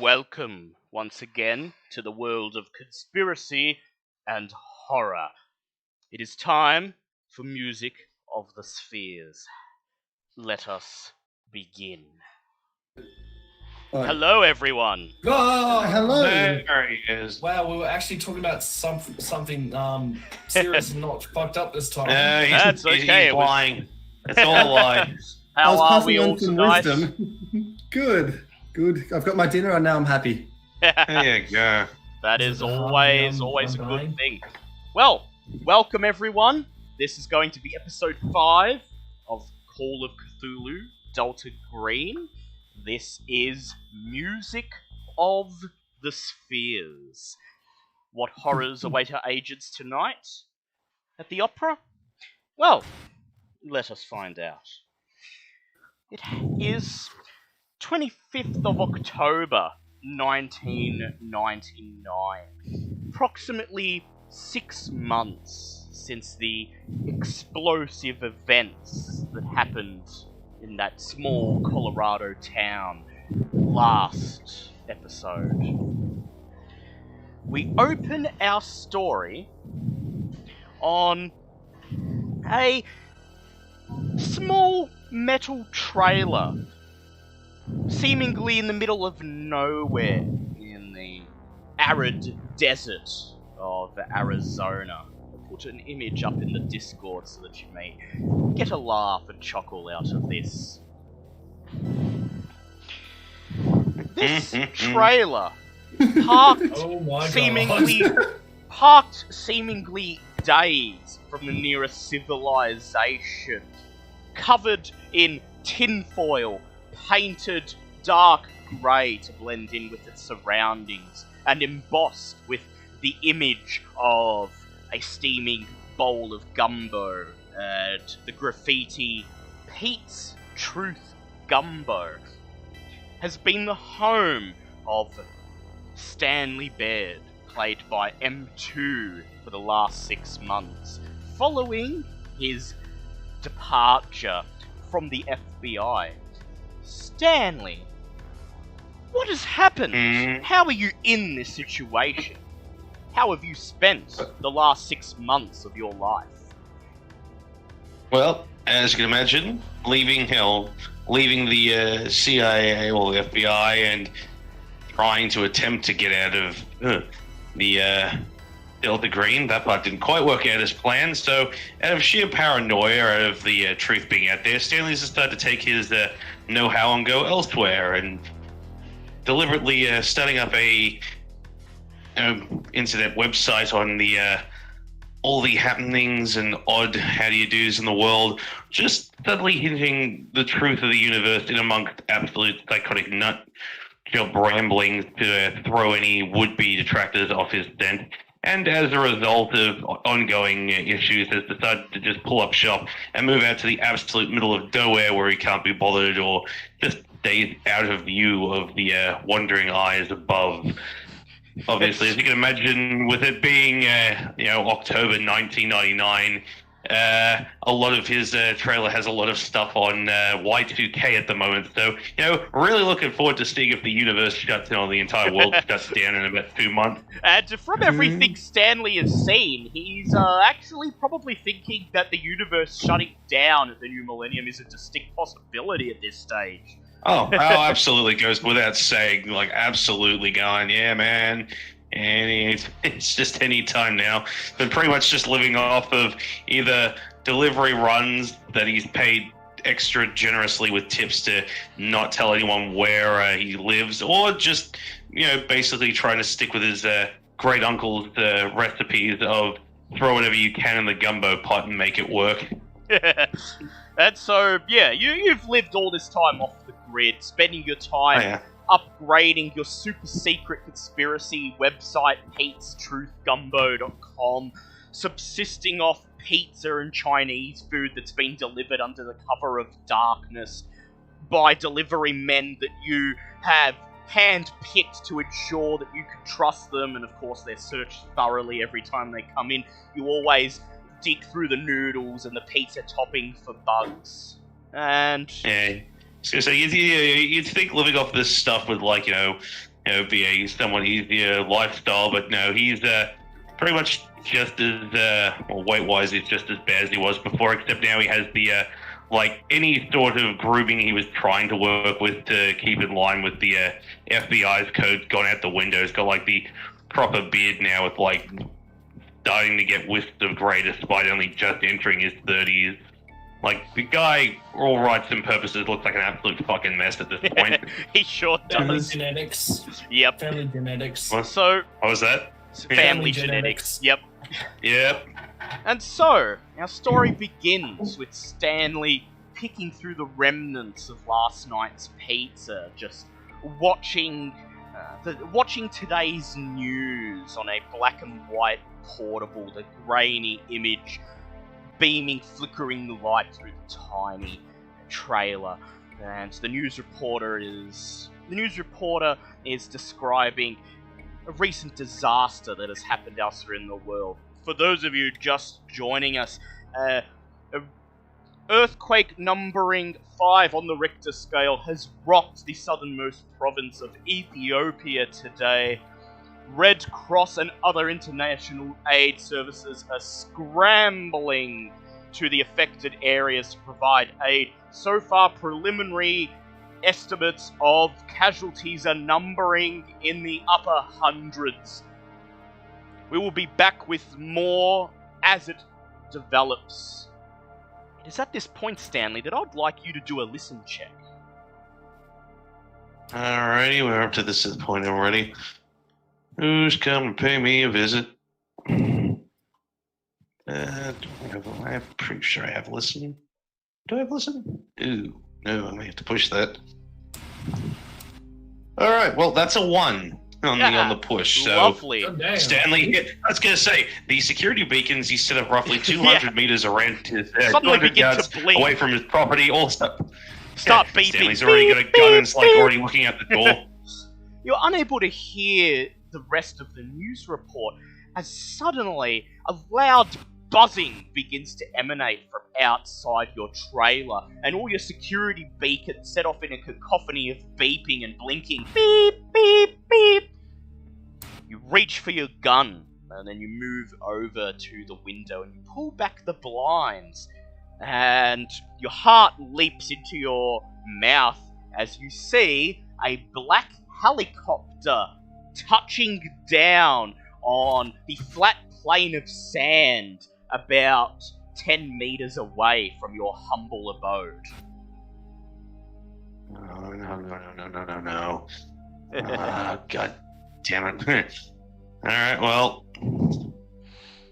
Welcome once again to the world of conspiracy and horror. It is time for Music of the Spheres. Let us begin. Right. Hello, everyone. Oh, Hello. There he is. wow, we were actually talking about something serious and not fucked up this time. That's okay, He's it was- lying. It's all a lie. I How was are passing we on all some tonight? wisdom. Good. I've got my dinner and now I'm happy. There you go. That is always I'm a good dying. thing. Well, welcome everyone. This is going to be episode 5 of Call of Cthulhu, Delta Green. This is Music of the Spheres. What horrors await our agents tonight? At the opera? Well, let us find out. It is 25th of October, 1999. Approximately 6 months since the explosive events that happened in that small Colorado town last episode. We open our story on a small metal trailer seemingly in the middle of nowhere in the arid desert of Arizona. I'll put an image up in the Discord so that you may get a laugh and chuckle out of this. This trailer parked Oh my parked seemingly days from the nearest civilization, covered in tinfoil, painted dark grey to blend in with its surroundings, and embossed with the image of a steaming bowl of gumbo and the graffiti Pete's Truth Gumbo, has been the home of Stanley Baird, played by M2 for the last 6 months, following his departure from the FBI. Stanley, what has happened? How are you in this situation? How have you spent the last 6 months of your life? Well, as you can imagine, leaving the CIA or the FBI and trying to attempt to get out of the Delta Green. That part didn't quite work out as planned, so out of sheer paranoia, out of the truth being out there, Stanley's decided to take his know-how and go elsewhere, and deliberately starting up a internet website on the all the happenings and odd how-do-you-dos in the world, just subtly hinting the truth of the universe in amongst absolute psychotic nut job ramblings to throw any would-be detractors off his scent. And as a result of ongoing issues, has decided to just pull up shop and move out to the absolute middle of nowhere where he can't be bothered or just stays out of view of the wandering eyes above. Obviously, as you can imagine, with it being October 1999, a lot of his trailer has a lot of stuff on Y2K at the moment. So, really looking forward to seeing if the universe shuts down or the entire world shuts down in about 2 months. And from everything Stanley has seen, he's actually probably thinking that the universe shutting down at the new millennium is a distinct possibility at this stage. Oh, absolutely goes without saying. Like, absolutely going, yeah, man. And it's just any time now. Been pretty much just living off of either delivery runs that he's paid extra generously with tips to not tell anyone where he lives, or just, basically trying to stick with his great uncle's recipes of throw whatever you can in the gumbo pot and make it work. And so, you've lived all this time off the grid, spending your time upgrading your super secret conspiracy website, Pete'sTruthGumbo.com, subsisting off pizza and Chinese food that's been delivered under the cover of darkness by delivery men that you have hand-picked to ensure that you can trust them, and of course they're searched thoroughly every time they come in. You always dig through the noodles and the pizza topping for bugs. And So you'd think living off this stuff with, be a somewhat easier lifestyle, but no, he's pretty much just as weight-wise, it's just as bad as he was before, except now he has the like any sort of grooming he was trying to work with to keep in line with the FBI's code gone out the window. He's got like the proper beard now with like starting to get wisps of grey despite only just entering his 30s. Like, the guy, for all rights and purposes, looks like an absolute fucking mess at this point. He sure Family does. genetics. Yep. Family genetics. So, What was that? family genetics. Yep. Yep. And so, our story begins with Stanley picking through the remnants of last night's pizza, just watching today's news on a black and white portable, the grainy image beaming, flickering the light through the tiny trailer. And the news reporter is describing a recent disaster that has happened elsewhere in the world. For those of you just joining us, earthquake numbering 5 on the Richter scale has rocked the southernmost province of Ethiopia today. Red Cross and other international aid services are scrambling to the affected areas to provide aid. So far, preliminary estimates of casualties are numbering in the upper hundreds. We will be back with more as it develops. It is at this point, Stanley, that I'd like you to do a listen check. Alrighty, we're up to this point already. Who's come to pay me a visit? I'm pretty sure I have listen. Do I have listen? Ooh, no, I may have to push that. Alright, well, that's a 1 on the push. So Lovely. Oh, Stanley, I was going to say, the security beacons he set up roughly 200 meters around his Suddenly 200 begin yards to blink. away from his property. All stuff. Start beeping. Stanley's already got a gun and it's like already looking at the door. You're unable to hear the rest of the news report as suddenly a loud buzzing begins to emanate from outside your trailer, and all your security beacons set off in a cacophony of beeping and blinking. Beep, beep, beep. You reach for your gun, and then you move over to the window and you pull back the blinds, and your heart leaps into your mouth as you see a black helicopter touching down on the flat plane of sand about 10 meters away from your humble abode. No. God damn it. Alright, well,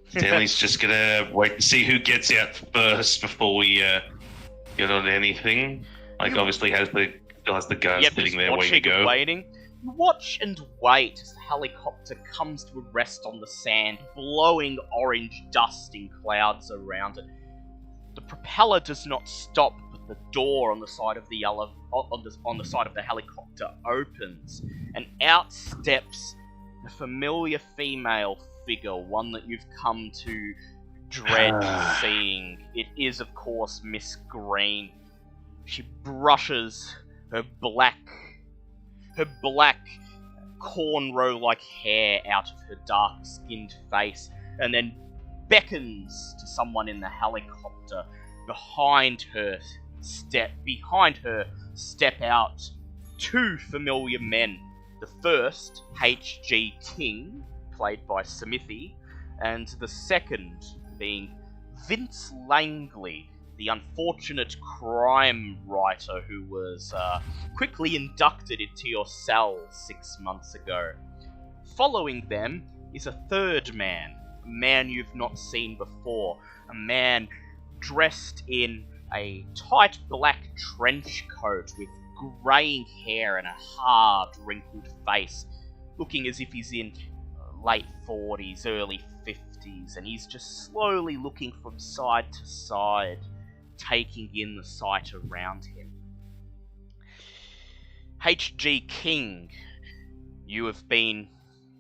Stanley's just gonna wait and see who gets out first before we get on anything. Like, obviously still has the gun sitting there waiting to go. Waiting. You watch and wait as the helicopter comes to a rest on the sand, blowing orange dust in clouds around it. The propeller does not stop, but the door on the side of the on the side of the helicopter opens, and out steps a familiar female figure, one that you've come to dread seeing. It is, of course, Miss Green. She brushes her black cornrow-like hair out of her dark-skinned face, and then beckons to someone in the helicopter. Behind her step out 2 familiar men. The first, H.G. King, played by Smithy, and the second being Vince Langley, the unfortunate crime writer who was quickly inducted into your cell 6 months ago. Following them is a third man, a man you've not seen before, a man dressed in a tight black trench coat with greying hair and a hard, wrinkled face, looking as if he's in late 40s, early 50s, and he's just slowly looking from side to side, taking in the sight around him. H.G. King, you have been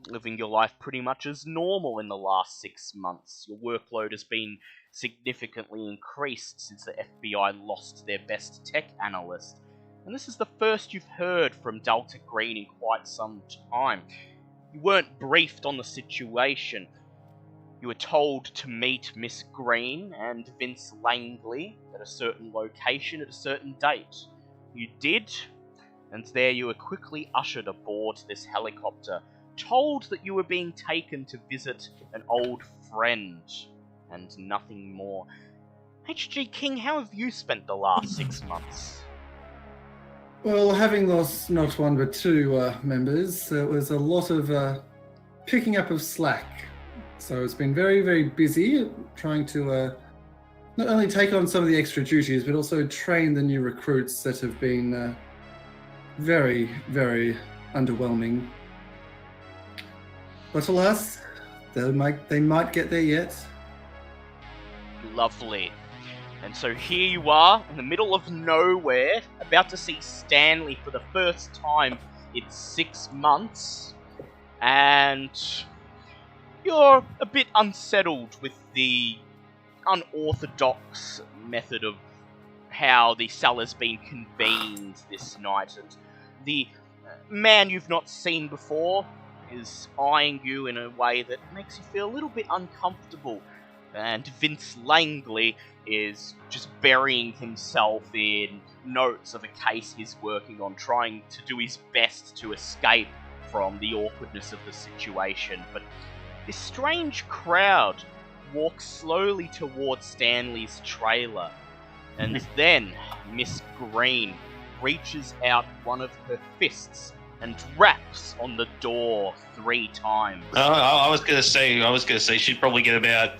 living your life pretty much as normal in the last 6 months. Your workload has been significantly increased since the FBI lost their best tech analyst. and this is the first you've heard from Delta Green in quite some time. You weren't briefed on the situation. You were told to meet Miss Green and Vince Langley at a certain location at a certain date. You did, and there you were quickly ushered aboard this helicopter, told that you were being taken to visit an old friend, and nothing more. H.G. King, how have you spent the last 6 months? Well, having lost not one but two members, it was a lot of picking up of slack. So it's been very, very busy trying to not only take on some of the extra duties, but also train the new recruits that have been very, very underwhelming. But alas, they might get there yet. Lovely. And so here you are, in the middle of nowhere, about to see Stanley for the first time in 6 months, and you're a bit unsettled with the unorthodox method of how the cell has been convened this night, and the man you've not seen before is eyeing you in a way that makes you feel a little bit uncomfortable. And Vince Langley is just burying himself in notes of a case he's working on, trying to do his best to escape from the awkwardness of the situation. But this strange crowd walks slowly towards Stanley's trailer, and then Miss Green reaches out one of her fists and raps on the door 3 times. I was gonna say she'd probably get about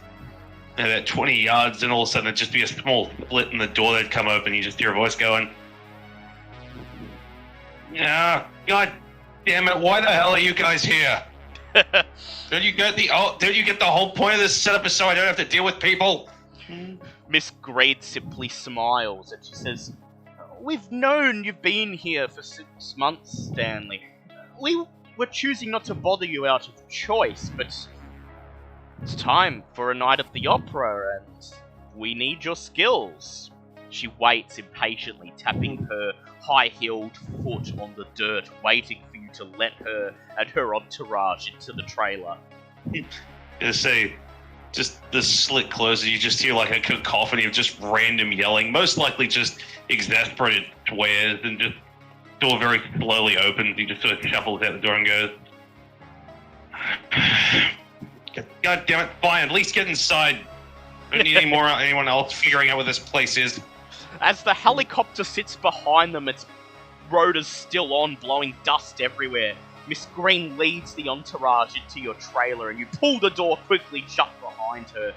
20 yards, and all of a sudden it'd just be a small split in the door that'd come open. You just hear a voice going, "Yeah, God damn it! Why the hell are you guys here? Don't you get the whole point of this setup is so I don't have to deal with people?" Miss Grade simply smiles and she says, "We've known you've been here for 6 months, Stanley. We were choosing not to bother you out of choice, but it's time for a night at the opera, and we need your skills." She waits impatiently, tapping her high-heeled foot on the dirt, waiting for you to let her and her entourage into the trailer. Gonna say, just the slit closes, you just hear like a cacophony of just random yelling, most likely just exasperated swears, and just door very slowly opens. He just sort of shuffles out the door and goes, "God damn it, fine, at least get inside. Don't need anyone else figuring out where this place is." As the helicopter sits behind them, its rotors still on, blowing dust everywhere. Miss Green leads the entourage into your trailer, and you pull the door quickly shut behind her.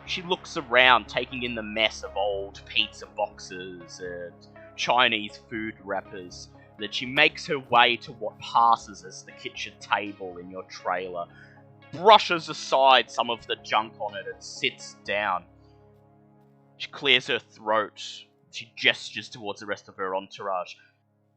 She looks around, taking in the mess of old pizza boxes and Chinese food wrappers. Then she makes her way to what passes as the kitchen table in your trailer, brushes aside some of the junk on it, and sits down. She clears her throat. She gestures towards the rest of her entourage.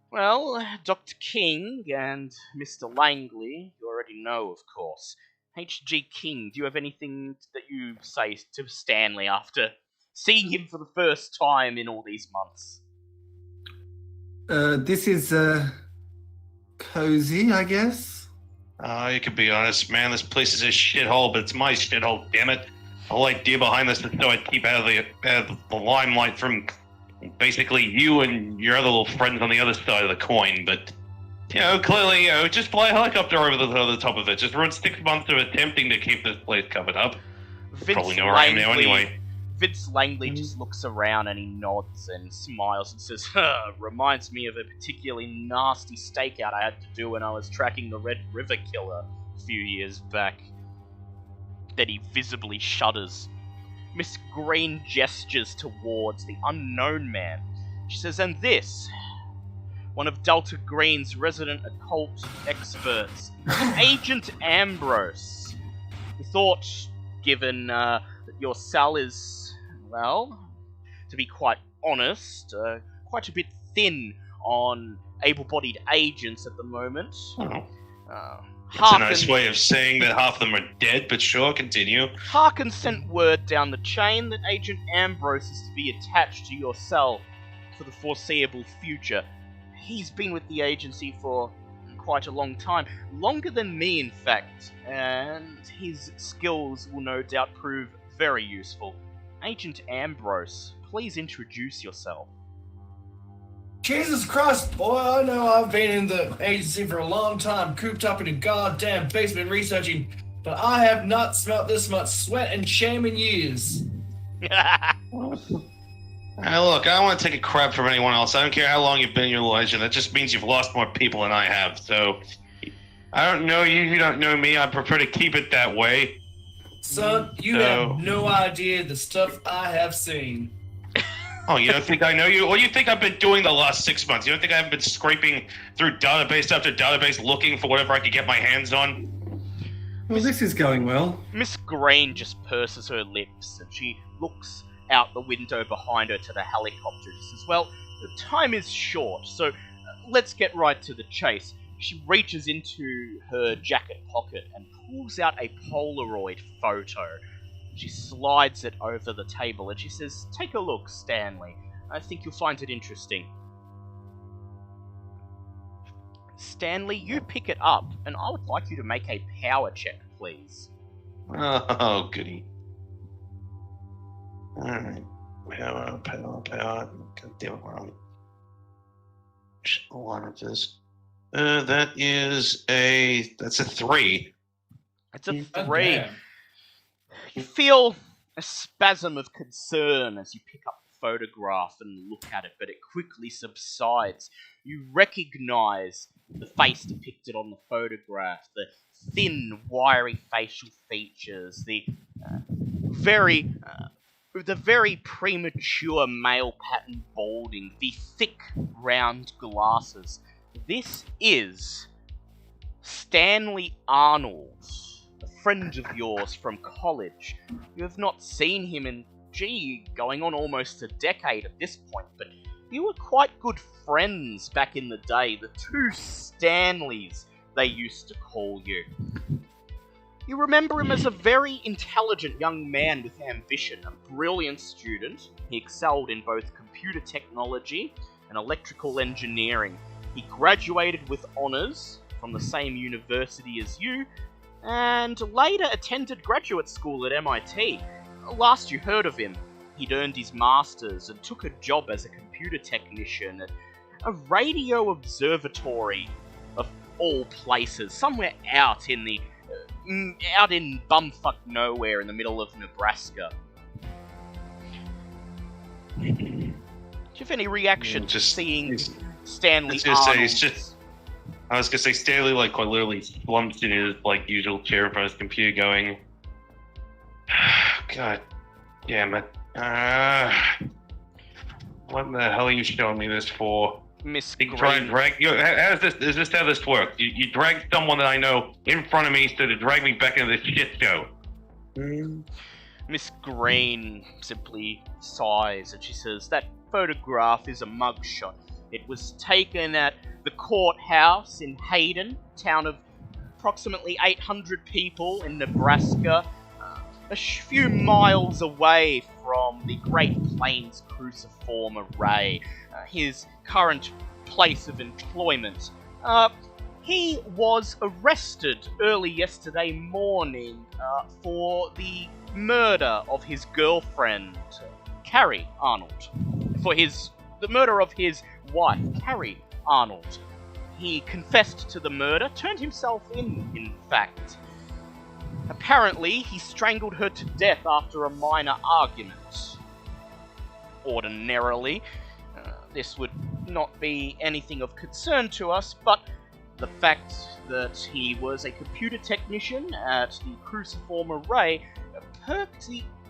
"Well, Dr. King and Mr. Langley, you already know, of course. H.G. King, do you have anything that you say to Stanley after seeing him for the first time in all these months?" This is cozy, I guess. You can be honest, man. This place is a shithole, but it's my shithole, damn it. The whole idea behind this is so I'd keep out of the limelight from basically you and your other little friends on the other side of the coin. But, clearly, just fly a helicopter over the top of it. Just run 6 months of attempting to keep this place covered up. Probably know where I am now anyway. Vince Langley just looks around and he nods and smiles and says, "Reminds me of a particularly nasty stakeout I had to do when I was tracking the Red River Killer a few years back." Then he visibly shudders. Miss Green gestures towards the unknown man. She says, "And this, one of Delta Green's resident occult experts, Agent Ambrose. We thought, given that your cell is, well, to be quite honest, quite a bit thin on able-bodied agents at the moment. That's a nice way of saying that half of them are dead, but sure, continue. Harkin sent word down the chain that Agent Ambrose is to be attached to your cell for the foreseeable future. he's been with the agency for quite a long time. Longer than me, in fact. And his skills will no doubt prove very useful. Agent Ambrose, please introduce yourself. Jesus Christ, boy, I know I've been in the agency for a long time, cooped up in a goddamn basement researching, but I have not smelt this much sweat and shame in years. Look, I don't want to take a crap from anyone else. I don't care how long you've been in your legend. That just means you've lost more people than I have. So, I don't know you don't know me. I prefer to keep it that way. Son, you have no idea the stuff I have seen. Oh, you don't think I know you? What do you think I've been doing the last 6 months? You don't think I haven't been scraping through database after database looking for whatever I could get my hands on? Well, this is going well. Miss Green just purses her lips and she looks out the window behind her to the helicopter. She says, well, the time is short, so let's get right to the chase. She reaches into her jacket pocket and pulls out a Polaroid photo. She slides it over the table and she says, take a look, Stanley. I think you'll find it interesting. Stanley, you pick it up, and I would like you to make a power check, please. Oh, goody. Alright. Power. God damn it, wrong. What is this? That's a 3. It's a 3. Damn. You feel a spasm of concern as you pick up the photograph and look at it, but it quickly subsides. You recognize the face depicted on the photograph, the thin, wiry facial features, the very premature male pattern balding, the thick, round glasses. This is Stanley Arnold, a friend of yours from college. You have not seen him in, going on almost a decade at this point, but you were quite good friends back in the day, the two Stanleys, they used to call you. You remember him as a very intelligent young man with ambition, a brilliant student. He excelled in both computer technology and electrical engineering. He graduated with honours from the same university as you, and later attended graduate school at MIT. Last you heard of him, he'd earned his master's and took a job as a computer technician at a radio observatory of all places, somewhere out in bumfuck nowhere in the middle of Nebraska. Do you have any reaction to seeing Stanley Arnold? I was gonna say Stanley quite literally slumped in his usual chair in front of his computer, going, "God damn it! What the hell are you showing me this for?" Miss You try and drag. Is this how this works? You drag someone that I know in front of me to drag me back into this shit show. Miss Green simply sighs and she says, that photograph is a mugshot. It was taken at the courthouse in Hayden, town of approximately 800 people in Nebraska, a few miles away from the Great Plains Cruciform Array, his current place of employment. He was arrested early yesterday morning for the murder of his girlfriend, Carrie Arnold. The murder of his wife, Carrie Arnold. He confessed to the murder, turned himself in fact. Apparently, he strangled her to death after a minor argument. Ordinarily, this would not be anything of concern to us, but the fact that he was a computer technician at the Cruciform Array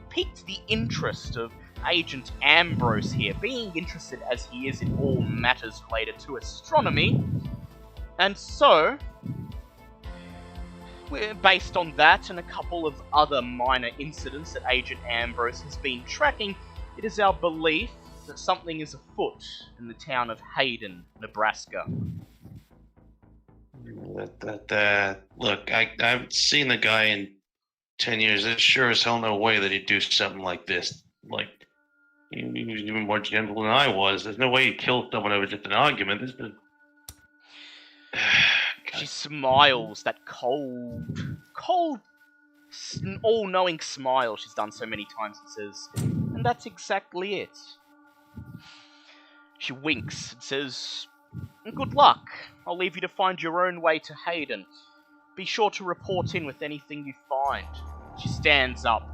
piqued the interest of Agent Ambrose here, being interested as he is in all matters related to astronomy. And so, based on that and a couple of other minor incidents that Agent Ambrose has been tracking, it is our belief that something is afoot in the town of Hayden, Nebraska. Look, I haven't seen the guy in 10 years. There's sure as hell no way that he'd do something like this. He was even more gentle than I was. There's no way he'd kill someone over just an argument. This is... She smiles, that cold, all-knowing smile she's done so many times, and says, and that's exactly it. She winks and says, good luck. I'll leave you to find your own way to Hayden. Be sure to report in with anything you find. She stands up,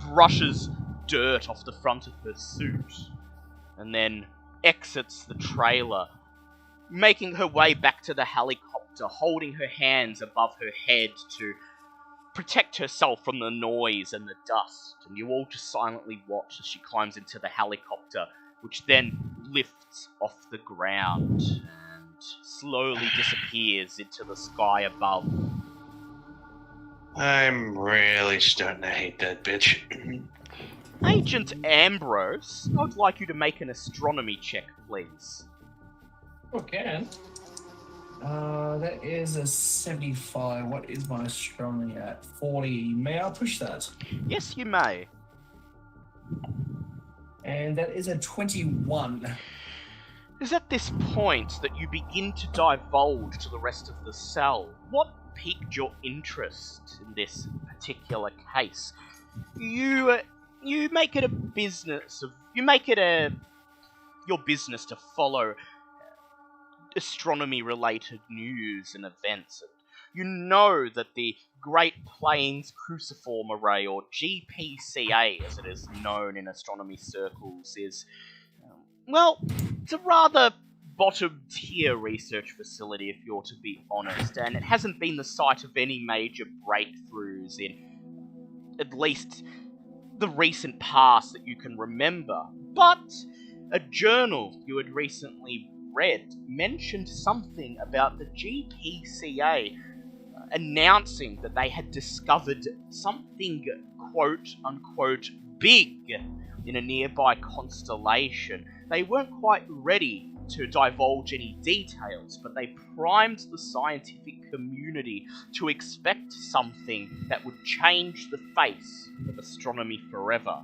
brushes dirt off the front of her suit, and then exits the trailer, making her way back to the helicopter, holding her hands above her head to protect herself from the noise and the dust. And you all just silently watch as she climbs into the helicopter, which then lifts off the ground and slowly disappears into the sky above. I'm really starting to hate that bitch. Agent Ambrose, I would like you to make an astronomy check, please. Okay. That is a 75. What is my astronomy at? 40. May I push that? Yes, you may. And that is a 21. It is at this point that you begin to divulge to the rest of the cell what piqued your interest in this particular case. You make it a business of your business to follow astronomy-related news and events. You know that the Great Plains Cruciform Array, or Gpca as it is known in astronomy circles, is, it's a rather bottom-tier research facility, if you're to be honest, and it hasn't been the site of any major breakthroughs in at least the recent past that you can remember. But a journal you had recently read mentioned something about the Gpca announcing that they had discovered something quote-unquote big in a nearby constellation. They weren't quite ready to divulge any details, but they primed the scientific community to expect something that would change the face of astronomy forever.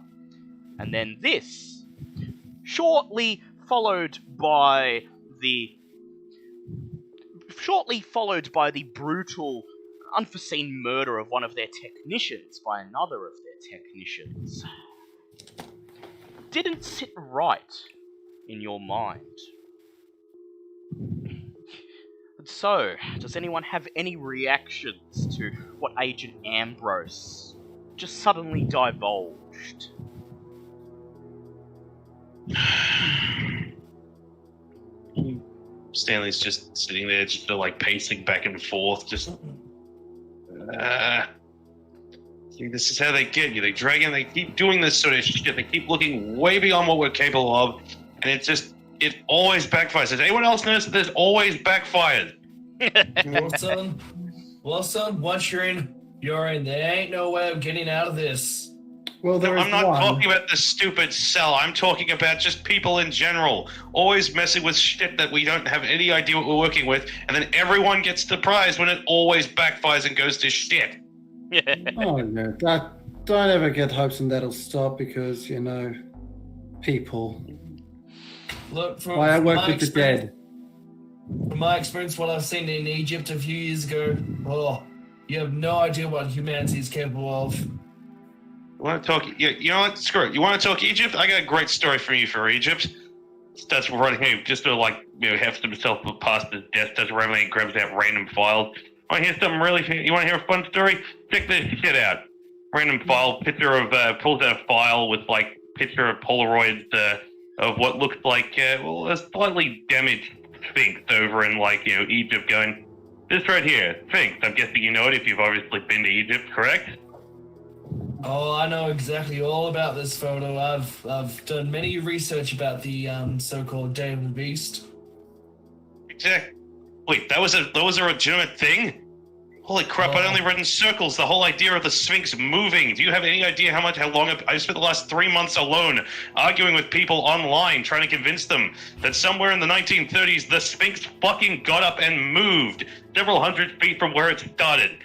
And then this, shortly followed by the brutal, unforeseen murder of one of their technicians by another of their technicians, didn't sit right in your mind. And so, does anyone have any reactions to what Agent Ambrose just suddenly divulged? Stanley's just sitting there, just pacing back and forth, just... See, this is how they get you. They keep doing this sort of shit. They keep looking way beyond what we're capable of, and it always backfires. Does anyone else notice that this always backfired? Well, son, once you're in. There ain't no way of getting out of this. Well, I'm not talking about the stupid cell. I'm talking about just people in general. Always messing with shit that we don't have any idea what we're working with, and then everyone gets surprised when it always backfires and goes to shit. Oh, no. Don't ever get hopes and that'll stop because, people. Look, Why I work with the dead. From my experience, what I've seen in Egypt a few years ago, you have no idea what humanity is capable of. You want to talk? You know what? Screw it. You want to talk Egypt? I got a great story for you for Egypt. Starts running here, just to hefts himself past his desk, starts running and grabs that random file. Want to hear something you want to hear a fun story? Check this shit out. Random file, pulls out a file with picture of Polaroids of what looks like a slightly damaged Sphinx over in Egypt, going, this right here, Sphinx. I'm guessing you know it if you've obviously been to Egypt, correct? Oh, I know exactly all about this photo. I've done many research about the so-called Day of the Beast. Exactly. Wait, that was a legitimate thing? Holy crap! I'd only read in circles the whole idea of the Sphinx moving. Do you have any idea how long I spent the last 3 months alone arguing with people online, trying to convince them that somewhere in the 1930s the Sphinx fucking got up and moved several hundred feet from where it started?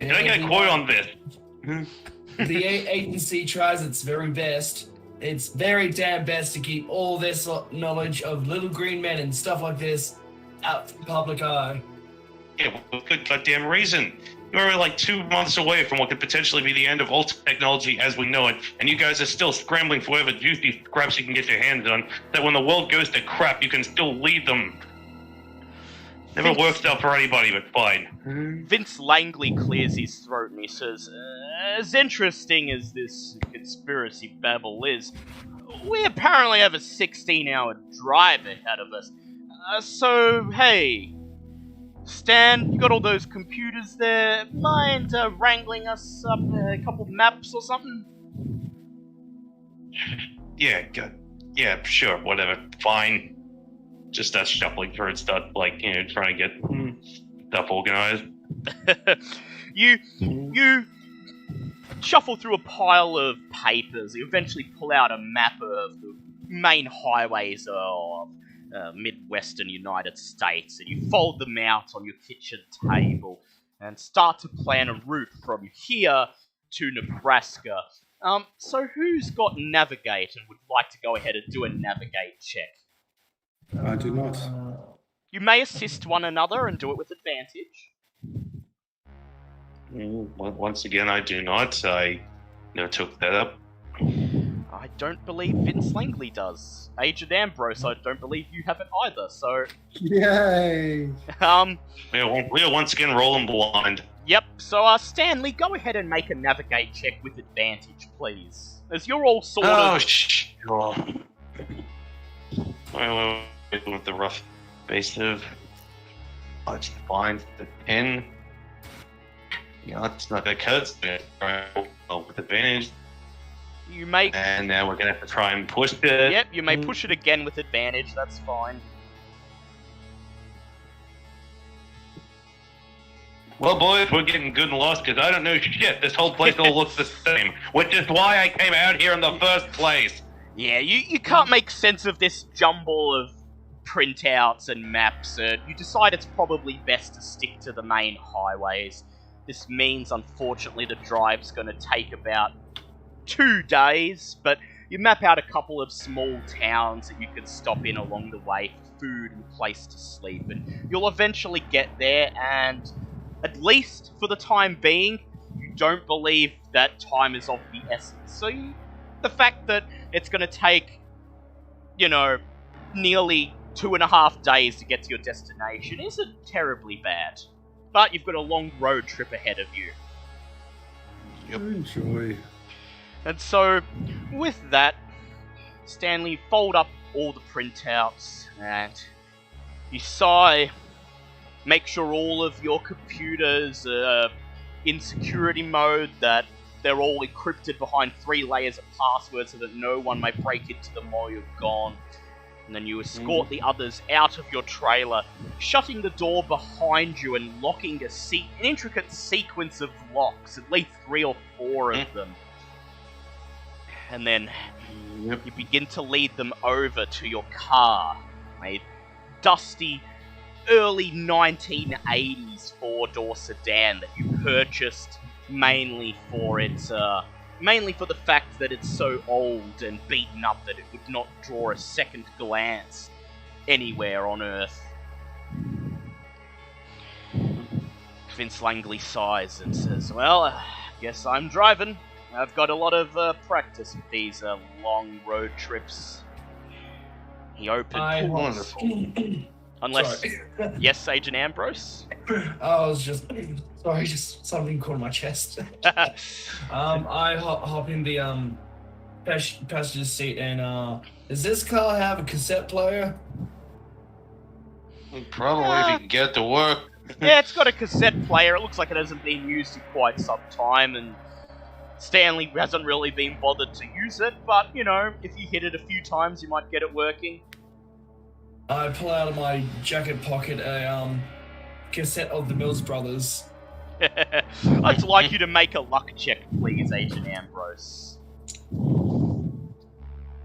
Can I get a quote on this? The agency tries its very best. it's very damn best to keep all this knowledge of little green men and stuff like this out from public eye. Yeah, well, good goddamn reason. You're like 2 months away from what could potentially be the end of all technology as we know it, and you guys are still scrambling for whatever juicy scraps you can get your hands on, that when the world goes to crap, you can still lead them. Never worked out for anybody, but fine. Vince Langley clears his throat and he says, as interesting as this conspiracy babble is, we apparently have a 16-hour drive ahead of us. So, hey, Stan, you got all those computers there? Mind wrangling us up a couple maps or something? Yeah, yeah, sure, whatever, fine. Just start shuffling through and start, like, you know, trying to get stuff organized. You shuffle through a pile of papers. You eventually pull out a map of the main highways of Midwestern United States, and you fold them out on your kitchen table and start to plan a route from here to Nebraska. So who's got Navigate and would like to go ahead and do a Navigate check? I do not. You may assist one another and do it with advantage. Once again, I do not. I never took that up. I don't believe Vince Langley does. Agent Ambrose, I don't believe you have it either, so... Yay! We're once again rolling blind. Yep, so Stanley, go ahead and make a Navigate check with advantage, please. As you're all sort of... sure. Wait, with the rough base of... I just find the 10. Yeah, it's not gonna cut. With advantage. You may... And now we're gonna have to try and push it. Yep, you may push it again with advantage, that's fine. Well, boys, we're getting good and lost because I don't know shit. This whole place all looks the same, which is why I came out here in the first place. Yeah, you can't make sense of this jumble of printouts and maps. You decide it's probably best to stick to the main highways. This means, unfortunately, the drive's going to take about 2 days, but you map out a couple of small towns that you can stop in along the way for food and a place to sleep, and you'll eventually get there, and at least for the time being, you don't believe that time is of the essence. So the fact that it's going to take, you know, nearly 2.5 days to get to your destination isn't terribly bad. But you've got a long road trip ahead of you. Yep. Enjoy. And so, with that, Stanley, fold up all the printouts, and you sigh, make sure all of your computers are in security mode, that they're all encrypted behind 3 layers of passwords so that no one may break into them while you're gone. And then you escort the others out of your trailer, shutting the door behind you and locking an intricate sequence of locks, at least 3 or 4 of them. And then you begin to lead them over to your car, a dusty, early 1980s 4-door sedan that you purchased mainly for the fact that it's so old and beaten up that it would not draw a second glance anywhere on Earth. Vince Langley sighs and says, well, I guess I'm driving. I've got a lot of practice with these long road trips. He opened... Unless... Yes, Agent Ambrose? I was just... Sorry, just something caught in my chest. I hop in the passenger seat and does this car have a cassette player? Probably if you can get it to work. Yeah, it's got a cassette player. It looks like it hasn't been used in quite some time, and Stanley hasn't really been bothered to use it, but, you know, if you hit it a few times, you might get it working. I pull out of my jacket pocket a cassette of the Mills Brothers. I'd like you to make a luck check, please, Agent Ambrose.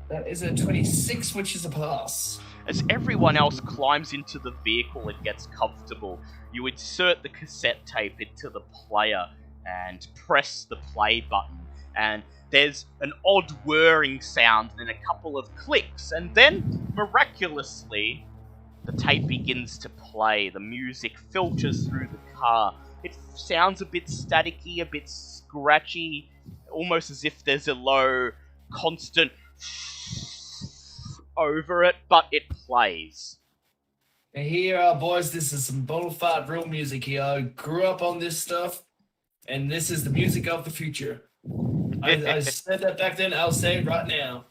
That is a 26, which is a pass. As everyone else climbs into the vehicle and gets comfortable, you insert the cassette tape into the player and press the play button. And there's an odd whirring sound, then a couple of clicks, and then, miraculously, the tape begins to play. The music filters through the car. It sounds a bit staticky, a bit scratchy, almost as if there's a low, constant over it, but it plays. And here, boys, this is some bona fide real music here. I grew up on this stuff, and this is the music of the future. I said that back then, I'll say it right now.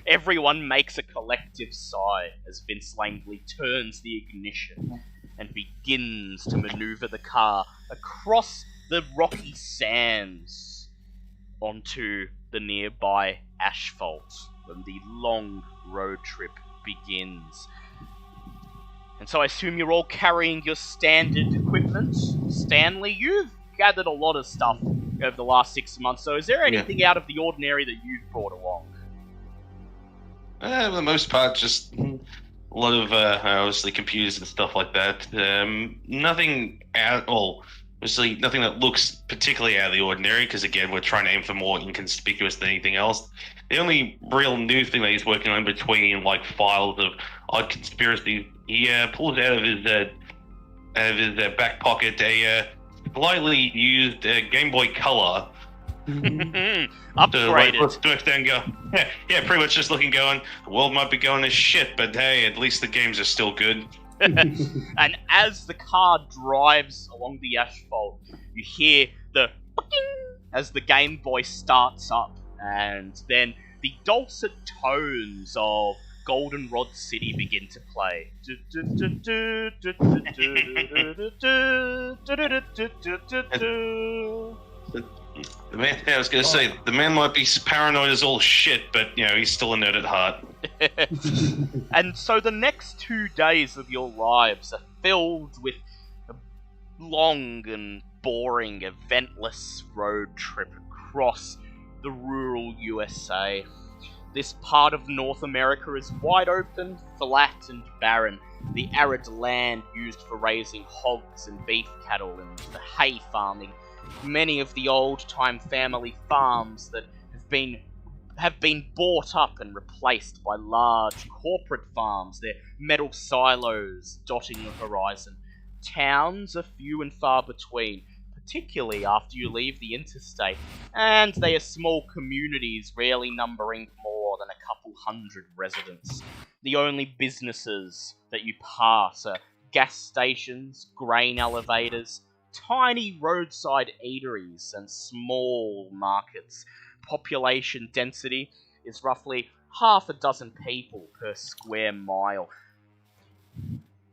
Everyone makes a collective sigh as Vince Langley turns the ignition and begins to maneuver the car across the rocky sands onto the nearby asphalt when the long road trip begins. And so I assume you're all carrying your standard equipment. Stanley, you've gathered a lot of stuff over the last 6 months, so is there anything out of the ordinary that you've brought along? For the most part, just a lot of obviously computers and stuff like that. Nothing obviously nothing that looks particularly out of the ordinary, because again, we're trying to aim for more inconspicuous than anything else. The only real new thing that he's working on between like files of odd conspiracy, he pulls out of his back pocket a slightly used Game Boy Color. Upgraded. To extend go. Yeah, pretty much just looking, going, the world might be going to shit, but hey, at least the games are still good. And as the car drives along the asphalt, you hear the ding as the Game Boy starts up, and then the dulcet tones of Goldenrod City begin to play. The man, I was going to say, the man might be paranoid as all shit, but, you know, he's still a nerd at heart. And so the next 2 days of your lives are filled with a long and boring, eventless road trip across the rural USA. This part of North America is wide open, flat and barren. The arid land used for raising hogs and beef cattle and for hay farming. Many of the old-time family farms that have been bought up and replaced by large corporate farms, their metal silos dotting the horizon. Towns are few and far between, particularly after you leave the interstate, and they are small communities, rarely numbering more than a couple hundred residents. The only businesses that you pass are gas stations, grain elevators, tiny roadside eateries, and small markets. Population density is roughly half a dozen people per square mile.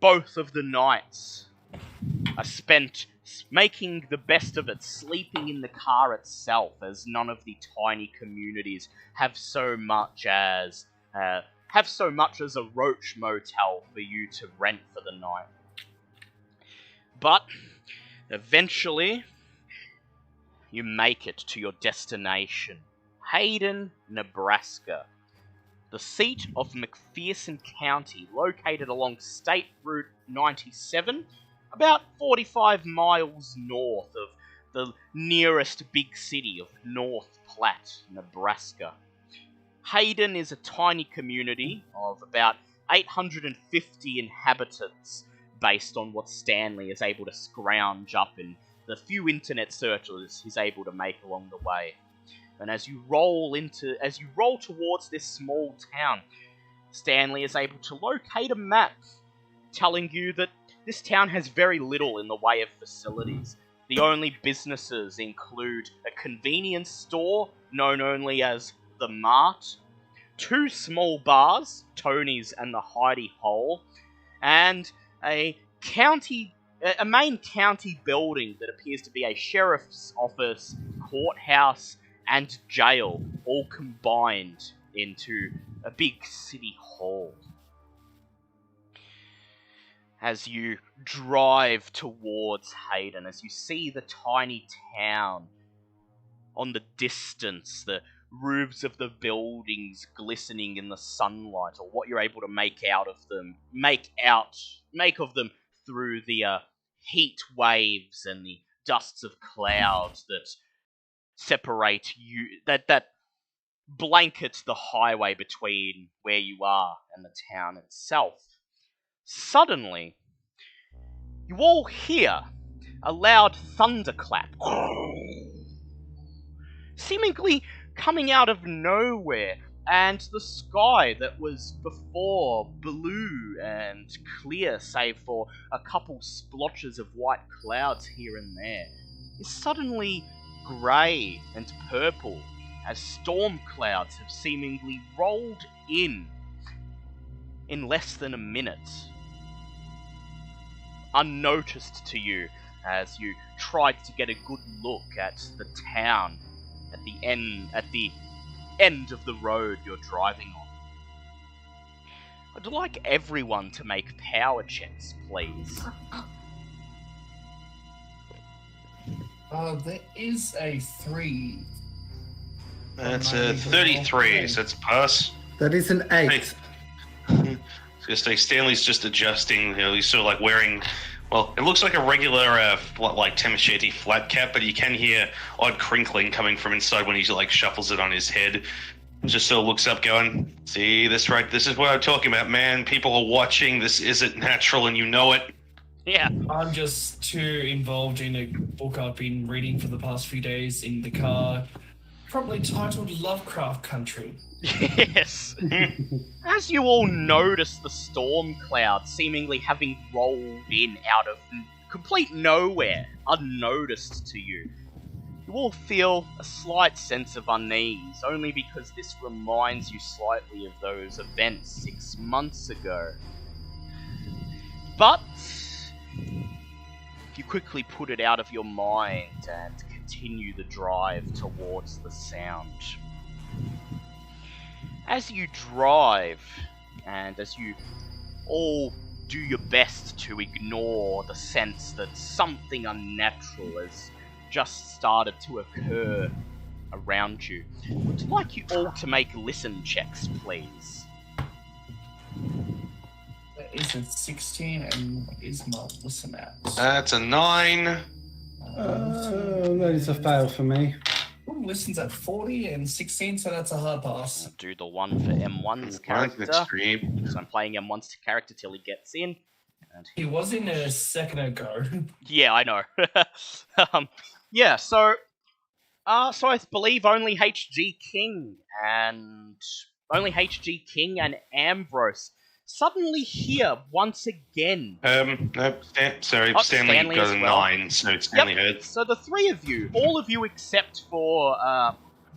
Both of the nights are spent making the best of it, sleeping in the car itself, as none of the tiny communities have so much as a roach motel for you to rent for the night. But eventually, you make it to your destination, Hayden, Nebraska, the seat of McPherson County, located along State Route 97, about 45 miles north of the nearest big city of North Platte, Nebraska. Hayden is a tiny community of about 850 inhabitants, based on what Stanley is able to scrounge up in the few internet searches he's able to make along the way. And as you roll towards this small town, Stanley is able to locate a map telling you that this town has very little in the way of facilities. The only businesses include a convenience store known only as The Mart, 2 small bars, Tony's and the Hidey Hole, and a main county building that appears to be a sheriff's office, courthouse, and jail, all combined into a big city hall. As you drive towards Hayden, as you see the tiny town on the distance, the roofs of the buildings glistening in the sunlight, or what you're able to make of them through the heat waves and the dusts of clouds that separate you, that blanket the highway between where you are and the town itself. Suddenly, you all hear a loud thunderclap, seemingly coming out of nowhere, and the sky that was before blue and clear save for a couple splotches of white clouds here and there is suddenly grey and purple as storm clouds have seemingly rolled in less than a minute, unnoticed to you as you tried to get a good look at the town at the end of the road you're driving on. I'd like everyone to make power checks, please. There is a 3. That's a 33, so it's a pass. That is an 8. I was going to say, Stanley's just adjusting. He's sort of like wearing, well, it looks like a regular, like Temasheti flat cap, but you can hear odd crinkling coming from inside when he like shuffles it on his head. Just sort of looks up going, see, this right, this is what I'm talking about, man. People are watching. This isn't natural and you know it. Yeah. I'm just too involved in a book I've been reading for the past few days in the car, probably titled Lovecraft Country. Yes. As you all notice the storm cloud seemingly having rolled in out of complete nowhere, unnoticed to you, you all feel a slight sense of unease, only because this reminds you slightly of those events 6 months ago. But you quickly put it out of your mind and continue the drive towards the sound. As you drive, and as you all do your best to ignore the sense that something unnatural has just started to occur around you, would like you all to make listen checks, please. That is a 16, and what is my listen at? That's a 9. That is a fail for me. Ooh, listens at 40 and 16, so that's a hard pass. I'll do the one for M1's character. Extreme. So I'm playing M1's character till he gets in. And He was in a second ago. yeah, I know. Yeah, so I believe only HG King and Ambrose suddenly here once again. No, sorry, Oh, Stanley Stanley got as a well. 9, so Stanley heard. So the three of you, all of you except for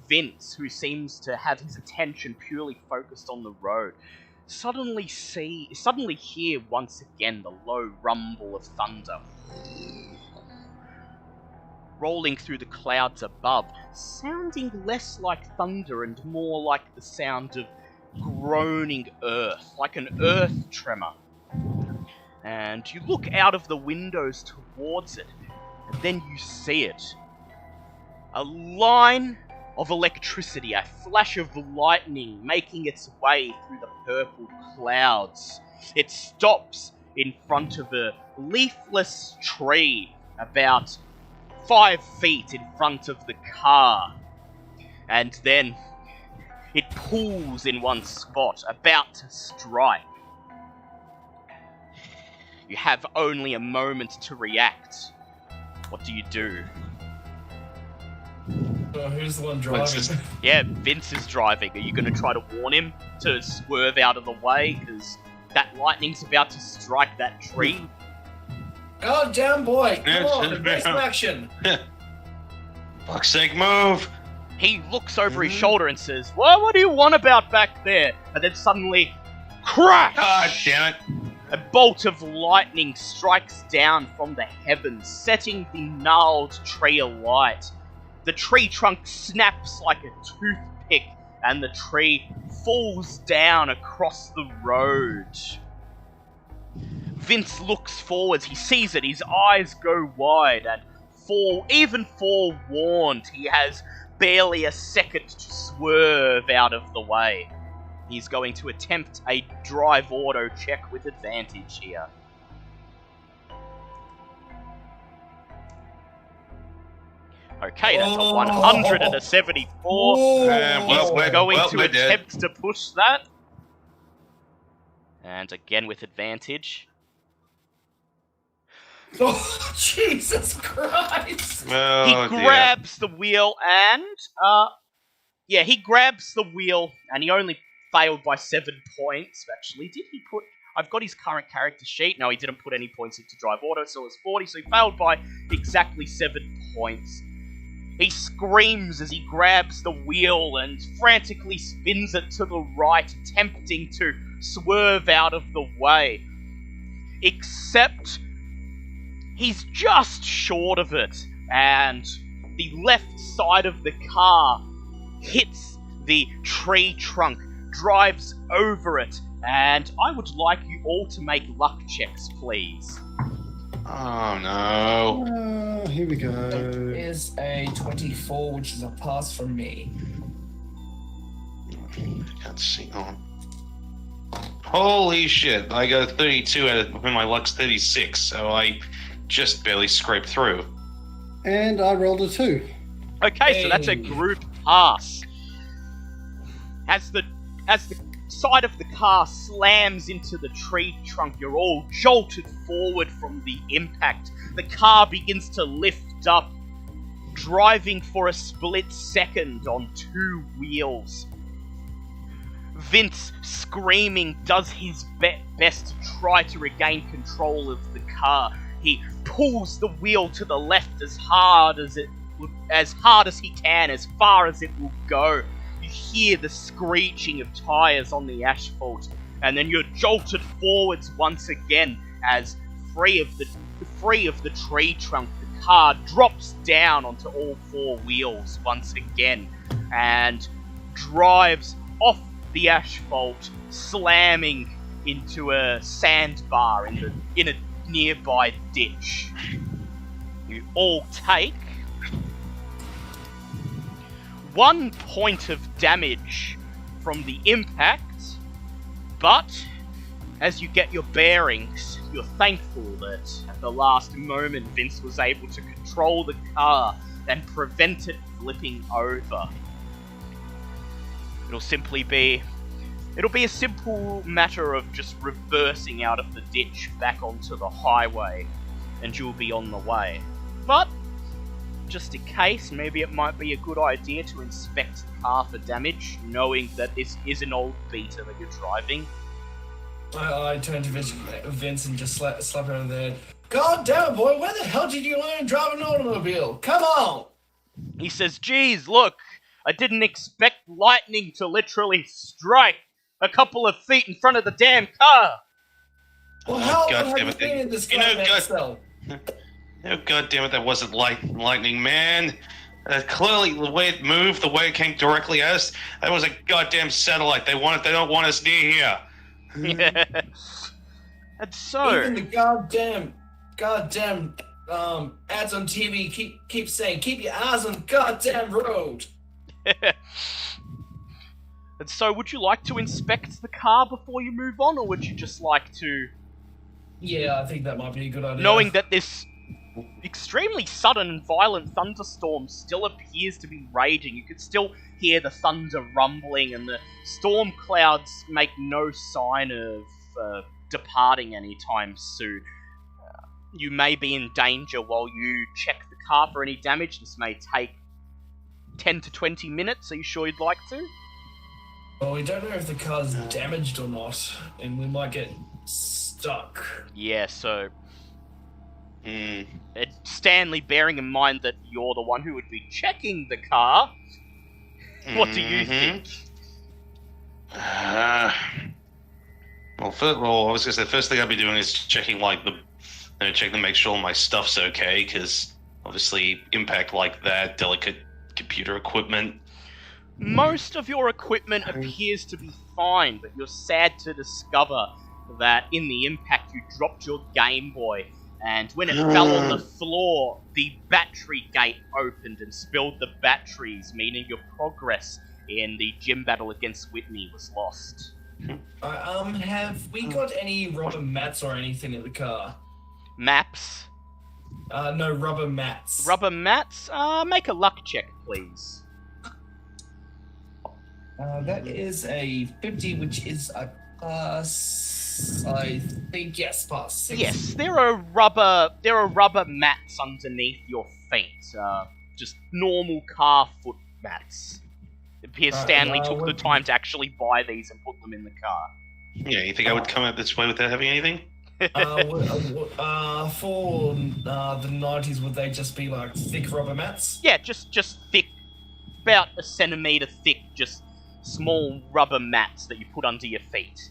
Vince, who seems to have his attention purely focused on the road, suddenly hear once again the low rumble of thunder rolling through the clouds above, sounding less like thunder and more like the sound of groaning earth, like an earth tremor. And you look out of the windows towards it, and then you see it. A line of electricity, a flash of lightning making its way through the purple clouds. It stops in front of a leafless tree about 5 feet in front of the car. And then it pulls in one spot, about to strike. You have only a moment to react. What do you do? Who's the one driving? Yeah, Vince is driving. Are you going to try to warn him to swerve out of the way? Because that lightning's about to strike that tree. God damn boy! Come on, make some action! Fuck's sake, move! He looks over his shoulder and says, "Well, what do you want about back there?" And then suddenly, crash! God damn it! A bolt of lightning strikes down from the heavens, setting the gnarled tree alight. The tree trunk snaps like a toothpick, and the tree falls down across the road. Vince looks forwards, he sees it, his eyes go wide, and even forewarned, he has barely a second to swerve out of the way. He's going to attempt a drive auto check with advantage here. Okay, that's a 100 and a 74. He's going to attempt to push that. And again with advantage. Oh, Jesus Christ! He grabs the wheel and... he grabs the wheel and he only failed by 7 points. Actually, did he put... I've got his current character sheet. No, he didn't put any points into Drive Auto, so it was 40, so he failed by exactly 7 points. He screams as he grabs the wheel and frantically spins it to the right, attempting to swerve out of the way. Except he's just short of it, and the left side of the car hits the tree trunk, drives over it, and I would like you all to make luck checks, please. Oh no. Here we go. It is a 24, which is a pass from me. Can't see on. Holy shit! I got a 32 out of when my luck's 36, so I just barely scraped through. And I rolled a 2. Okay, so that's a group pass. As the side of the car slams into the tree trunk, you're all jolted forward from the impact. The car begins to lift up, driving for a split second on 2 wheels. Vince, screaming, does his best to try to regain control of the car. He pulls the wheel to the left as hard as he can, as far as it will go. You hear the screeching of tyres on the asphalt, and then you're jolted forwards once again as free of the tree trunk, the car drops down onto all 4 wheels once again and drives off the asphalt, slamming into a sandbar in a nearby ditch. You all take 1 point of damage from the impact, but as you get your bearings, you're thankful that at the last moment Vince was able to control the car and prevent it flipping over. It'll be a simple matter of just reversing out of the ditch back onto the highway, and you'll be on the way. But just in case, maybe it might be a good idea to inspect the car for damage, knowing that this is an old Beta that you're driving. I turn to Vince and just slap her on the head. God damn it, boy, where the hell did you learn to drive an automobile? Come on! He says, geez, look, I didn't expect lightning to literally strike a couple of feet in front of the damn car. Well, how have you been in this cell? Oh, God damn it, that wasn't lightning, man. Clearly, the way it moved, the way it came directly at us, that was a goddamn satellite. They don't want us near here. Yeah. And so... Even the goddamn ads on TV keep saying, keep your eyes on the goddamn road. And so, would you like to inspect the car before you move on, or would you just like to... Yeah, I think that might be a good idea. Knowing that this extremely sudden and violent thunderstorm still appears to be raging, you can still hear the thunder rumbling, and the storm clouds make no sign of departing anytime soon. You may be in danger while you check the car for any damage. This may take 10 to 20 minutes. Are you sure you'd like to? Well, we don't know if the car's damaged or not, and we might get stuck. Yeah, so... Stanley, bearing in mind that you're the one who would be checking the car, what do you think? Well, I was going to say, the first thing I'll be doing is checking, check to make sure my stuff's okay, because obviously impact like that, delicate computer equipment. Most of your equipment appears to be fine, but you're sad to discover that in the impact you dropped your Game Boy, and when it fell on the floor, the battery gate opened and spilled the batteries, meaning your progress in the gym battle against Whitney was lost. Have we got any rubber mats or anything in the car? Maps? No, rubber mats. Rubber mats? Make a luck check, please. That is a 50, which is a pass. I think, yes, pass. 6. Yes, there are rubber mats underneath your feet. Just normal car foot mats. It appears Stanley took the time to actually buy these and put them in the car. Yeah, you think I would come out this way without having anything? For the 90s, would they just be like thick rubber mats? Yeah, just thick, about a centimetre thick, just small rubber mats that you put under your feet.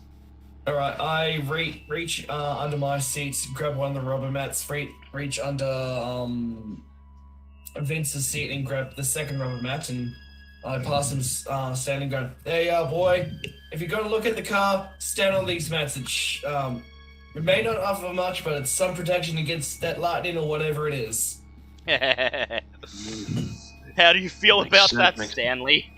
Alright, I reach under my seat, grab one of the rubber mats, reach under Vince's seat and grab the second rubber mat, and I pass him standing going, there you are, boy. If you're going to look at the car, stand on these mats. It may not offer much, but it's some protection against that lightning or whatever it is. How do you feel about that, sense. Stanley?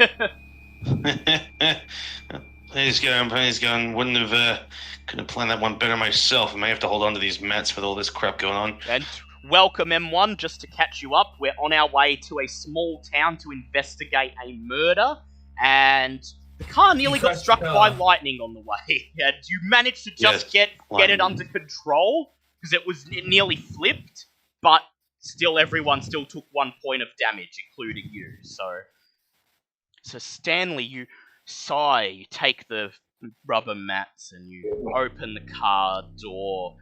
He's going. Wouldn't have, could have planned that one better myself. I may have to hold on to these mats with all this crap going on. And welcome, M1, just to catch you up. We're on our way to a small town to investigate a murder, and the car nearly got struck by lightning on the way. And you managed to just get it under control, because it nearly flipped, but still everyone still took 1 point of damage, including you. So Stanley, you sigh, you take the rubber mats and you open the car door,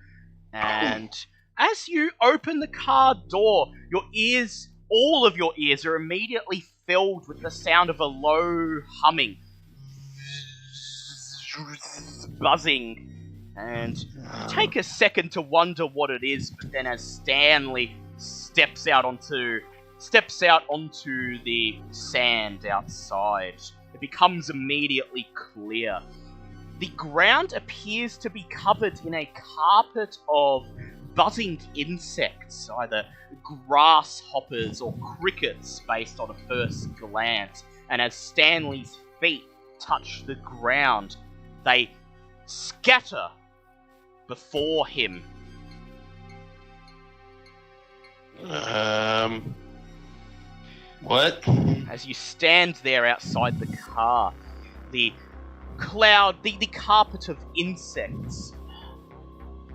and as you open the car door, all of your ears are immediately filled with the sound of a low humming, buzzing, and you take a second to wonder what it is, but then as Stanley steps out onto the sand outside, it becomes immediately clear. The ground appears to be covered in a carpet of buzzing insects, either grasshoppers or crickets based on a first glance, and as Stanley's feet touch the ground, they scatter before him. What? As you stand there outside the car, the carpet of insects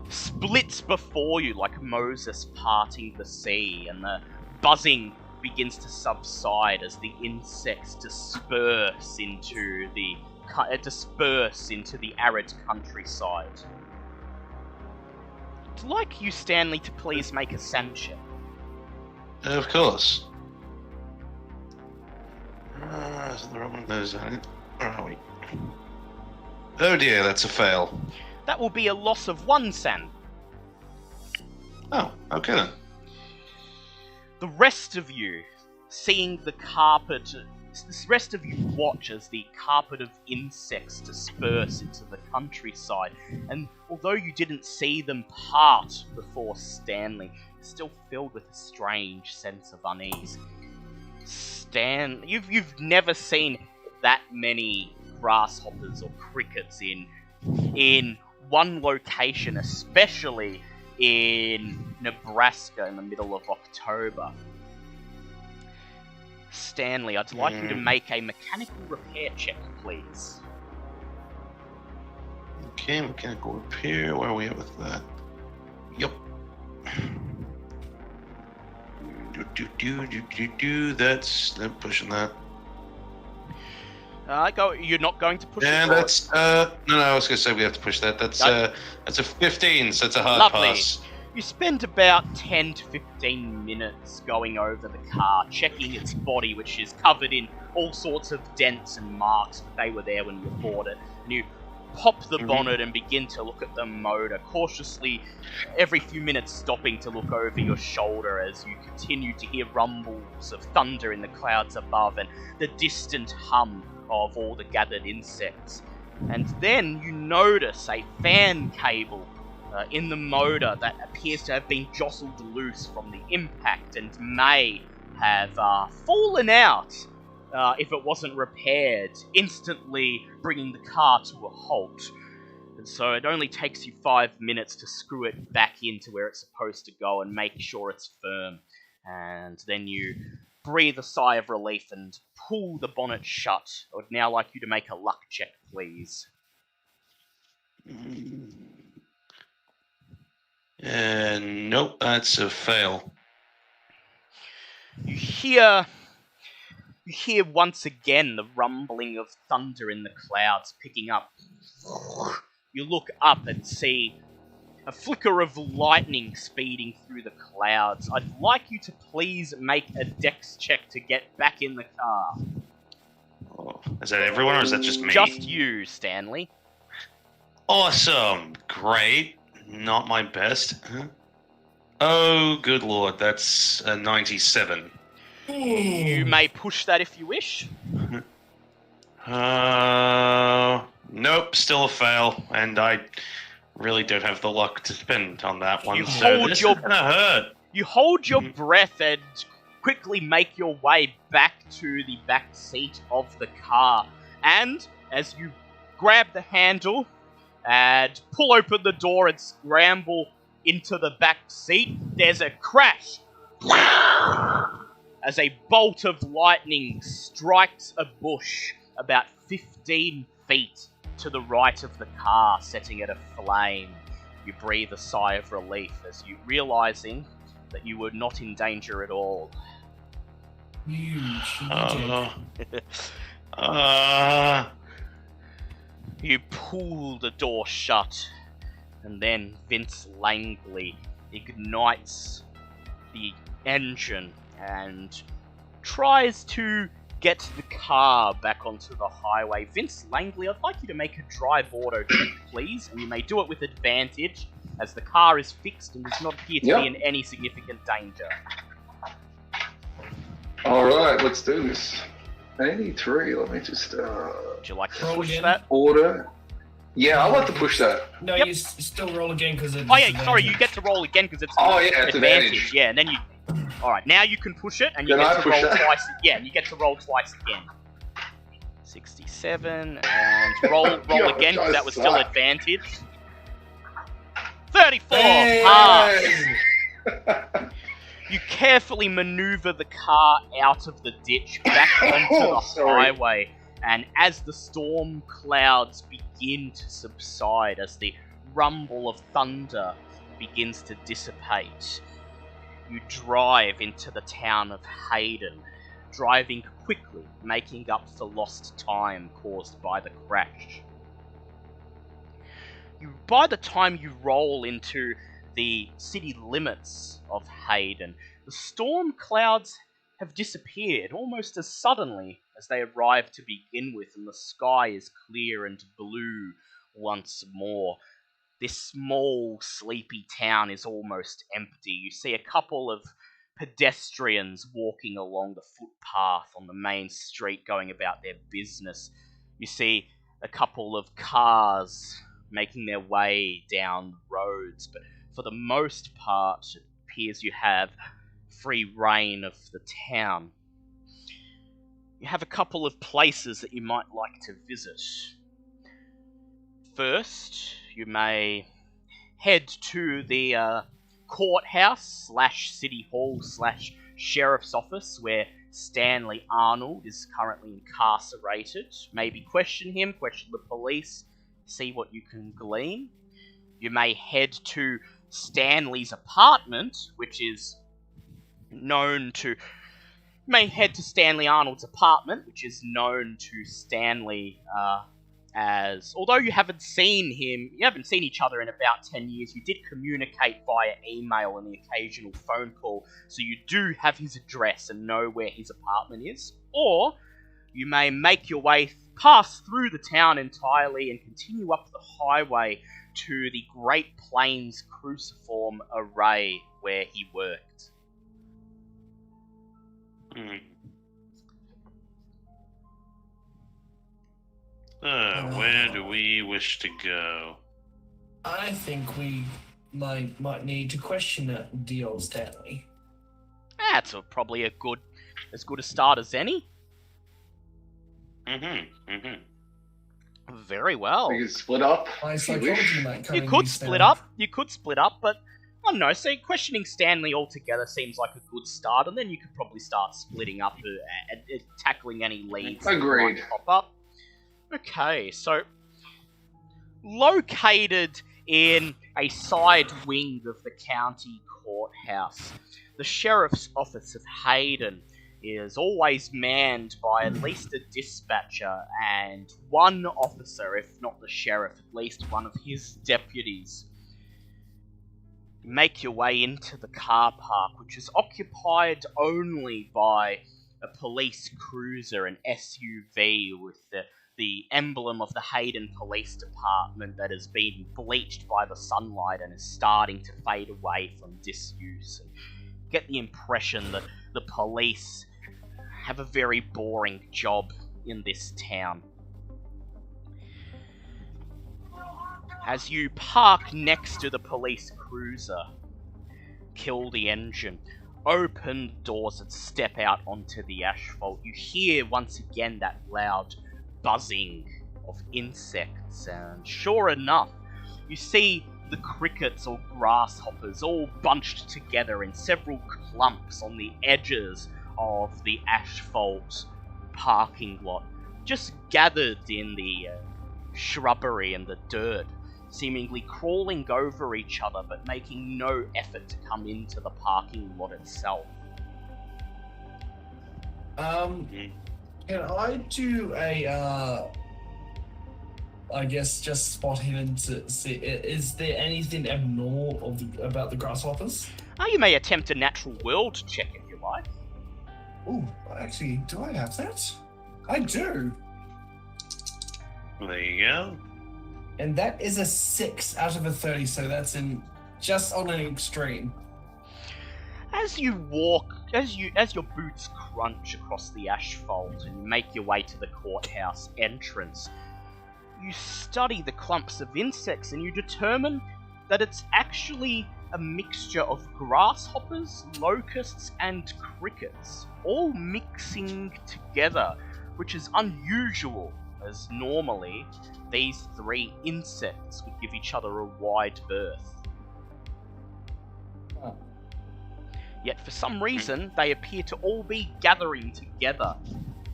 splits before you like Moses parting the sea, and the buzzing begins to subside as the insects disperse into the arid countryside. I'd like you, Stanley, to please make a SAN check. Of course. Is the wrong one? Those on it. Where are we? Oh dear, that's a fail. That will be a loss of 1 SAN. Oh, okay then. The rest of you, seeing the carpet, the rest of you watch as the carpet of insects disperse into the countryside, and although you didn't see them part before Stanley, you're still filled with a strange sense of unease. You've never seen that many grasshoppers or crickets in one location, especially in Nebraska in the middle of October. Stanley, I'd like you to make a mechanical repair check, please. Okay, mechanical repair. Where are we at with that? Yep. That's not pushing that. You're not going to push it? And that's no, I was gonna say we have to push that. That's a 15, so it's a hard Lovely. pass. You spend about 10 to 15 minutes going over the car, checking its body, which is covered in all sorts of dents and marks, but they were there when you bought it. And you pop the bonnet and begin to look at the motor, cautiously every few minutes stopping to look over your shoulder as you continue to hear rumbles of thunder in the clouds above and the distant hum of all the gathered insects. And then you notice a fan cable in the motor that appears to have been jostled loose from the impact and may have fallen out if it wasn't repaired, instantly bringing the car to a halt. And so it only takes you 5 minutes to screw it back into where it's supposed to go and make sure it's firm. And then you breathe a sigh of relief and pull the bonnet shut. I would now like you to make a luck check, please. Nope, that's a fail. You hear once again the rumbling of thunder in the clouds picking up. You look up and see a flicker of lightning speeding through the clouds. I'd like you to please make a dex check to get back in the car. Oh, is that everyone or is that just me? Just you, Stanley. Awesome. Great. Not my best. Huh? Oh, good lord. That's a 97. You may push that if you wish. Nope, still a fail, and I really don't have the luck to spend on that one, so this is gonna hurt. You hold your breath and quickly make your way back to the back seat of the car. And as you grab the handle and pull open the door and scramble into the back seat, there's a crash as a bolt of lightning strikes a bush about 15 feet to the right of the car, setting it aflame. You breathe a sigh of relief as you realizing that you were not in danger at all. You You pull the door shut, and then Vince Langley ignites the engine and tries to get the car back onto the highway. Vince Langley, I'd like you to make a drive auto check, please, and you may do it with advantage, as the car is fixed and does not appear to be in any significant danger. Alright, let's do this. 83, let me just Would you like to Roll push again. that? order. Yeah, I'd like to push that. No, Yep. you still roll again because it's. Oh yeah, sorry, you get to roll again because it's It's advantage. Yeah, and then you... Alright, now you can push it, and you Can get I to push roll that? twice. Yeah, you get to roll twice again. 67, and roll You again, because that was guys still suck. advantage. 34! Hey! Pass! You carefully maneuver the car out of the ditch back onto the Sorry. highway, and as the storm clouds begin to subside, as the rumble of thunder begins to dissipate, you drive into the town of Hayden, driving quickly, making up for lost time caused by the crash. By the time you roll into the city limits of Hayden, the storm clouds have disappeared almost as suddenly as they arrived to begin with, and the sky is clear and blue once more. This small, sleepy town is almost empty. You see a couple of pedestrians walking along the footpath on the main street going about their business. You see a couple of cars making their way down roads, but for the most part, it appears you have free reign of the town. You have a couple of places that you might like to visit. First, you may head to the courthouse / city hall / sheriff's office where Stanley Arnold is currently incarcerated. Maybe question him, question the police, see what you can glean. You may head to Stanley's apartment, which is known to... You may head to Stanley Arnold's apartment, which is known to Stanley as... Although you haven't seen him, you haven't seen each other in about 10 years, you did communicate via email and the occasional phone call, so you do have his address and know where his apartment is. Or you may make your way pass through the town entirely and continue up the highway to the Great Plains Cruciform Array where he worked. Where do we wish to go? I think we might need to question the old Stanley. That's probably as good a start as any. Very well. We can split up. My if you psychology wish. might come You in could use split now. up. You could split up, but I don't know. So questioning Stanley altogether seems like a good start, and then you could probably start splitting up and tackling any leads that Agreed. might pop up. Okay, so located in a side wing of the county courthouse, the sheriff's office of Hayden is always manned by at least a dispatcher and one officer, if not the sheriff, at least one of his deputies. You make your way into the car park, which is occupied only by a police cruiser, an SUV with the emblem of the Hayden Police Department that has been bleached by the sunlight and is starting to fade away from disuse. And get the impression that the police have a very boring job in this town. As you park next to the police cruiser, kill the engine, open the doors and step out onto the asphalt, you hear once again that loud buzzing of insects, and sure enough, you see the crickets or grasshoppers all bunched together in several clumps on the edges of the asphalt parking lot, just gathered in the shrubbery and the dirt, seemingly crawling over each other but making no effort to come into the parking lot itself. Can I do a, I guess just spot hidden to see, is there anything abnormal about the grasshoppers? You may attempt a natural world check if you like. Ooh, actually, do I have that? I do. There you go. And that is a 6 out of a 30, so that's in just on an extreme. As you walk, as your boots crunch across the asphalt and you make your way to the courthouse entrance, you study the clumps of insects and you determine that it's actually a mixture of grasshoppers, locusts, and crickets, all mixing together, which is unusual, as normally these three insects would give each other a wide berth. Oh. Yet for some reason, they appear to all be gathering together,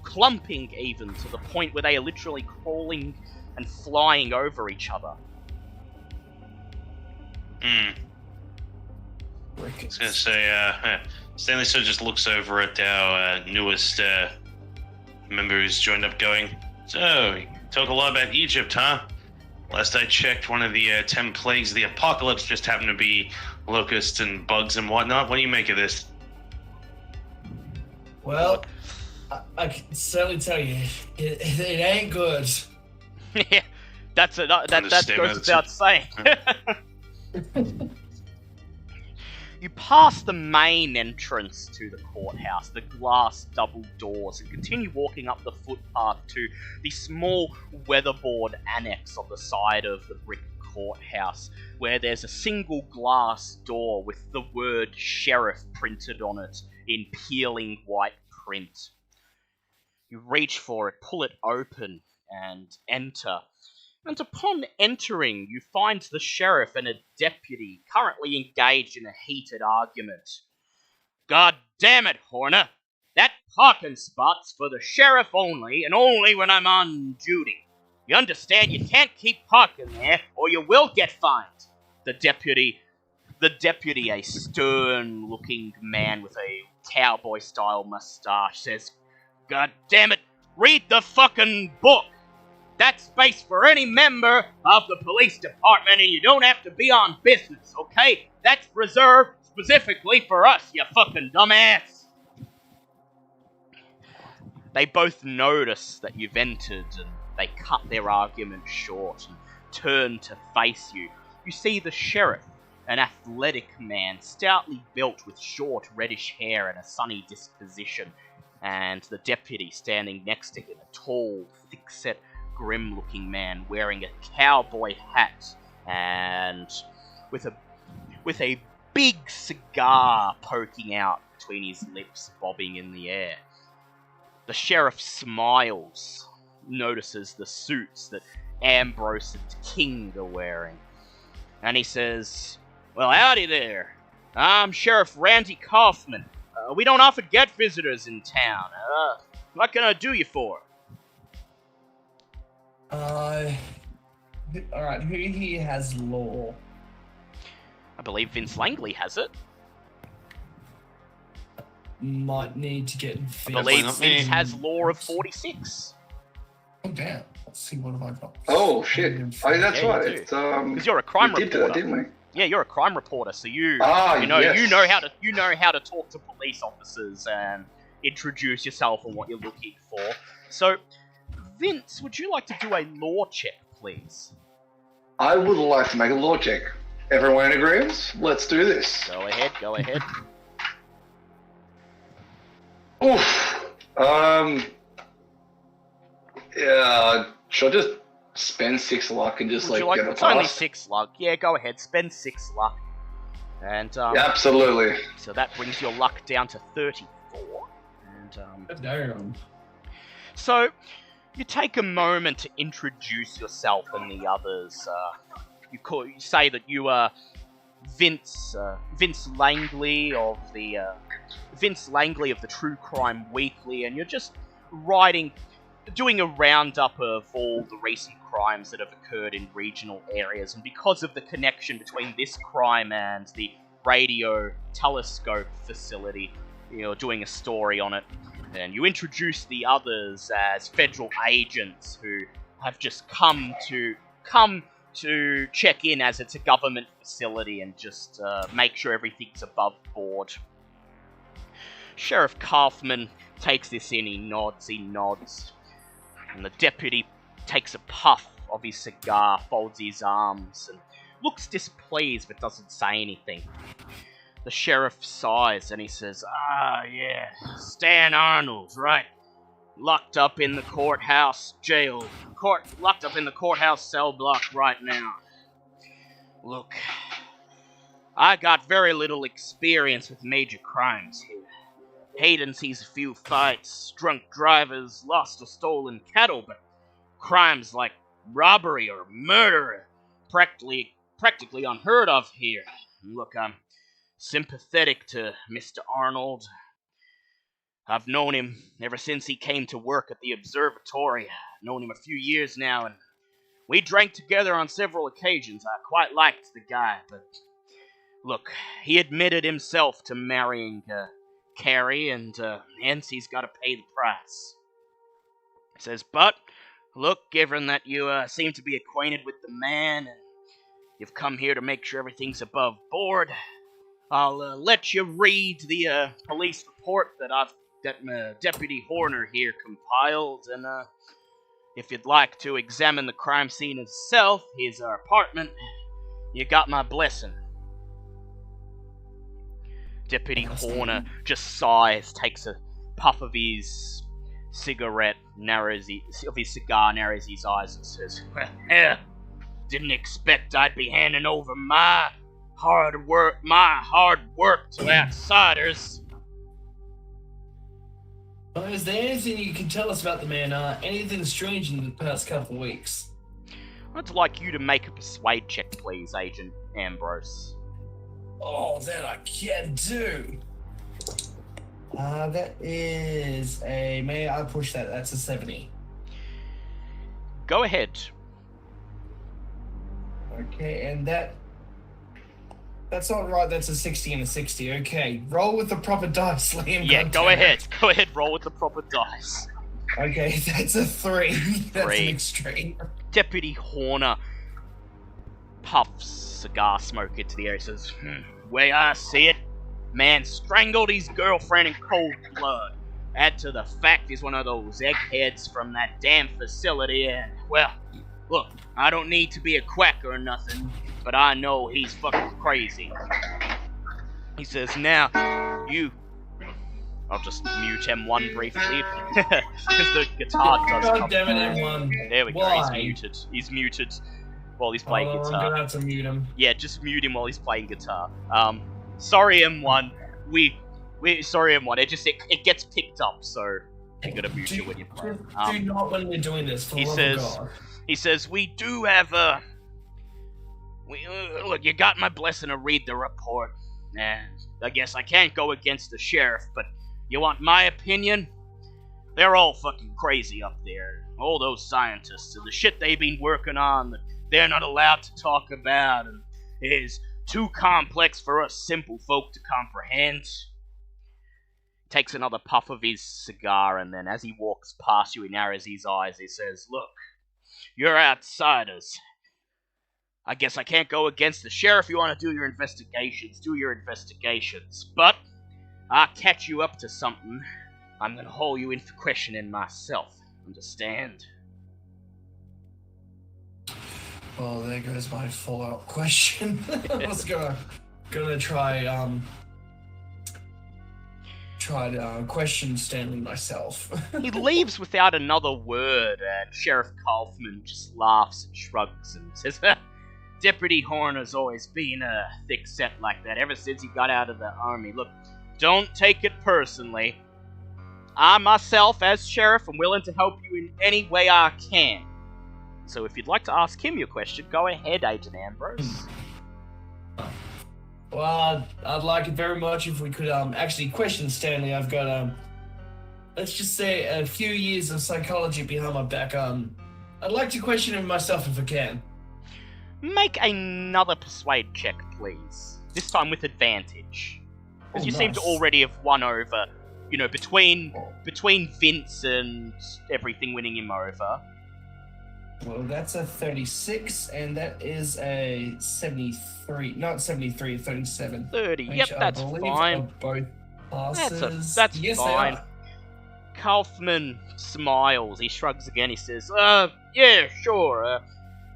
clumping even, to the point where they are literally crawling and flying over each other. I was gonna say, Stanley sort of just looks over at our newest member who's joined up going, so, you talk a lot about Egypt, huh? Last I checked, one of the 10 plagues of the apocalypse just happened to be locusts and bugs and whatnot. What do you make of this? Well, I can certainly tell you, it ain't good. Yeah, that goes without saying. You pass the main entrance to the courthouse, the glass double doors, and continue walking up the footpath to the small weatherboard annex on the side of the brick courthouse, where there's a single glass door with the word sheriff printed on it in peeling white print. You reach for it, pull it open, and enter. And upon entering, you find the sheriff and a deputy currently engaged in a heated argument. God damn it, Horner! That parking spot's for the sheriff only, and only when I'm on duty. You understand you can't keep parking there, or you will get fined. The deputy, a stern-looking man with a cowboy-style mustache, says, God damn it, read the fucking book! That's space for any member of the police department, and you don't have to be on business, okay? That's reserved specifically for us, you fucking dumbass! They both notice that you've entered, and they cut their argument short and turn to face you. You see the sheriff, an athletic man, stoutly built with short reddish hair and a sunny disposition, and the deputy standing next to him, a tall, thick-set, grim-looking man wearing a cowboy hat and with a big cigar poking out between his lips, bobbing in the air. The sheriff smiles, notices the suits that Ambrose and King are wearing. And he says, "Well, howdy there. I'm Sheriff Randy Kaufman. We don't often get visitors in town. What can I do you for?" Alright, who here has law? I believe Vince Langley has it. Might need to get I believe Vince has law of 46. Oh, damn. Let's see, what have I got? Oh shit! Oh, that's Yeah, right. you do. It's Because you're a crime we did reporter. that, didn't we? Yeah, you're a crime reporter, so you Yes. you know how to talk to police officers and introduce yourself and what you're looking for. So, Vince, would you like to do a law check, please? I would like to make a law check. Everyone in agreement? Let's do this. Go ahead. Oof. Yeah. Should I just spend 6 luck and just Would you get a it's only pass? 6 luck. Yeah, go ahead, spend 6 luck. And Yeah, absolutely. so that brings your luck down to 34. And Damn. so you take a moment to introduce yourself and the others. You say that you are Vince Langley of the True Crime Weekly, and you're just doing a roundup of all the recent crimes that have occurred in regional areas, and because of the connection between this crime and the radio telescope facility, you're doing a story on it, and you introduce the others as federal agents who have just come to check in, as it's a government facility, and just make sure everything's above board. Sheriff Kaufman takes this in, he nods, and the deputy takes a puff of his cigar, folds his arms, and looks displeased but doesn't say anything. The sheriff sighs and he says, yeah, Stan Arnold, right? Locked up in the courthouse jail. Locked up in the courthouse cell block right now. Look, I got very little experience with major crimes here. Hayden sees a few fights, drunk drivers, lost or stolen cattle, but crimes like robbery or murder are practically unheard of here. Look, I'm sympathetic to Mr. Arnold. I've known him ever since he came to work at the observatory. I've known him a few years now, and we drank together on several occasions. I quite liked the guy, but look, he admitted himself to marrying Carrie, and hence he's got to pay the price. He says, but look, given that you seem to be acquainted with the man, and you've come here to make sure everything's above board, I'll let you read the police report that Deputy Horner here compiled, and if you'd like to examine the crime scene itself, here's our apartment. You got my blessing. Deputy Horner just sighs, takes a puff of his cigar, narrows his eyes, and says, "Well, didn't expect I'd be handing over my hard work to outsiders." Well, is there anything you can tell us about the man? Anything strange in the past couple of weeks? I'd like you to make a persuade check, please, Agent Ambrose. Oh, that I can do. That is a... May I push that? That's a 70. Go ahead. Okay, and that's not right. That's a 60 and a 60. Okay, roll with the proper dice, Liam. Yeah, go ahead. Go ahead, roll with the proper dice. Okay, that's a 3. That's an extreme. Deputy Horner puffs cigar smoke into the air. He says, way I see it, man strangled his girlfriend in cold blood. Add to the fact he's one of those eggheads from that damn facility, and, well, look, I don't need to be a quack or nothing, but I know he's fucking crazy. He says, now, I'll just mute M1 briefly, because the guitar does come. God damn it, M1. There we go, he's muted. He's muted while he's playing guitar. I'm gonna have to mute him. Yeah, just mute him while he's playing guitar. Sorry, M1. Sorry, M1. It gets picked up, so You're gonna mute you when you play. Do not when we're doing this, for the love of God. He says, we do have look, you got my blessing to read the report. And I guess I can't go against the sheriff, but you want my opinion? They're all fucking crazy up there. All those scientists and the shit they've been working on that they're not allowed to talk about and is too complex for us simple folk to comprehend. Takes another puff of his cigar, and then as he walks past you, he narrows his eyes. He says, look, you're outsiders. I guess I can't go against the sheriff. You want to do your investigations, do your investigations. But I'll catch you up to something. I'm going to haul you in for questioning myself. Understand? Well, there goes my follow-up question. I was gonna try to question Stanley myself. He leaves without another word, and Sheriff Kaufman just laughs and shrugs and says, Deputy Horner's always been a thick set like that ever since he got out of the army. Look, don't take it personally. I myself, as sheriff, am willing to help you in any way I can. So if you'd like to ask him your question, go ahead, Agent Ambrose. Well, I'd like it very much if we could actually question Stanley. I've got let's just say a few years of psychology behind my back. I'd like to question him myself if I can. Make another persuade check, please. This time with advantage. Because you seem to already have won over, between Vince and everything winning him over. Well, that's a 36, and that is a 73. Not 73, 37. 30, yep, that's fine. Both passes. That's yes, fine. Kaufman smiles. He shrugs again. He says, yeah, sure.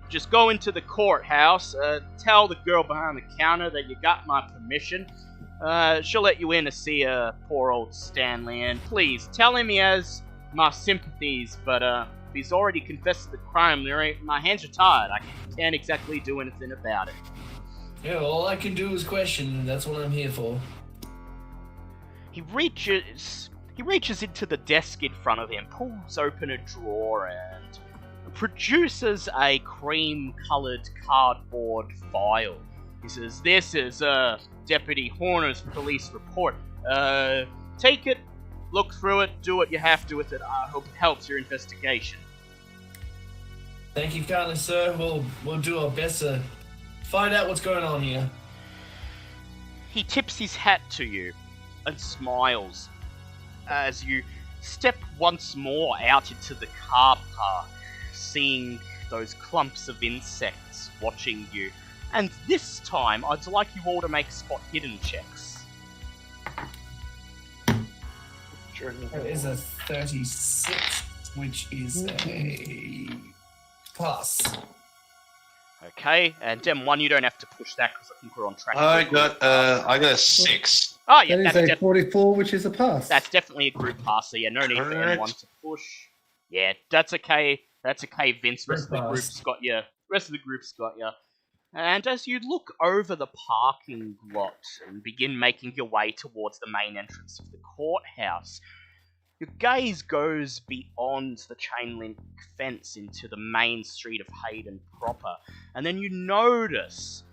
Just go into the courthouse. Tell the girl behind the counter that you got my permission. She'll let you in to see poor old Stanley. And please, tell him he has my sympathies, but if he's already confessed to the crime, my hands are tied. I can't exactly do anything about it. Yeah, all I can do is question, and that's what I'm here for. He reaches into the desk in front of him, pulls open a drawer, and produces a cream-coloured cardboard file. He says, this is Deputy Horner's police report. Take it, look through it, do what you have to with it. I hope it helps your investigation. Thank you kindly, sir. We'll do our best to find out what's going on here. He tips his hat to you and smiles as you step once more out into the car park, seeing those clumps of insects watching you. And this time, I'd like you all to make spot hidden checks. That is a 36, which is a pass. Okay, and Dem 1, you don't have to push that because I think we're on track. I got a 6. Oh yeah, That is a 44, which is a pass. That's definitely a group pass, so yeah, no need for M1 to push. Yeah, that's okay. That's okay, Vince. Rest of the group's got you. And as you look over the parking lot and begin making your way towards the main entrance of the courthouse, your gaze goes beyond the chain link fence into the main street of Hayden proper, and then you notice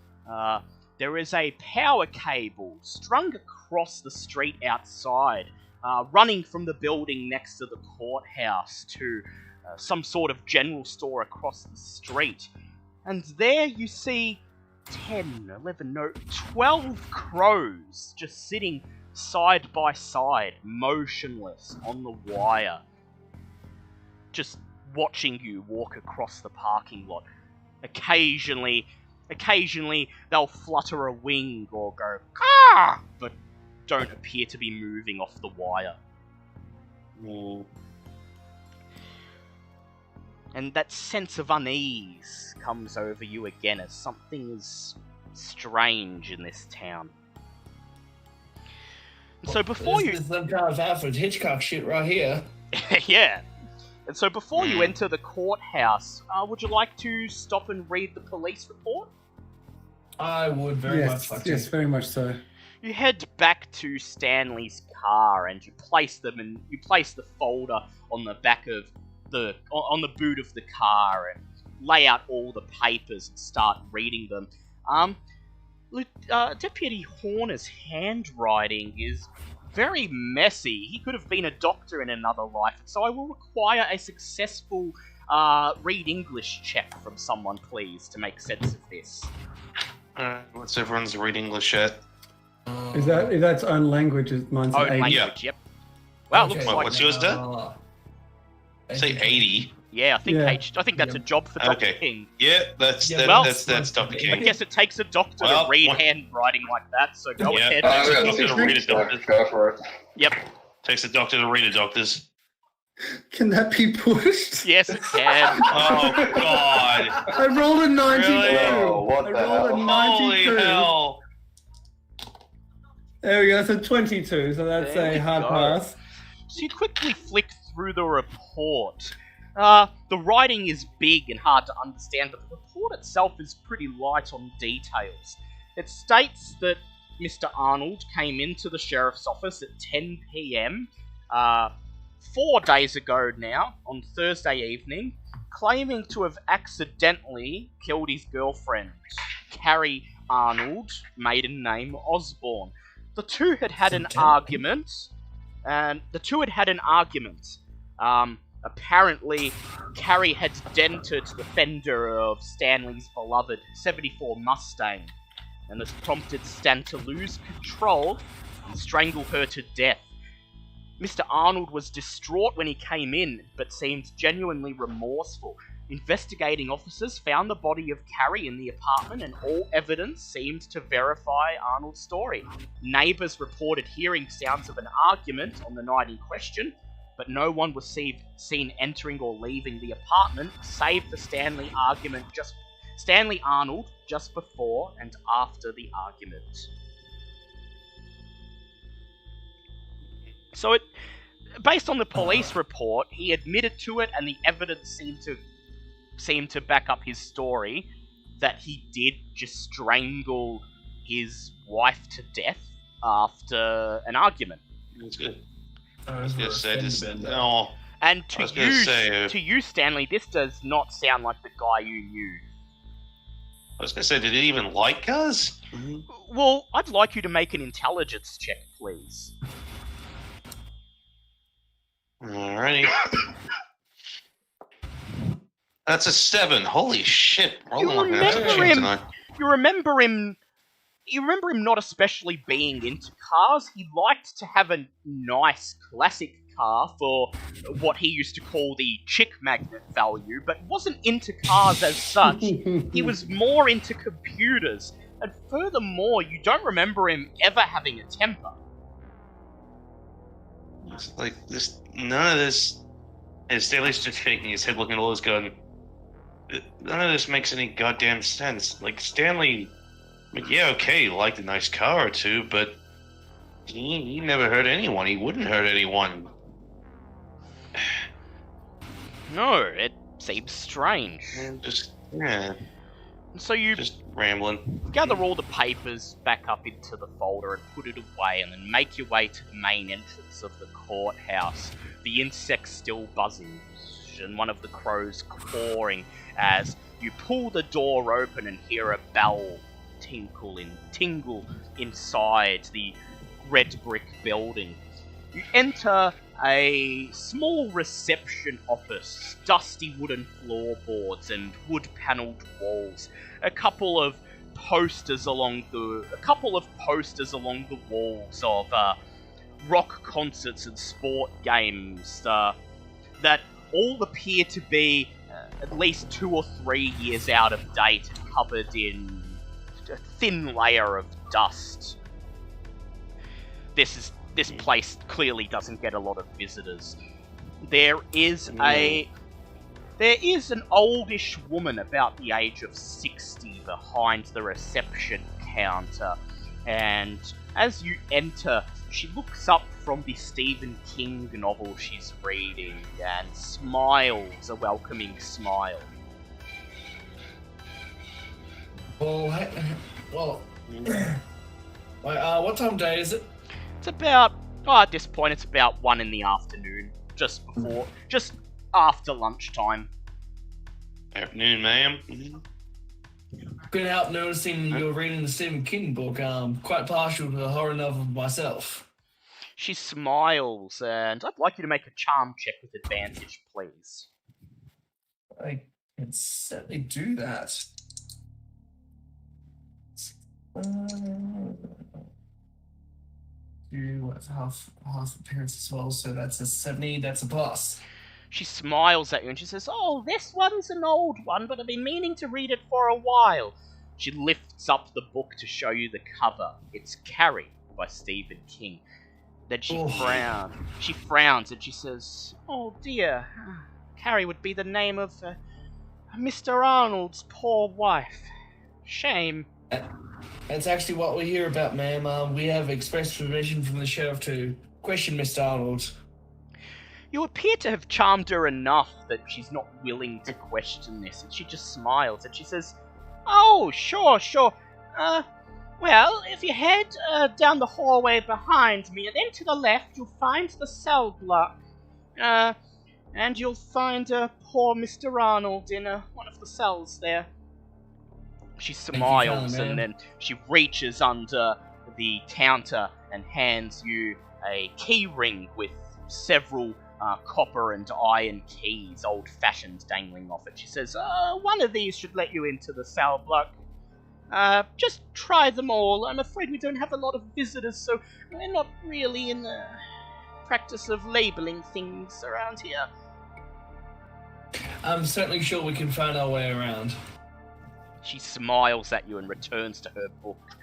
there is a power cable strung across the street outside, running from the building next to the courthouse to some sort of general store across the street. And there you see 12 crows just sitting side by side, motionless on the wire, just watching you walk across the parking lot. Occasionally they'll flutter a wing or go caw, but don't appear to be moving off the wire. And that sense of unease comes over you again as something is strange in this town. And so before This is some kind of Alfred Hitchcock shit right here. yeah. And so before you enter the courthouse, would you like to stop and read the police report? I would very much like to. Yes, very much so. You head back to Stanley's car and you place the folder on the back of on the boot of the car and lay out all the papers and start reading them. Deputy Horner's handwriting is very messy. He could have been a doctor in another life, so I will require a successful read English check from someone, please, to make sense of this. What's everyone's read English at? Is that's own language? Mine's Own 80. language, yep. Well, Okay. looks Well, like... what's yours, Dad? Say 80. Yeah, I think Yeah. I think that's a job for Dr. Okay. King. Yeah, that's Dr. I King. guess it takes a doctor Well, to read what- handwriting like that, so go Yeah. ahead. Takes a yeah, doctor to read a doctor. Go for it. Yep. Takes a doctor to read a doctor's. Can that be pushed? Yes, it can. Oh, God. I rolled a 92. Really? Oh, what I the rolled a hell? 92. Holy hell. There we go. So 22. So that's There we a hard go. pass. So you quickly flick through the report. The writing is big and hard to understand, but the report itself is pretty light on details. It states that Mr. Arnold came into the sheriff's office at 10 p.m. 4 days ago now, on Thursday evening, claiming to have accidentally killed his girlfriend, Carrie Arnold, maiden name Osborne. The two had an argument, and apparently, Carrie had dented the fender of Stanley's beloved 74 Mustang, and this prompted Stan to lose control and strangle her to death. Mr. Arnold was distraught when he came in, but seemed genuinely remorseful. Investigating officers found the body of Carrie in the apartment, and all evidence seemed to verify Arnold's story. Neighbours reported hearing sounds of an argument on the night in question, but no one was seen entering or leaving the apartment, save for Stanley Arnold just before and after the argument. So based on the police report, he admitted to it, and the evidence seemed to back up his story that he did just strangle his wife to death after an argument. That's good. I was gonna say this. No. And I was gonna say, to you, Stanley, this does not sound like the guy you knew. I was gonna say, did he even like us? Well, I'd like you to make an intelligence check, please. Alrighty. That's a 7. Holy shit! Rolling like an absolute remember shit him. tonight. You remember him not especially being into cars. He liked to have a nice classic car for what he used to call the chick magnet value, but wasn't into cars as such. He was more into computers, and furthermore, you don't remember him ever having a temper. It's like this. None of this. And Stanley's just shaking his head, looking at all this, going, "None of this makes any goddamn sense." Like Stanley, like, yeah, okay, he liked a nice car or two, but he never hurt anyone. He wouldn't hurt anyone. No, it seems strange. And just So you just rambling. gather all the papers back up into the folder and put it away, and then make your way to the main entrance of the courthouse. The insects still buzzing, and one of the crows cawing as you pull the door open and hear a bell tingle inside the red brick building. You enter a small reception office, dusty wooden floorboards and wood-panelled walls. A couple of posters along the walls of rock concerts and sport games that all appear to be at least 2 or 3 years out of date and covered in a thin layer of dust. This place clearly doesn't get a lot of visitors. There is an oldish woman about the age of 60 behind the reception counter, and as you enter, she looks up from the Stephen King novel she's reading and smiles a welcoming smile. Well, Wait, what time of day is it? It's about, at this point, it's about 1 in the afternoon. Just after lunchtime. Afternoon, ma'am. Been out noticing you're reading the Stephen King book. I'm quite partial to the horror novel myself. She smiles, and I'd like you to make a charm check with advantage, please. I can certainly do that. What's half appearance as well, so that's a 70, that's a plus. She smiles at you and she says, "Oh, this one's an old one, but I've been meaning to read it for a while." She lifts up the book to show you the cover. It's Carrie by Stephen King. Then she frowns. She frowns and she says, "Oh dear, Carrie would be the name of Mr. Arnold's poor wife. Shame." That's actually what we hear about, ma'am. We have expressed permission from the sheriff to question Mr. Arnold. You appear to have charmed her enough that she's not willing to question this, and she just smiles and she says, "Oh, sure. Well, if you head down the hallway behind me, and then to the left, you'll find the cell block. And you'll find poor Mr. Arnold in one of the cells there." She smiles and then she reaches under the counter and hands you a key ring with several copper and iron keys, old-fashioned, dangling off it. She says, "One of these should let you into the cell block. Just try them all. I'm afraid we don't have a lot of visitors, so we're not really in the practice of labeling things around here." I'm certainly sure we can find our way around. She smiles at you and returns to her book.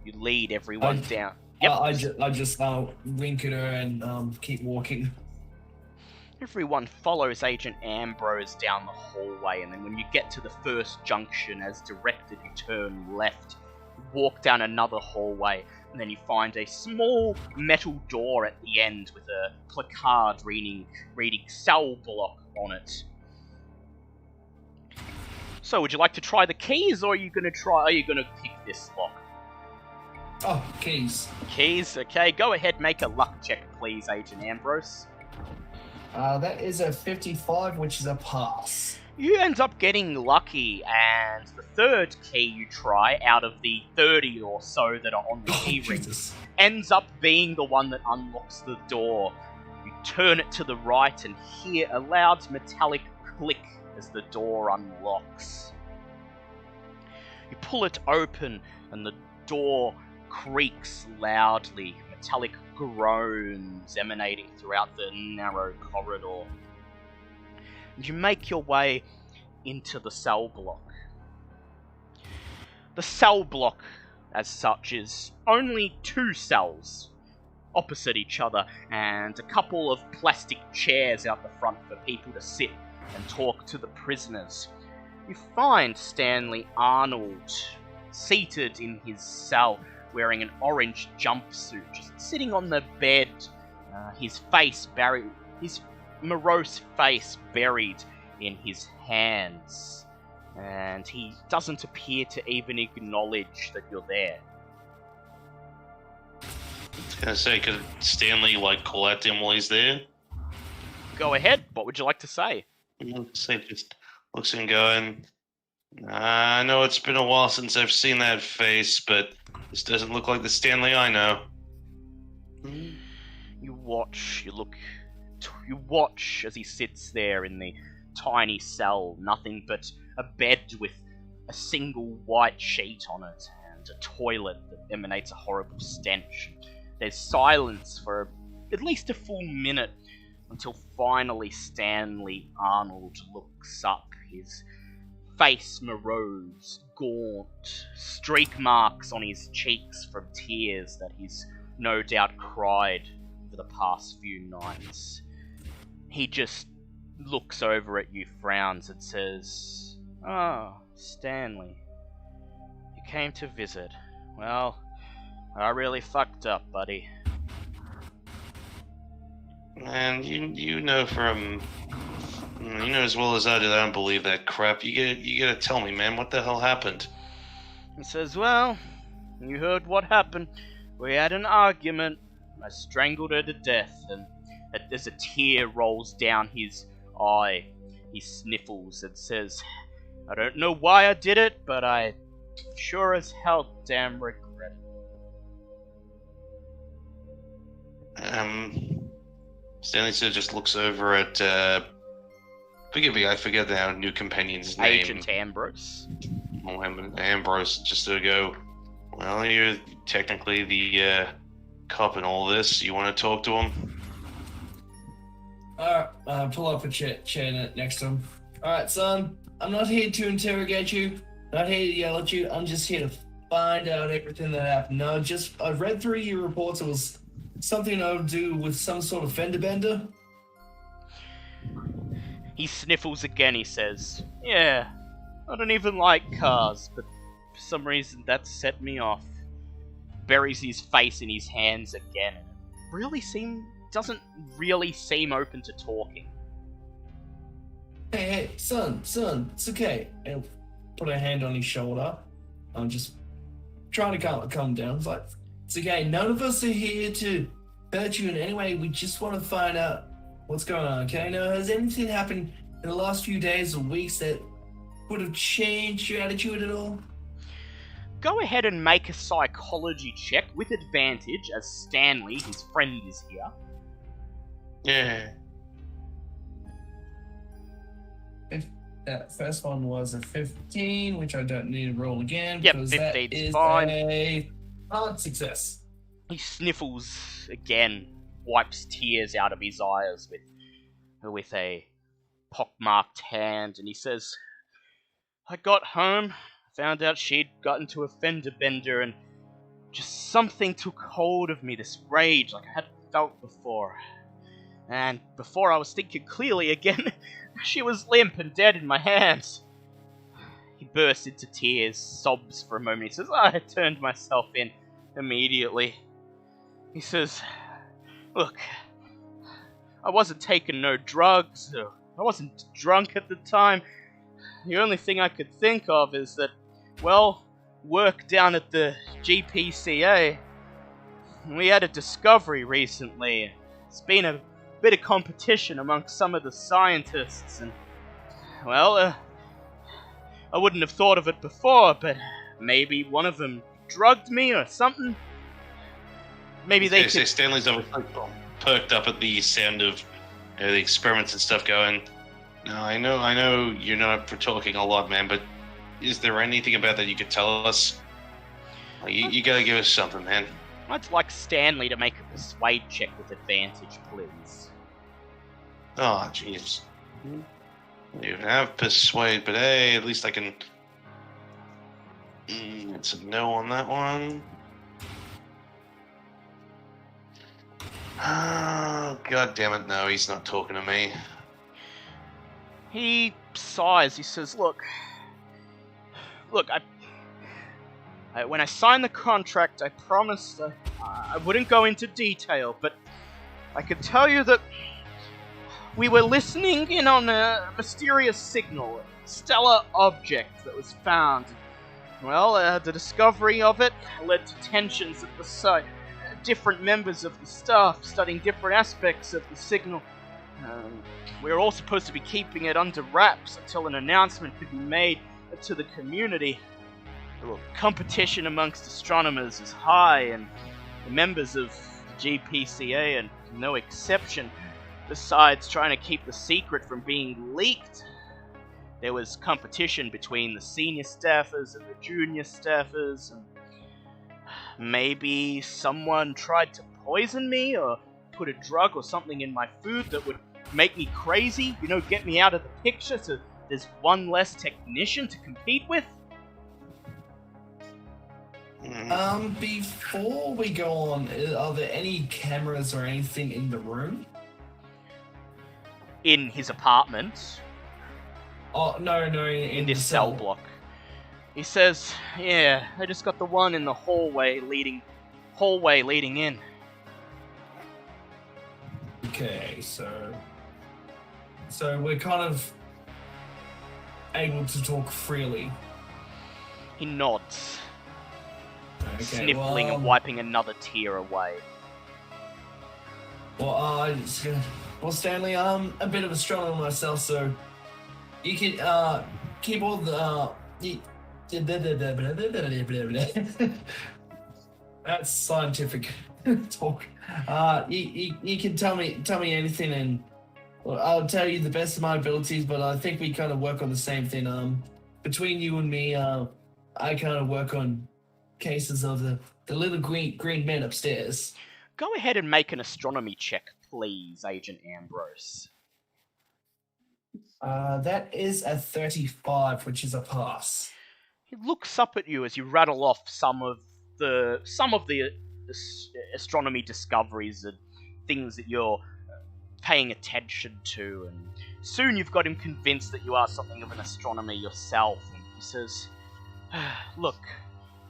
You lead everyone down. Yep. I just wink at her and keep walking. Everyone follows Agent Ambrose down the hallway, and then when you get to the first junction, as directed, you turn left, walk down another hallway, and then you find a small metal door at the end with a placard reading cell block on it. So, would you like to try the keys, or are you gonna pick this lock? Oh, keys. Keys, okay. Go ahead, make a luck check, please, Agent Ambrose. That is a 55, which is a pass. You end up getting lucky, and the third key you try out of the 30 or so that are on the key ring ends up being the one that unlocks the door. You turn it to the right and hear a loud metallic click as the door unlocks. You pull it open and the door creaks loudly, metallic groans emanating throughout the narrow corridor. And you make your way into the cell block. The cell block, as such, is only 2 cells opposite each other, and a couple of plastic chairs out the front for people to sit and talk to the prisoners. You find Stanley Arnold seated in his cell, wearing an orange jumpsuit, just sitting on the bed, his morose face buried in his hands, and he doesn't appear to even acknowledge that you're there. I was gonna say, could Stanley call out to him while he's there? Go ahead. What would you like to say? Say just looks and going, "I know it's been a while since I've seen that face, but this doesn't look like the Stanley I know." You watch as he sits there in the tiny cell, nothing but a bed with a single white sheet on it, and a toilet that emanates a horrible stench. There's silence for at least a full minute, until finally Stanley Arnold looks up, his face morose, gaunt, streak marks on his cheeks from tears that he's no doubt cried for the past few nights. He just looks over at you, frowns, and says, "Oh, Stanley, you came to visit. Well, I really fucked up, buddy." And you know as well as I do that I don't believe that crap. You gotta tell me, man, what the hell happened? He says, "Well, you heard what happened. We had an argument. I strangled her to death, and as a tear rolls down his eye, he sniffles and says, I don't know why I did it, but I sure as hell damn regret it. Stanley sort of just looks over at, forgive me, I forget our new companion's name. Agent Ambrose. Oh, Ambrose, just to go, well, you're technically the cop in all this. You want to talk to him? Alright, pull up a chair next to him. Alright, son, I'm not here to interrogate you, not here to yell at you, I'm just here to find out everything that happened. No, I read through your reports, it was something to do with some sort of fender bender. He sniffles again, he says, yeah, I don't even like cars, but for some reason that set me off. Buries his face in his hands again, and doesn't really seem open to talking. Hey, son, it's okay. And put a hand on his shoulder. I'm just trying to calm down. It's like, it's okay, none of us are here to hurt you in any way. We just want to find out what's going on, okay? Now, has anything happened in the last few days or weeks that would have changed your attitude at all? Go ahead and make a psychology check with advantage, as Stanley, his friend, is here. Yeah. That first one was a 15, which I don't need to roll again. Yep, because 15 that is is fine. A hard success. He sniffles again, wipes tears out of his eyes with a pockmarked hand, and he says, I got home, found out she'd gotten to a fender bender, and just something took hold of me, this rage like I hadn't felt before. And before I was thinking clearly again, she was limp and dead in my hands. He bursts into tears, sobs for a moment. He says, I turned myself in immediately. He says, look, I wasn't taking no drugs, I wasn't drunk at the time. The only thing I could think of is that, well, work down at the Gpca. We had a discovery recently. It's been a bit of competition amongst some of the scientists, and, well, I wouldn't have thought of it before, but maybe one of them drugged me or something. Maybe they could... Stanley's perked up at the sound of the experiments and stuff going, no, I know you're not up for talking a lot, man, but is there anything about that you could tell us? You gotta give us something, man. I'd like Stanley to make a persuade check with advantage, please. Oh, jeez. You have persuade, but hey, at least I can... it's a no on that one. Oh, God damn it, no, he's not talking to me. He sighs, he says, look, when I signed the contract, I promised I wouldn't go into detail, but I could tell you that we were listening in on a mysterious signal, a stellar object that was found. Well, the discovery of it led to tensions at the site. Different members of the staff studying different aspects of the signal. We were all supposed to be keeping it under wraps until an announcement could be made to the community. The competition amongst astronomers is high, and the members of the Gpca are no exception. Besides trying to keep the secret from being leaked, there was competition between the senior staffers and the junior staffers, and maybe someone tried to poison me or put a drug or something in my food that would make me crazy, get me out of the picture so there's one less technician to compete with. Before we go on, are there any cameras or anything in the room? In his apartment. Oh, no, in this cell block. He says, yeah, I just got the one in the hallway leading in. Okay, so we're kind of able to talk freely. He nods. sniffling and wiping another tear away. Well, Stanley, I'm a bit of a astronomer myself, so you can keep all the that's scientific talk. You can tell me anything, and I'll tell you the best of my abilities. But I think we kind of work on the same thing. Between you and me, I kind of work on cases of the little green men upstairs. Go ahead and make an astronomy check, please, Agent Ambrose. That is a 35, which is a pass. He looks up at you as you rattle off some of the astronomy discoveries and things that you're paying attention to, and soon you've got him convinced that you are something of an astronomer yourself. And he says, "Look,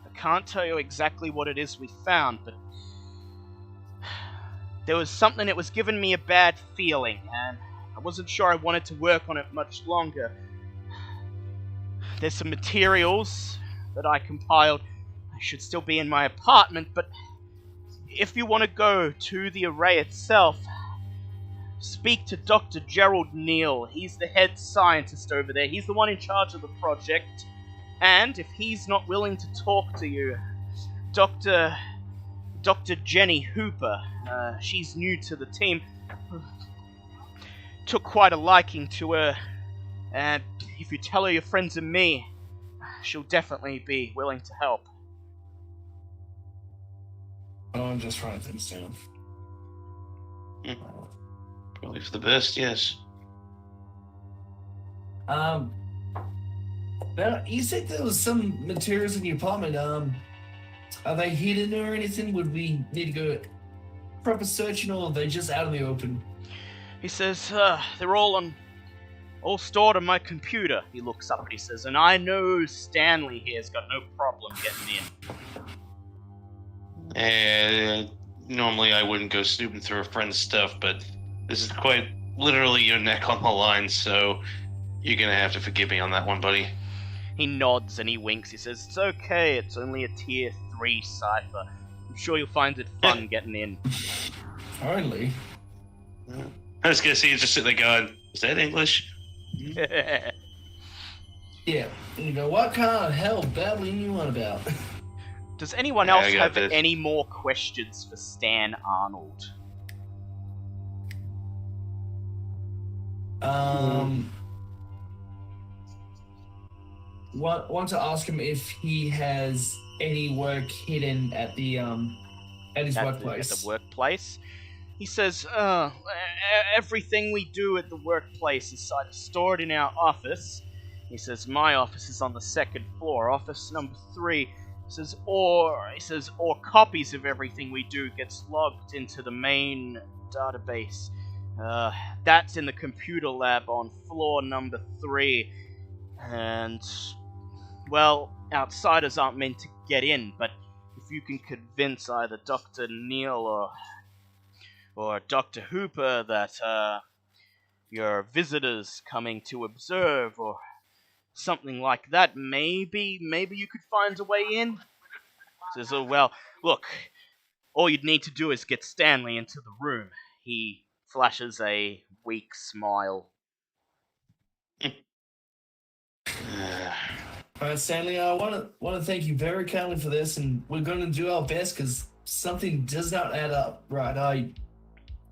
I can't tell you exactly what it is we found, but there was something that was giving me a bad feeling, and I wasn't sure I wanted to work on it much longer. There's some materials that I compiled. I should still be in my apartment, but if you want to go to the array itself, speak to Dr. Gerald Neal. He's the head scientist over there. He's the one in charge of the project. And if he's not willing to talk to you, Dr. Jenny Hooper, she's new to the team, took quite a liking to her, and if you tell her your friends and me, she'll definitely be willing to help." Oh, I'm just writing things down. Probably for the best, yes. Now, you said there was some materials in your apartment. Are they hidden or anything? Would we need to go proper searching, or are they just out in the open? He says, "They're all stored on my computer." He looks up and he says, "And I know Stanley here's got no problem getting in." Normally I wouldn't go snooping through a friend's stuff, but this is quite literally your neck on the line, so you're gonna have to forgive me on that one, buddy. He nods and he winks. He says, "It's okay, it's only a tier 3 cipher. I'm sure you'll find it fun getting in." Only? I was gonna see you just sit there going, "Is that English?" Yeah. You go, what kind of hell babbling you on about? Does anyone else have any more questions for Stan Arnold? Want to ask him if he has any work hidden at the at his workplace. At the workplace? He says, everything we do at the workplace is either stored in our office. He says, my office is on the 2nd floor, office number 3. He says, or copies of everything we do gets logged into the main database. That's in the computer lab on floor number 3. And, well, outsiders aren't meant to get in, but if you can convince either Dr. Neal or Dr. Hooper that you're visitors coming to observe or something like that, maybe you could find a way in. Says, "Oh, well, look, all you'd need to do is get Stanley into the room." He flashes a weak smile. Stanley, I want to thank you very kindly for this, and we're going to do our best because something does not add up. Right, I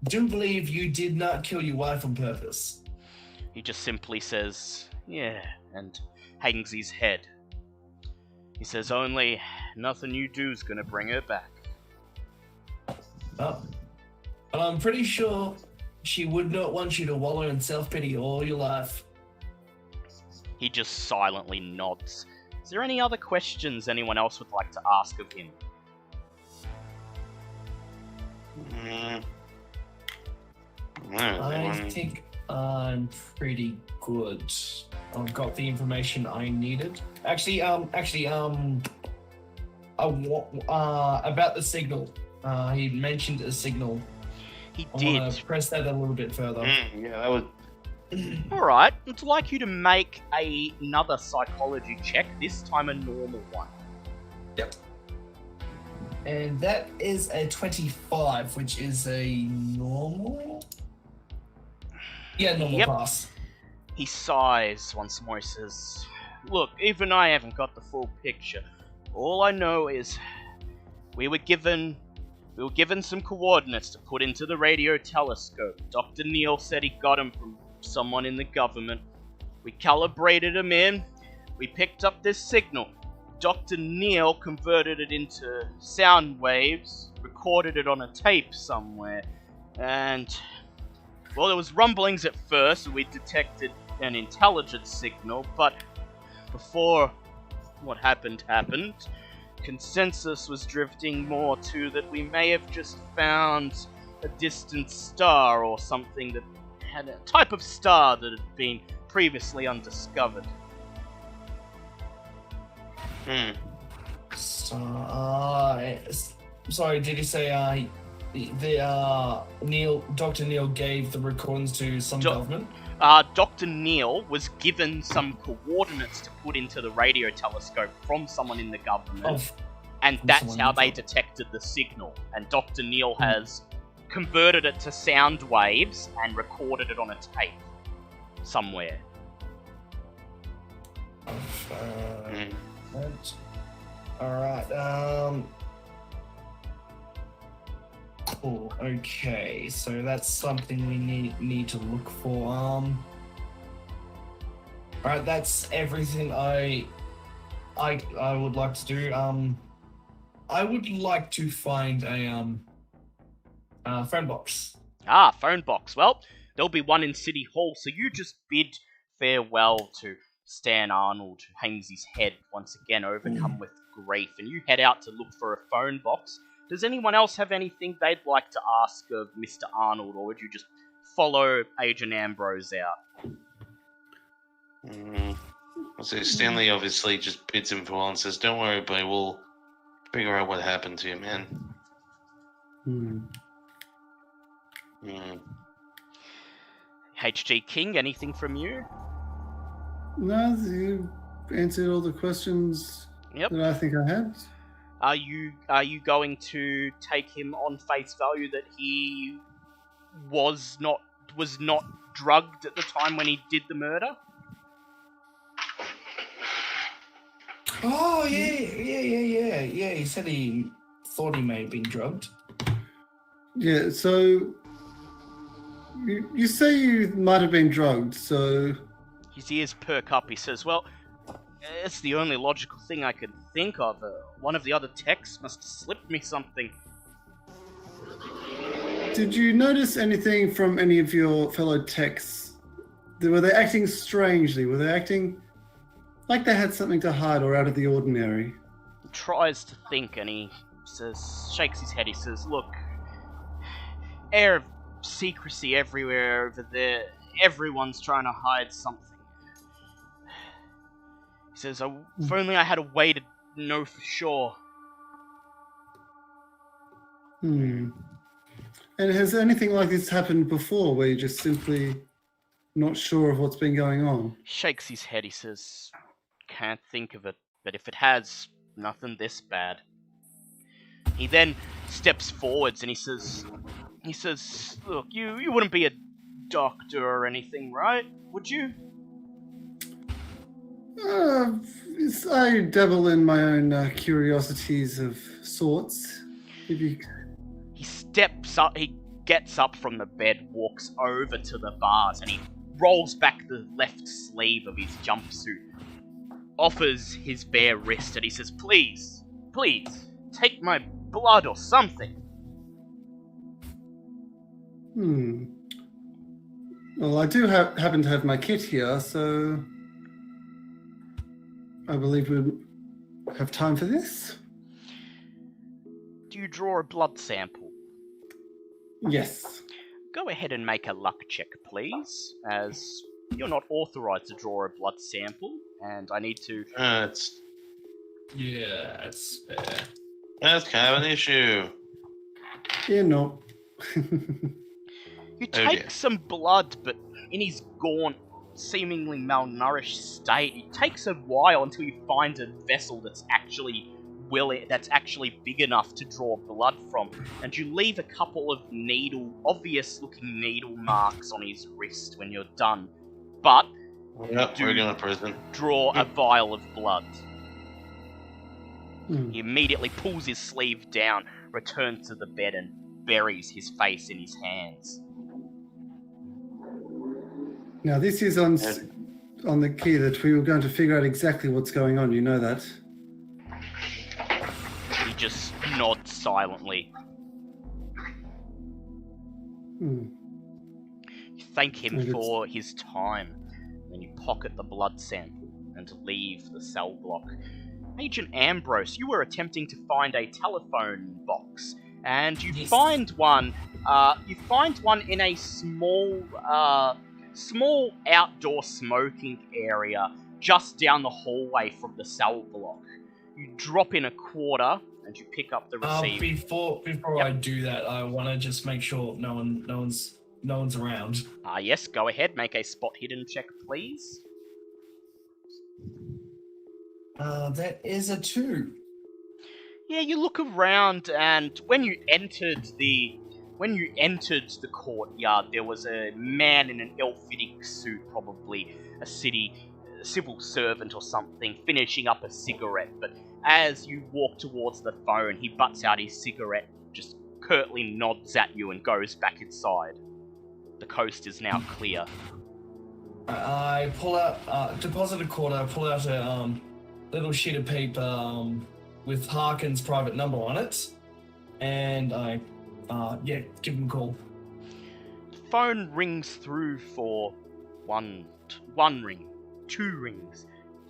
do believe you did not kill your wife on purpose. He just simply says, "Yeah," and hangs his head. He says, "Only nothing you do's gonna bring her back." Oh. But I'm pretty sure she would not want you to wallow in self-pity all your life. He just silently nods. Is there any other questions anyone else would like to ask of him? I think I'm pretty good. I've got the information I needed. About the signal. He mentioned a signal. He I did. want to press that a little bit further. Yeah, that was. Alright, I'd like you to make another psychology check, this time a normal one. Yep. And that is a 25, which is a normal? Yeah, normal Yep. pass. He sighs once more. He says, "Look, even I haven't got the full picture. All I know is we were given some coordinates to put into the radio telescope. Dr. Neil said he got them from someone in the government. We calibrated them in. We picked up this signal. Dr. Neil converted it into sound waves, recorded it on a tape somewhere, and, well, there was rumblings at first, we detected an intelligence signal, but before what happened, consensus was drifting more to that we may have just found a distant star or something that had a type of star that had been previously undiscovered." So, sorry, did you say Dr. Neil gave the recordings to some government? Dr. Neil was given some coordinates to put into the radio telescope from someone in the government, and that's how they detected the signal. And Dr. Neil has converted it to sound waves and recorded it on a tape somewhere. Alright, cool, okay, so that's something we need to look for. Alright, that's everything I would like to do. I would like to find a phone box. Phone box. Well, there'll be one in City Hall, so you just bid farewell to Stan Arnold, who hangs his head once again, overcome with grief, and you head out to look for a phone box. Does anyone else have anything they'd like to ask of Mr. Arnold, or would you just follow Agent Ambrose out? So Stanley obviously just bids him farewell and says, "Don't worry, buddy, we'll figure out what happened to you, man." HG King, anything from you? No, you answered all the questions Yep. that I think I had. Are you going to take him on face value that he was not drugged at the time when he did the murder? Oh, yeah. He said he thought he may have been drugged. Yeah, so you say you might have been drugged, so... His ears perk up. He says, "Well, it's the only logical thing I could think of. One of the other techs must have slipped me something." Did you notice anything from any of your fellow techs? Were they acting strangely? Were they acting like they had something to hide or out of the ordinary? He tries to think, and he shakes his head. He says, "Look, air of secrecy everywhere over there. Everyone's trying to hide something." He says, "If only I had a way to know for sure." And has anything like this happened before, where you're just simply not sure of what's been going on? Shakes his head. He says, "Can't think of it, but if it has, nothing this bad." He then steps forwards and he says, "Look, you wouldn't be a doctor or anything, right? Would you?" I dabble in my own curiosities of sorts. If you... He steps up, he gets up from the bed, walks over to the bars, and he rolls back the left sleeve of his jumpsuit, offers his bare wrist, and he says, please, take my blood or something." Well, I do happen to have my kit here, so I believe we have time for this. "Do you draw a blood sample?" Yes. "Go ahead and make a luck check, please, as you're not authorized to draw a blood sample, and I need to..." That's fair. That's kind of an issue. Yeah, no. You take some blood, but in his gaunt, seemingly malnourished state, it takes a while until you find a vessel that's actually that's actually big enough to draw blood from, and you leave a couple of obvious-looking needle marks on his wrist when you're done. But Yep, we're going to prison. Draw a vial of blood. Hmm. He immediately pulls his sleeve down, returns to the bed, and buries his face in his hands. Now, this is on the key that we were going to figure out exactly what's going on. You know that? He just nods silently. Hmm. You thank him for his time. Then you pocket the blood sample and leave the cell block. Agent Ambrose, you were attempting to find a telephone box, and you find one. You find one in a small outdoor smoking area just down the hallway from the cell block. You drop in a quarter and you pick up the receiver. Before I do that, I want to just make sure no one's around. Yes, go ahead. Make a spot hidden check, please. That is a 2. Yeah, you look around, and when you entered the courtyard, there was a man in an ill-fitting suit, probably a civil servant or something, finishing up a cigarette. But as you walk towards the phone, he butts out his cigarette, just curtly nods at you, and goes back inside. The coast is now clear. I pull out, deposit a quarter, I pull out a little sheet of paper with Harkin's private number on it, and I, give him a call. The phone rings through for one ring, 2 rings,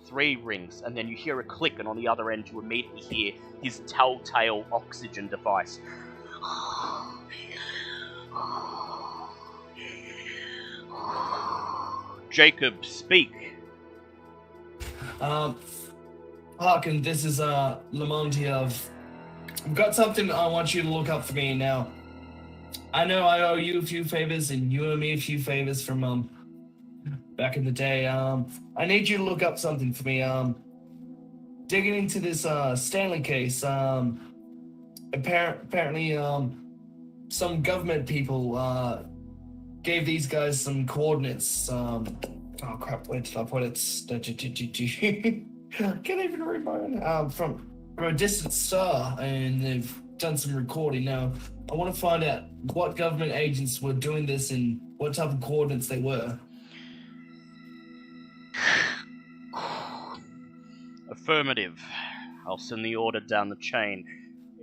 3 rings, and then you hear a click, and on the other end you immediately hear his telltale oxygen device. Jacob, speak. Harkin, this is Lamont here. I've got something I want you to look up for me now. I know I owe you a few favors, and you owe me a few favors from back in the day. I need you to look up something for me. Digging into this Stanley case. Apparently, some government people gave these guys some coordinates. Oh crap! Where did I put it? Can't even read my own. From a distant star, and they've done some recording. Now, I want to find out what government agents were doing this and what type of coordinates they were. Affirmative. I'll send the order down the chain.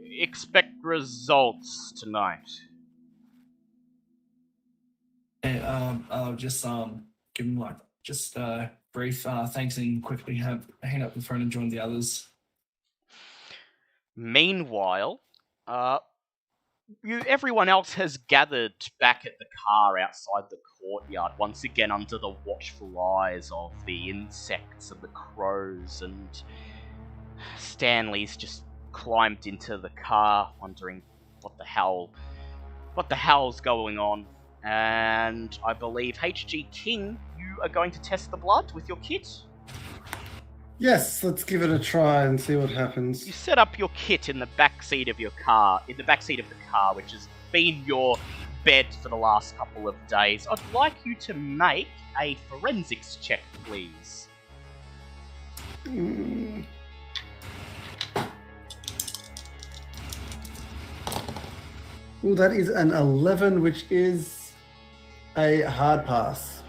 Expect results tonight. And I'll just give him just brief thanks and quickly hang up the phone and join the others. Meanwhile, everyone else has gathered back at the car outside the courtyard, once again under the watchful eyes of the insects and the crows, and Stanley's just climbed into the car, wondering what the hell's going on. And I believe HG King, you are going to test the blood with your kit. Yes, let's give it a try and see what happens. You set up your kit in the backseat of your car, which has been your bed for the last couple of days. I'd like you to make a forensics check, please. Well, that is an 11, which is a hard pass.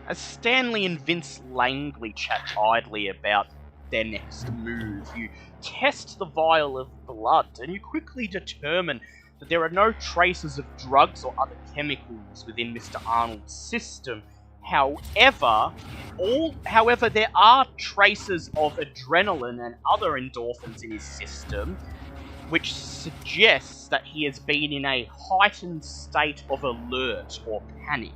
As Stanley and Vince Langley chat idly about their next move, you test the vial of blood, and you quickly determine that there are no traces of drugs or other chemicals within Mr. Arnold's system. However, there are traces of adrenaline and other endorphins in his system, which suggests that he has been in a heightened state of alert or panic.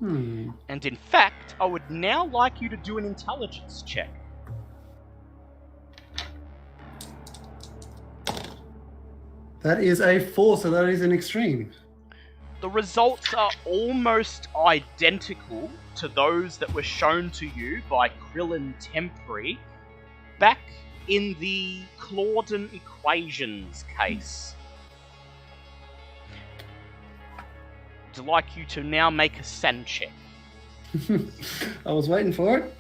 And in fact, I would now like you to do an intelligence check. That is a 4, so that is an extreme. The results are almost identical to those that were shown to you by Krillin Temperi. back in the Claudin equations case. I'd like you to now make a sen check. I was waiting for it.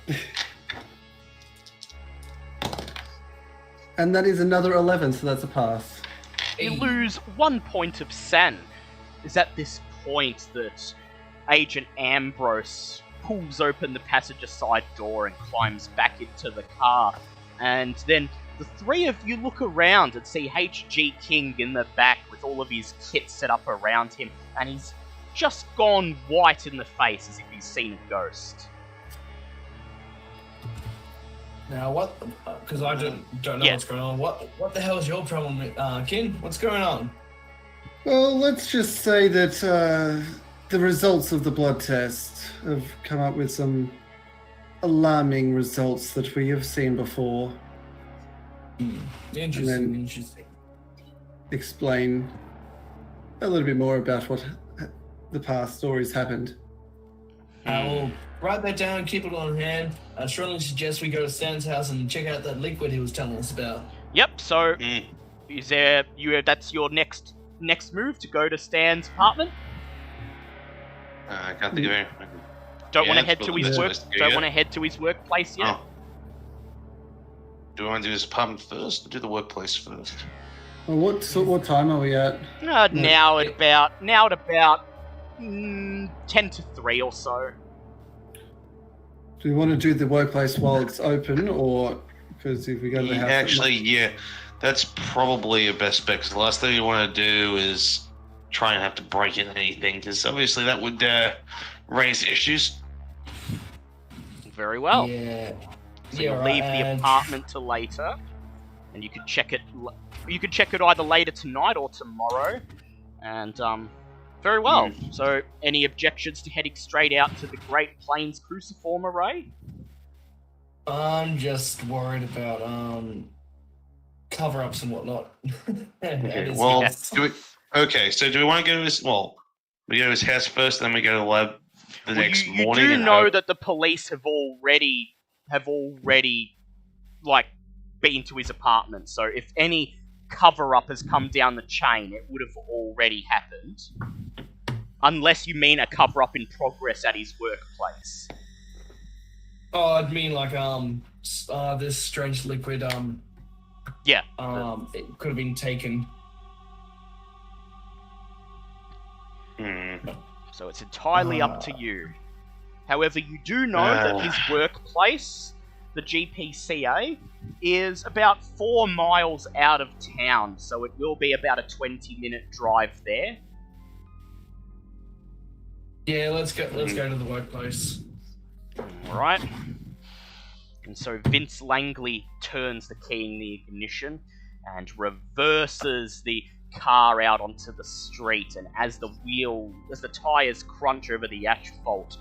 And that is another 11, so that's a pass. You lose 1 point of sen. It's at this point that Agent Ambrose pulls open the passenger side door and climbs back into the car. And then the three of you look around and see H.G. King in the back with all of his kit set up around him, and he's just gone white in the face as if he's seen a ghost. Now what? Because I don't know what's going on. What the hell is your problem, Kin? What's going on? Well, let's just say that the results of the blood test have come up with some alarming results that we have seen before. Interesting. Explain a little bit more about what the past stories happened. I will write that down and keep it on hand. I strongly suggest we go to Stan's house and check out that liquid he was telling us about. Yep, so is there that's your next move, to go to Stan's apartment? I can't think of it. Don't want to head to his work. Don't want to head to his workplace yet. Oh. Do I want to do his apartment first, or do the workplace first? Well, what time are we at? Now at about 10 to 3 or so. Do we want to do the workplace while it's open, or because if we go to the house... Actually, that's probably your best bet, because the last thing you want to do is try and have to break in anything, because obviously that would raise issues. Very well. Yeah. So you'll leave the apartment till later, and you could check it. You could check it either later tonight or tomorrow. And very well. So, any objections to heading straight out to the Great Plains Cruciform Array? I'm just worried about cover-ups and whatnot. Okay, well, so do we want to go to his? Well, we go to his house first, then we go to the lab the next morning. You do know that the police have already like been to his apartment. So if any cover-up has come down the chain, it would have already happened. Unless you mean a cover-up in progress at his workplace. Oh, I'd mean like this strange liquid Yeah. It could have been taken. So it's entirely up to you. However, you do know that his workplace, the Gpca, is about 4 miles out of town, so it will be about a 20-minute drive there. Yeah, let's go to the workplace. Alright. And so Vince Langley turns the key in the ignition and reverses the car out onto the street, and as the tires crunch over the asphalt,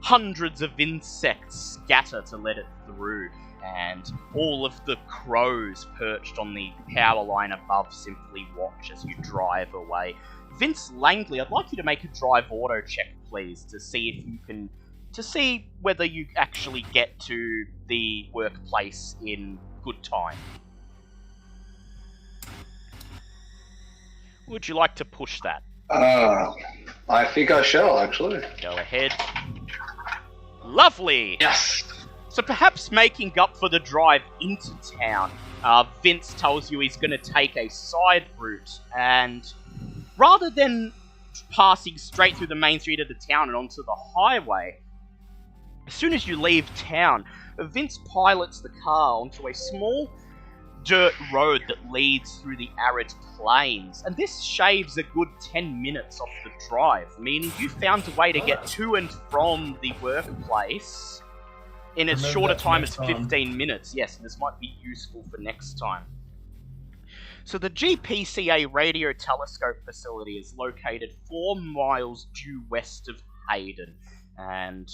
hundreds of insects scatter to let it through, and all of the crows perched on the power line above simply watch as you drive away. Vince Langley, I'd like you to make a drive auto check, please, to see whether you actually get to the workplace in good time. Would you like to push that? I think I shall, actually. Go ahead. Lovely! Yes! So perhaps making up for the drive into town, Vince tells you he's going to take a side route, and rather than passing straight through the main street of the town and onto the highway, as soon as you leave town, Vince pilots the car onto a small dirt road that leads through the arid plains, and this shaves a good 10 minutes off the drive, meaning you found a way to get to and from the workplace in as short a time as 15 minutes. Yes, and this might be useful for next time. So the Gpca radio telescope facility is located 4 miles due west of Hayden, and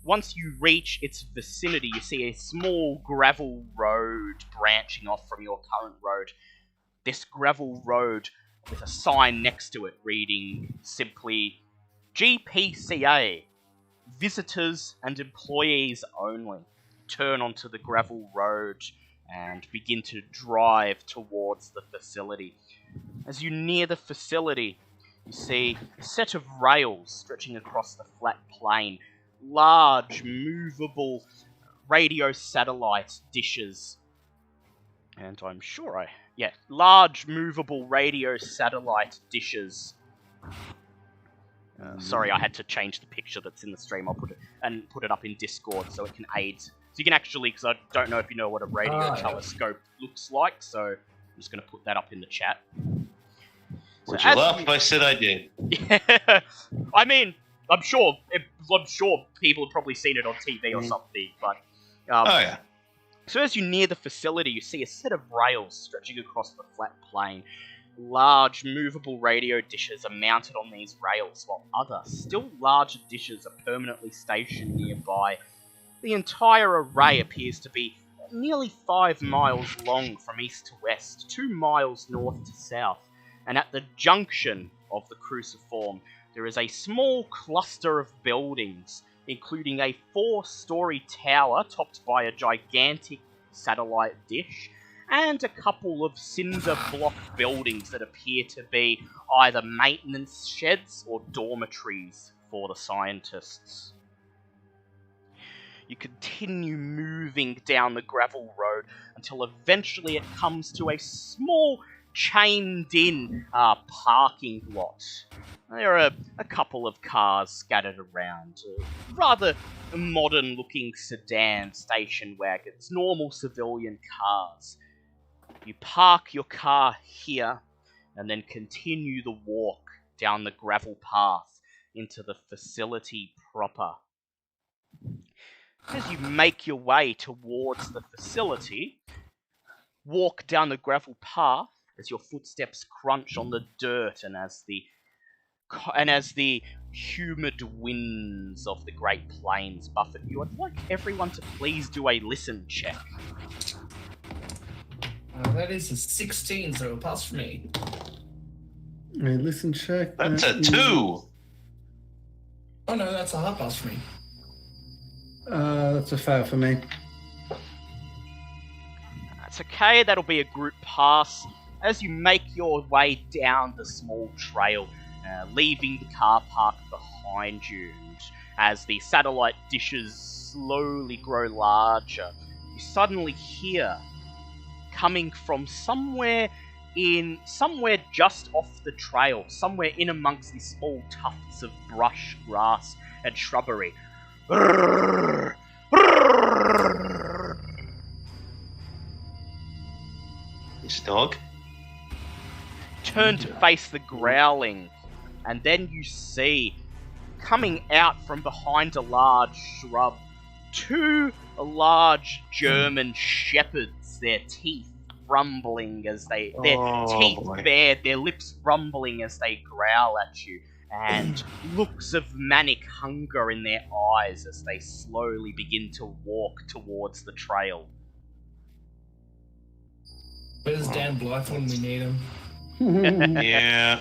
once you reach its vicinity, you see a small gravel road branching off from your current road. This gravel road with a sign next to it reading simply, Gpca, visitors and employees only. Turn onto the gravel road, and begin to drive towards the facility. As you near the facility, you see a set of rails stretching across the flat plain, large, movable radio satellite dishes. And I'm sure large, movable radio satellite dishes. Sorry, I had to change the picture that's in the stream. I'll put it up in Discord so it can aid. So you can actually, because I don't know if you know what a radio telescope looks like, so I'm just going to put that up in the chat. Would you laugh if I said I did? Yeah, I mean, I'm sure people have probably seen it on TV or something, but... So as you near the facility, you see a set of rails stretching across the flat plain. Large, movable radio dishes are mounted on these rails, while other, still larger dishes are permanently stationed nearby. The entire array appears to be nearly 5 miles long from east to west, 2 miles north to south, and at the junction of the cruciform, there is a small cluster of buildings, including a 4-story tower topped by a gigantic satellite dish, and a couple of cinder block buildings that appear to be either maintenance sheds or dormitories for the scientists. You continue moving down the gravel road until eventually it comes to a small chained-in parking lot. There are a couple of cars scattered around, rather modern-looking sedan station wagons, normal civilian cars. You park your car here, and then continue the walk down the gravel path into the facility proper. As you make your way towards the facility, walk down the gravel path as your footsteps crunch on the dirt and as the humid winds of the Great Plains buffet you. I'd like everyone to please do a listen check. That is a 16, so a pass for me. A listen check. That's a 2. Oh no, that's a hard pass for me. That's a fail for me. That's okay, that'll be a group pass. As you make your way down the small trail, leaving the car park behind you, and as the satellite dishes slowly grow larger, you suddenly hear, coming from somewhere just off the trail, somewhere in amongst these small tufts of brush, grass, and shrubbery. This dog? Turn to face the growling, and then you see, coming out from behind a large shrub, 2 large German shepherds, their teeth rumbling as their teeth bared, their lips rumbling as they growl at you, and looks of manic hunger in their eyes as they slowly begin to walk towards the trail. Where's Dan Blythe when we need him? Yeah.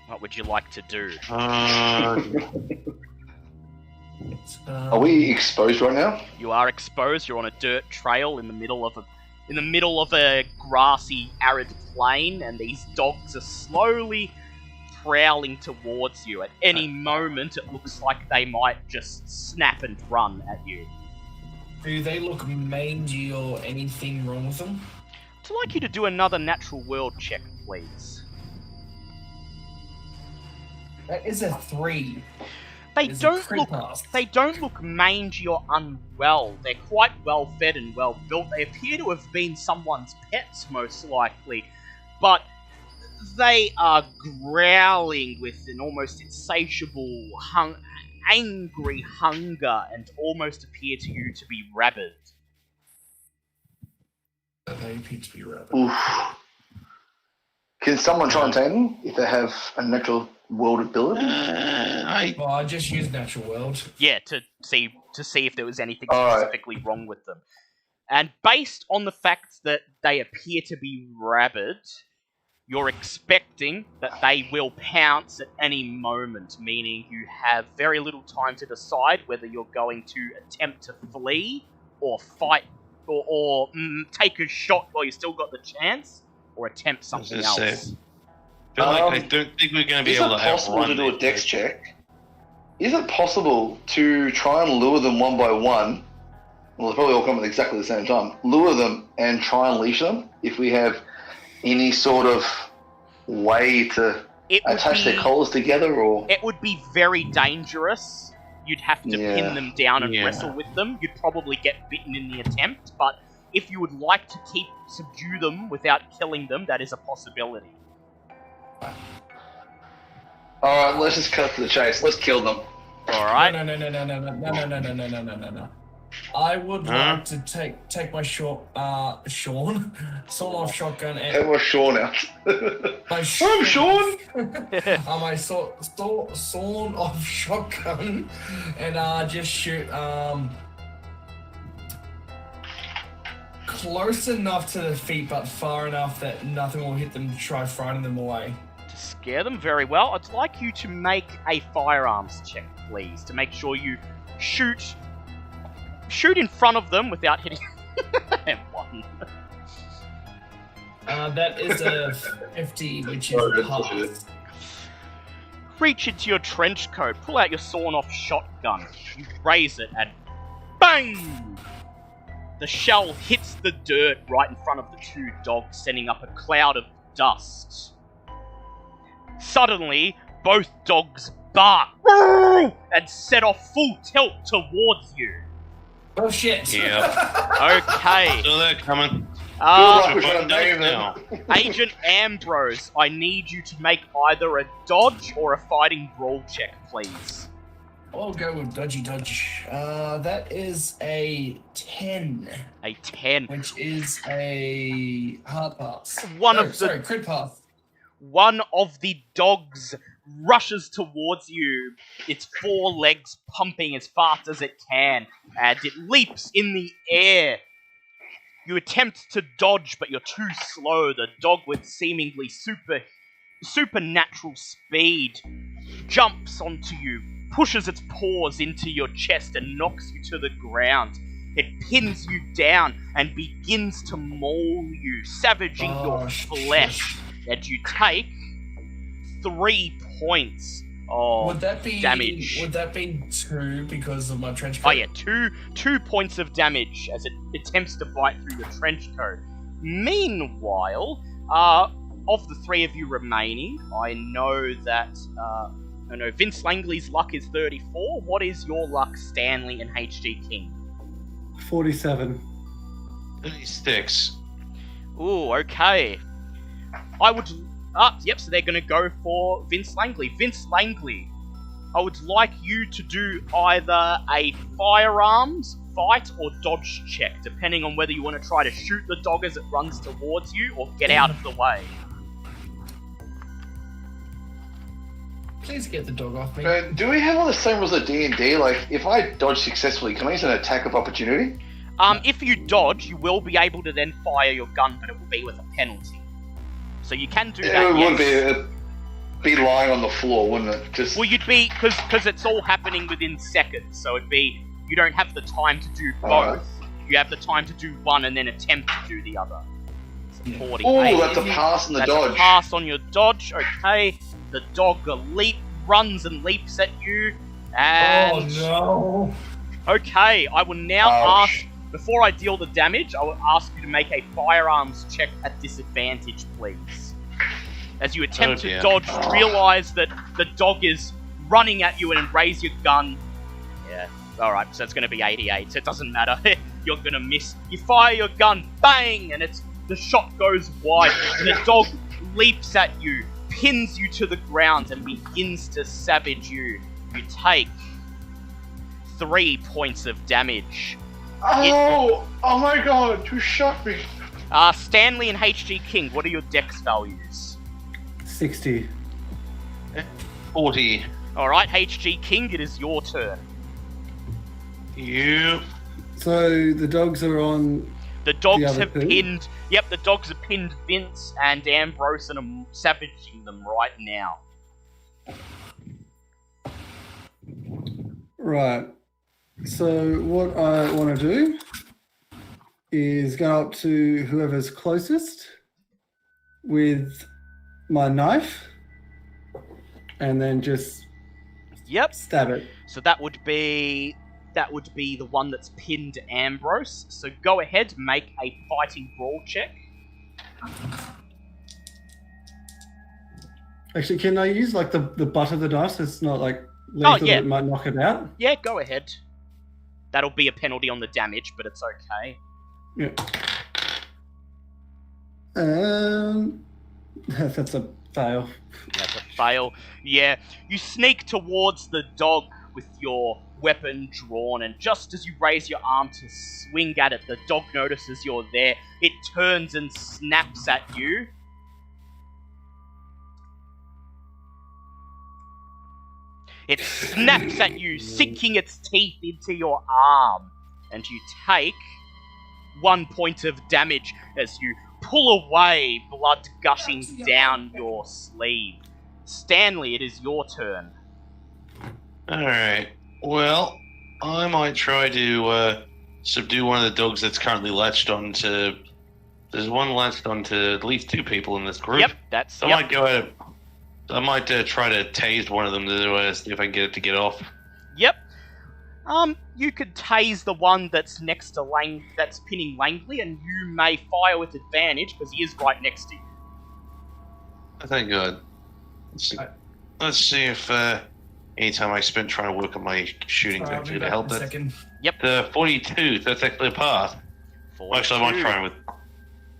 What would you like to do? Are we exposed right now? You are exposed. You're on a dirt trail in the middle of a grassy, arid plain, and these dogs are slowly prowling towards you. At any moment, it looks like they might just snap and run at you. Do they look mangy or anything wrong with them? I'd like you to do another natural world check, please. That is a 3. They don't look mangy or unwell. They're quite well fed and well built. They appear to have been someone's pets, most likely, but they are growling with an almost insatiable, angry hunger, and almost appear to you to be rabid. They appear to be rabid. Oof. Can someone try and tame them if they have a natural world ability? I just used natural world. Yeah, to see if there was anything specifically wrong with them. And based on the fact that they appear to be rabid, you're expecting that they will pounce at any moment, meaning you have very little time to decide whether you're going to attempt to flee or fight, or take a shot while you still got the chance, or attempt something else. I feel like I don't think we're going to be able to outrun. Is it possible to do a dex check? Is it possible to try and lure them one by one? Well, they'll probably all come at exactly the same time. Lure them and try and leash them if we have any sort of way to attach their collars together, or... It would be very dangerous. You'd have to pin them down and wrestle with them. You'd probably get bitten in the attempt, but if you would like to subdue them without killing them, that is a possibility. Alright, let's just cut to the chase. Let's kill them. Alright. No. I would like to take my sawn-off shotgun and... Take my Sean out. I'm Sean! My sawn-off shotgun and just shoot close enough to the feet but far enough that nothing will hit them to try frightening them away. To scare them very well, I'd like you to make a firearms check, please, to make sure you shoot in front of them without hitting M1. That is a 50, which is pass. Reach into your trench coat, pull out your sawn-off shotgun. You raise it and bang! The shell hits the dirt right in front of the two dogs, sending up a cloud of dust. Suddenly, both dogs bark and set off full tilt towards you. Oh shit! Yeah. Okay. So they're coming. Agent Ambrose, I need you to make either a dodge or a fighting brawl check, please. I'll go with dodgy dodge. That is a 10. A 10. Which is a hard pass. Crit pass. One of the dogs rushes towards you, its four legs pumping as fast as it can, and it leaps in the air. You attempt to dodge, but you're too slow. The dog, with seemingly supernatural speed, jumps onto you, pushes its paws into your chest and knocks you to the ground. It pins you down and begins to maul you, savaging your flesh. And you take 3 points of damage. Would that be 2 because of my trench coat? Oh yeah, 2 points of damage as it attempts to bite through your trench coat. Meanwhile, of the 3 of you remaining, I know that Vince Langley's luck is 34. What is your luck, Stanley and HG King? 47. 36. Ooh, okay. So they're going to go for Vince Langley. Vince Langley, I would like you to do either a firearms, fight, or dodge check, depending on whether you want to try to shoot the dog as it runs towards you, or get out of the way. Please get the dog off me. Do we have all the same rules as D&D? Like, if I dodge successfully, can I use an attack of opportunity? If you dodge, you will be able to then fire your gun, but it will be with a penalty. So you can do that. It wouldn't be lying on the floor, wouldn't it? Well, you'd be, because it's all happening within seconds, so it'd be, you don't have the time to do both. Right. You have the time to do one and then attempt to do the other. So 48. Oh, that's a pass on the dodge. That's a pass on your dodge, okay. The dog runs and leaps at you, and... Oh, no. Okay, I will now ask... Before I deal the damage, I will ask you to make a firearms check at disadvantage, please. As you attempt to dodge, realize that the dog is running at you and raise your gun. Yeah, alright, so it's going to be 88, so it doesn't matter. You're going to miss. You fire your gun, bang, and the shot goes wide, and the dog leaps at you, pins you to the ground, and begins to savage you. You take 3 points of damage. Oh my god, you shot me. Stanley and HG King, what are your dex values? 60. 40. Alright, HG King, it is your turn. You. So the dogs are on. The dogs have pinned. Yep, the dogs have pinned Vince and Ambrose and are savaging them right now. Right. So what I want to do is go up to whoever's closest with my knife and then just Yep. stab it. So that would be the one that's pinned Ambrose. So go ahead, make a fighting brawl check. Actually, can I use like the butt of the dice? It's not like lethal yeah. that might knock it out. Yeah, go ahead. That'll be a penalty on the damage, but it's okay. Yeah. That's a fail. That's a fail. Yeah, you sneak towards the dog with your weapon drawn, and just as you raise your arm to swing at it, the dog notices you're there. It turns and snaps at you. It snaps at you, sinking its teeth into your arm, and you take 1 point of damage as you pull away, blood gushing down your sleeve. Stanley, it is your turn. Alright. Well, I might try to subdue one of the dogs that's currently latched onto... There's one latched onto at least 2 people in this group. Yep, that's... So I might try to tase one of them to see if I can get it to get off. Yep. You could tase the one that's next to that's pinning Langley, and you may fire with advantage, because he is right next to you. Thank God. Let's see if any time I spent trying to work on my shooting I'll actually be to back help in a that. second. Yep. The 42, that's actually a pass. 42. Actually, I might try with...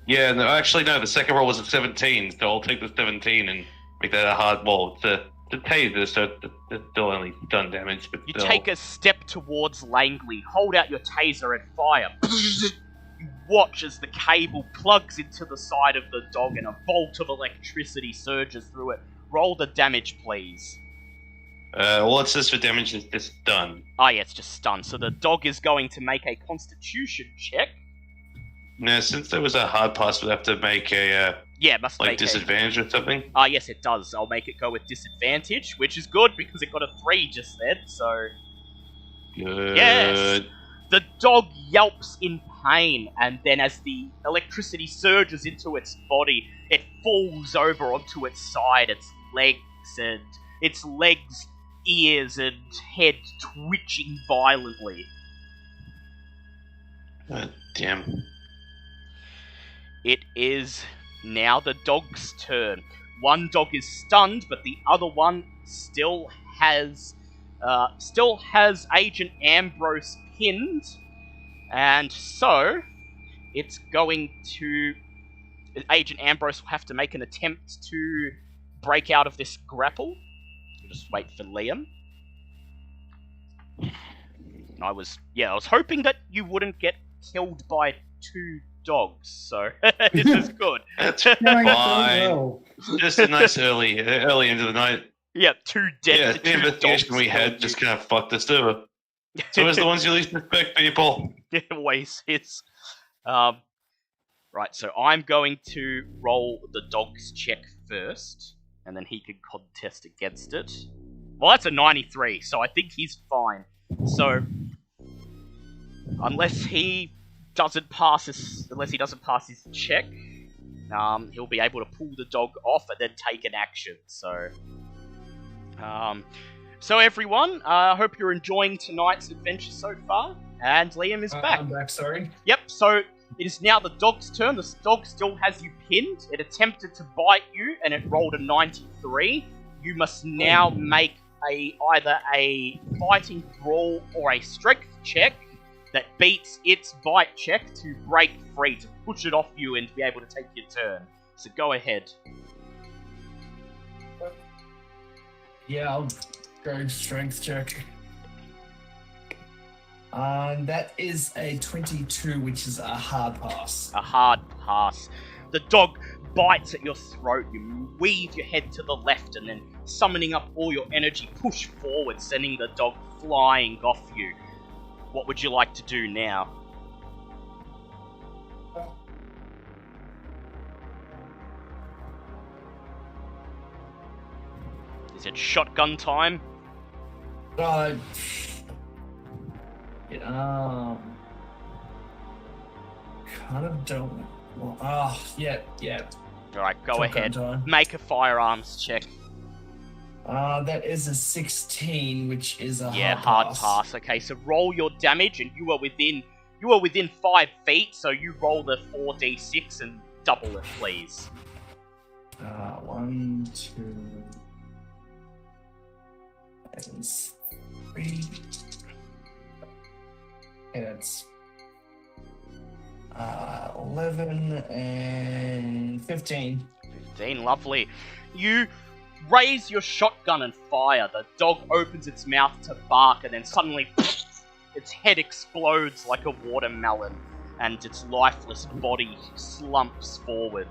Yeah, no, actually, no, the second roll was a 17, so I'll take the 17 and make that a hard ball. It's a taser, so it's still only done damage, but You still. take a step towards Langley, hold out your taser and fire. You watch as the cable plugs into the side of the dog and a bolt of electricity surges through it. Roll the damage, please. What's this for damage is just done? Ah, yeah, it's just stunned. So the dog is going to make a constitution check. Now, since there was a hard pass, we'll have to make a, Yeah, it must like, make disadvantage or something? Ah, yes, it does. I'll make it go with disadvantage, which is good because it got a 3 just then, so... Good. Yes! The dog yelps in pain, and then as the electricity surges into its body, it falls over onto its side, its legs, ears, and head twitching violently. God damn. It is now the dog's turn. One dog is stunned, but the other one still has Agent Ambrose pinned, and so it's going to... Agent Ambrose will have to make an attempt to break out of this grapple. Just wait for Liam. I was hoping that you wouldn't get killed by 2 dogs, so this is good. That's Going so fine. well. Just a nice early into the night. Yeah, 2 dead. Yeah, two the investigation dogs we had killed just you. kind of fucked us over. So it's the ones you least expect, people. It always is. Right, so I'm going to roll the dog's check first, and then he can contest against it. Well, that's a 93, so I think he's fine. So, unless he doesn't pass his check, he'll be able to pull the dog off and then take an action. So, so everyone, I hope you're enjoying tonight's adventure so far. And Liam is back. I'm back, sorry. Yep, so it is now the dog's turn. The dog still has you pinned. It attempted to bite you, and it rolled a 93. You must now make either a fighting brawl or a strength check that beats its bite check to break free, to push it off you and be able to take your turn. So go ahead. Yeah, I'll go strength check. And that is a 22, which is a hard pass. A hard pass. The dog bites at your throat. You weave your head to the left and then, summoning up all your energy, push forward, sending the dog flying off you. What would you like to do now? Is it shotgun time? kind of don't. Well, yeah. Alright, go Shotgun ahead. time. Make a firearms check. That is a 16, which is a Hard pass. Okay, so roll your damage, and you are within 5 feet, so you roll the 4d6 and double it, please. 1, 2, that's 3. And that's 11 and 15. 15, lovely. You raise your shotgun and fire. The dog opens its mouth to bark, and then suddenly its head explodes like a watermelon, and its lifeless body slumps forward.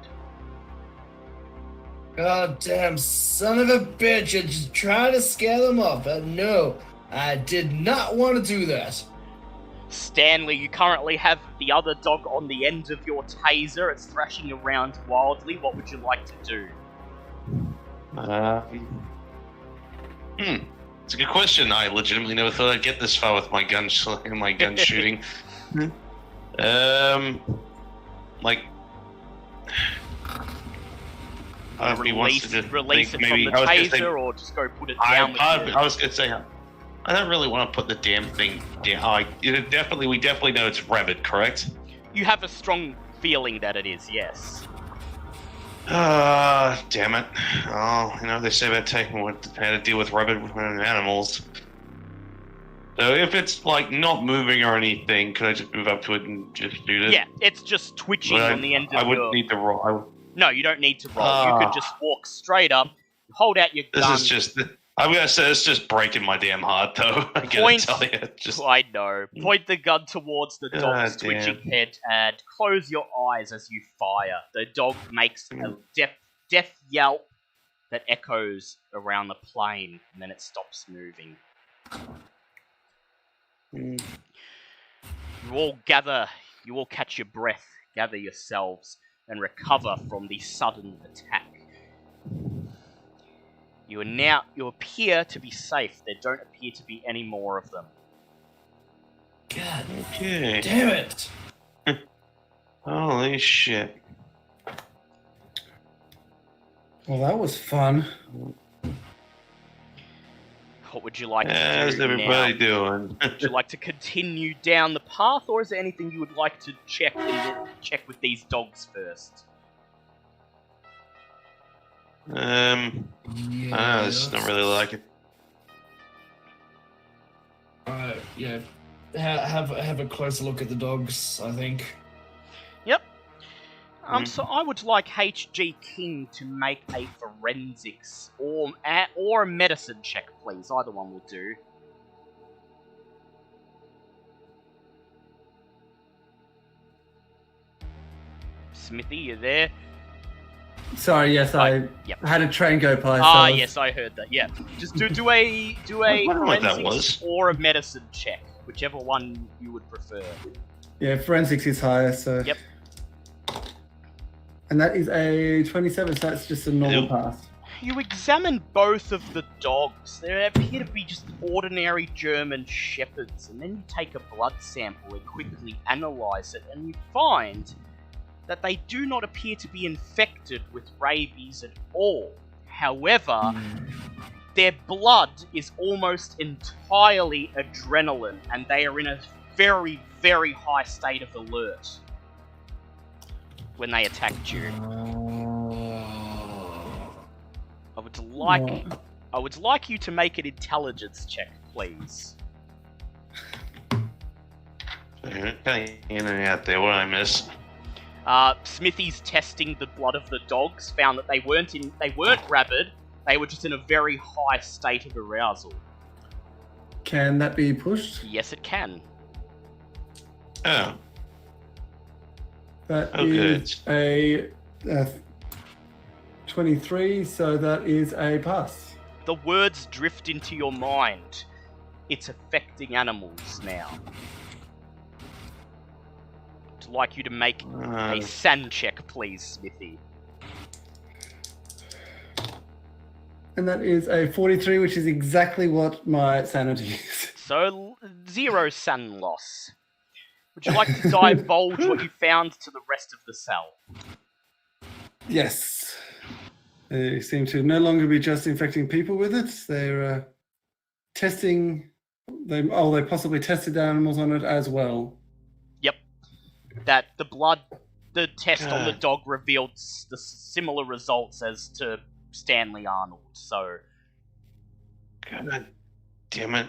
God damn son of a bitch, I just trying to scare them off, but no, I did not want to do that. Stanley, you currently have the other dog on the end of your taser. It's thrashing around wildly. What would you like to do? It's a good question. I legitimately never thought I'd get this far with my gun shooting. Like, Release it from the taser, or just go put it down with you? I was gonna say, I don't really want to put the damn thing down. We definitely know it's rabid, correct? You have a strong feeling that it is, yes. Damn it. Oh, they say about taking how to deal with rabid animals. So if it's, not moving or anything, could I just move up to it and just shoot it? Yeah, it's just twitching on the end of I wouldn't need to roll. No, you don't need to roll. You could just walk straight up, hold out your gun. This is just... I'm gonna say it's just breaking my damn heart, though. I gotta tell you. I know. Point the gun towards the dog's twitching head and close your eyes as you fire. The dog makes a death yelp that echoes around the plain, and then it stops moving. You all catch your breath, gather yourselves, and recover from the sudden attack. You appear to be safe. There don't appear to be any more of them. God Okay. damn it! Holy shit. Well, that was fun. What would you like to How's do everybody now? doing? Would you like to continue down the path, or is there anything you would like to check with these dogs first? I just don't really like it. Yeah. Have a closer look at the dogs, I think. Yep. So I would like HG King to make a forensics or a medicine check, please. Either one will do. Smithy, you there? Sorry, yes, I Yep. had a train go by. Yes, I heard that. Yeah, just do a I wonder what that forensics was. or a medicine check, whichever one you would prefer. Yeah, forensics is higher, so. Yep. And that is a 27, so that's just a normal pass. You examine both of the dogs. They appear to be just ordinary German shepherds, and then you take a blood sample and quickly analyze it, and you find that they do not appear to be infected with rabies at all. However, their blood is almost entirely adrenaline, and they are in a very, very high state of alert when they attacked you. I would like you to make an intelligence check, please. Kind of in and out there. What did I miss? Smithy's testing the blood of the dogs found that they weren't rabid. They were just in a very high state of arousal. Can that be pushed? Yes, it can. Oh. That good. is a 23, so that is a pass. The words drift into your mind. It's affecting animals now. I'd like you to make a SAN check, please, Smithy. And that is a 43, which is exactly what my sanity is. So, 0 SAN loss. Would you like to divulge what you found to the rest of the cell? Yes. They seem to no longer be just infecting people with it. They're testing. They possibly tested animals on it as well. Yep. The test on the dog revealed the similar results as to Stanley Arnold. So. God damn it.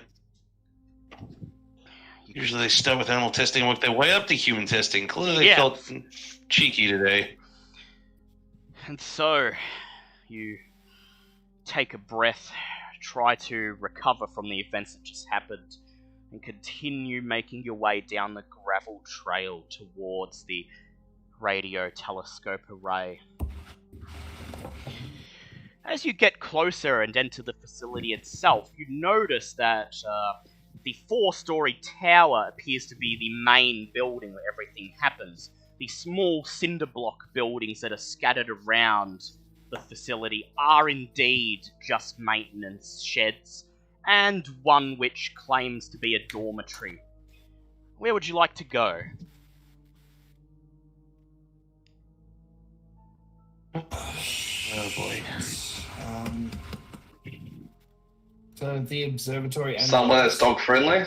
Usually they start with animal testing and work their way up to human testing. Clearly they felt cheeky today. And so, you take a breath, try to recover from the events that just happened, and continue making your way down the gravel trail towards the radio telescope array. As you get closer and enter the facility itself, you notice that the 4-story tower appears to be the main building where everything happens. The small cinder block buildings that are scattered around the facility are indeed just maintenance sheds, and one which claims to be a dormitory. Where would you like to go? Oh boy. So the observatory and somewhere that's dog friendly.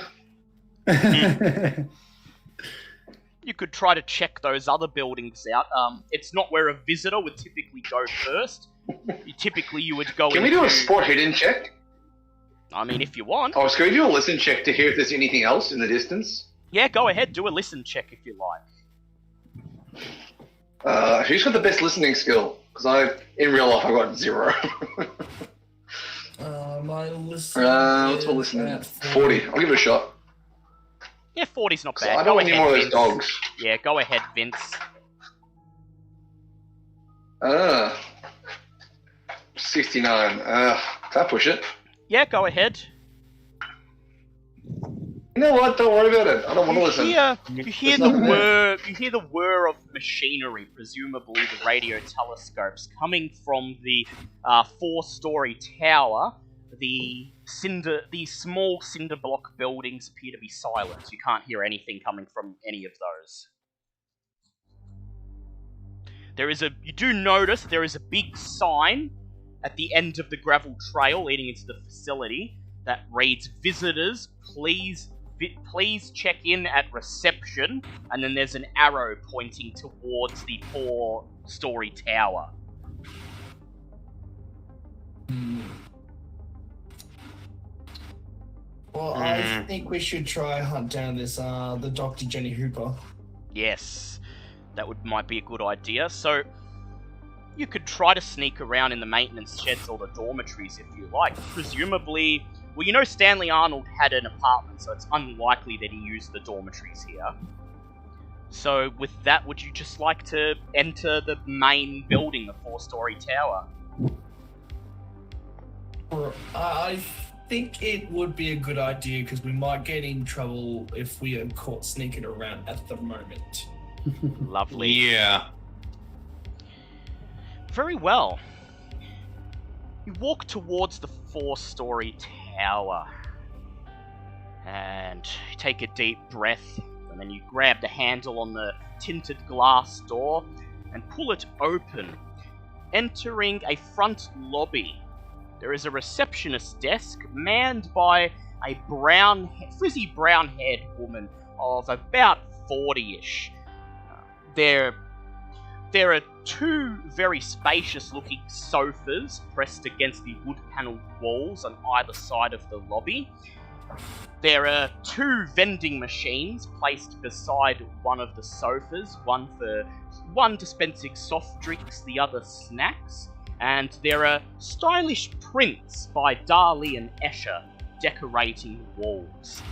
You could try to check those other buildings out. It's not where a visitor would typically go first. You would go. Can we do a spot hidden check? I mean, if you want. Oh, so can we do a listen check to hear if there's anything else in the distance? Yeah, go ahead. Do a listen check if you like. Who's got the best listening skill? Because in real life I got 0. My listen. What's my listening? 40. I'll give it a shot. Yeah, 40's not So bad. I don't want go any ahead, more of those Vince. dogs. Yeah, go ahead, Vince. 69. Can I push it? Yeah, go ahead. You know what? Don't worry about it. I don't want to listen. You hear the whir of machinery, presumably the radio telescopes, coming from the 4-story tower. The small cinder block buildings appear to be silent. You can't hear anything coming from any of those. You do notice there is a big sign at the end of the gravel trail leading into the facility that reads, "Visitors, please check in at reception," and then there's an arrow pointing towards the 4-story tower. Well, I think we should try hunt down this the Dr. Jenny Hooper. Yes, that might be a good idea. So you could try to sneak around in the maintenance sheds or the dormitories if you like. Presumably, well, you know Stanley Arnold had an apartment, so it's unlikely that he used the dormitories here. So with that, would you just like to enter the main building, the 4-story tower? I think it would be a good idea because we might get in trouble if we are caught sneaking around at the moment. Lovely. Yeah. Very well. You walk towards the 4-story tower and you take a deep breath, and then you grab the handle on the tinted glass door and pull it open, entering a front lobby. There is a receptionist desk manned by a frizzy brown-haired woman of about 40-ish. There are 2 very spacious-looking sofas pressed against the wood-panelled walls on either side of the lobby. There are 2 vending machines placed beside one of the sofas, one dispensing soft drinks, the other snacks. And there are stylish prints by Dali and Escher decorating the walls.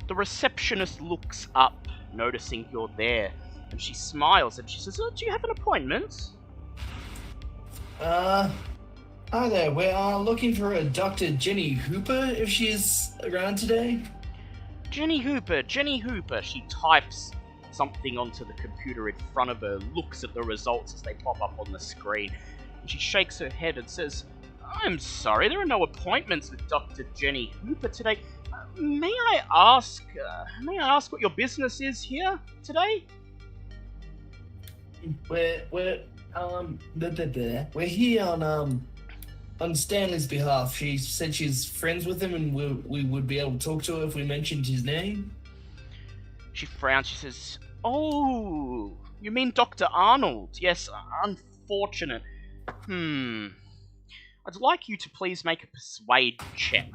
The receptionist looks up, noticing you're there, and she smiles and she says, "Oh, do you have an appointment?" Hi there, we're looking for a Dr. Jenny Hooper, if she's around today. Jenny Hooper. She types something onto the computer in front of her, looks at the results as they pop up on the screen, and she shakes her head and says, I'm sorry, there are no appointments with Dr. Jenny Hooper today. May I ask what your business is here today? We're here on Stanley's behalf. She said she's friends with him, and we would be able to talk to her if we mentioned his name. She frowns. She says, "Oh, you mean Dr. Arnold? Yes, unfortunate. I'd like you to please make a persuade check,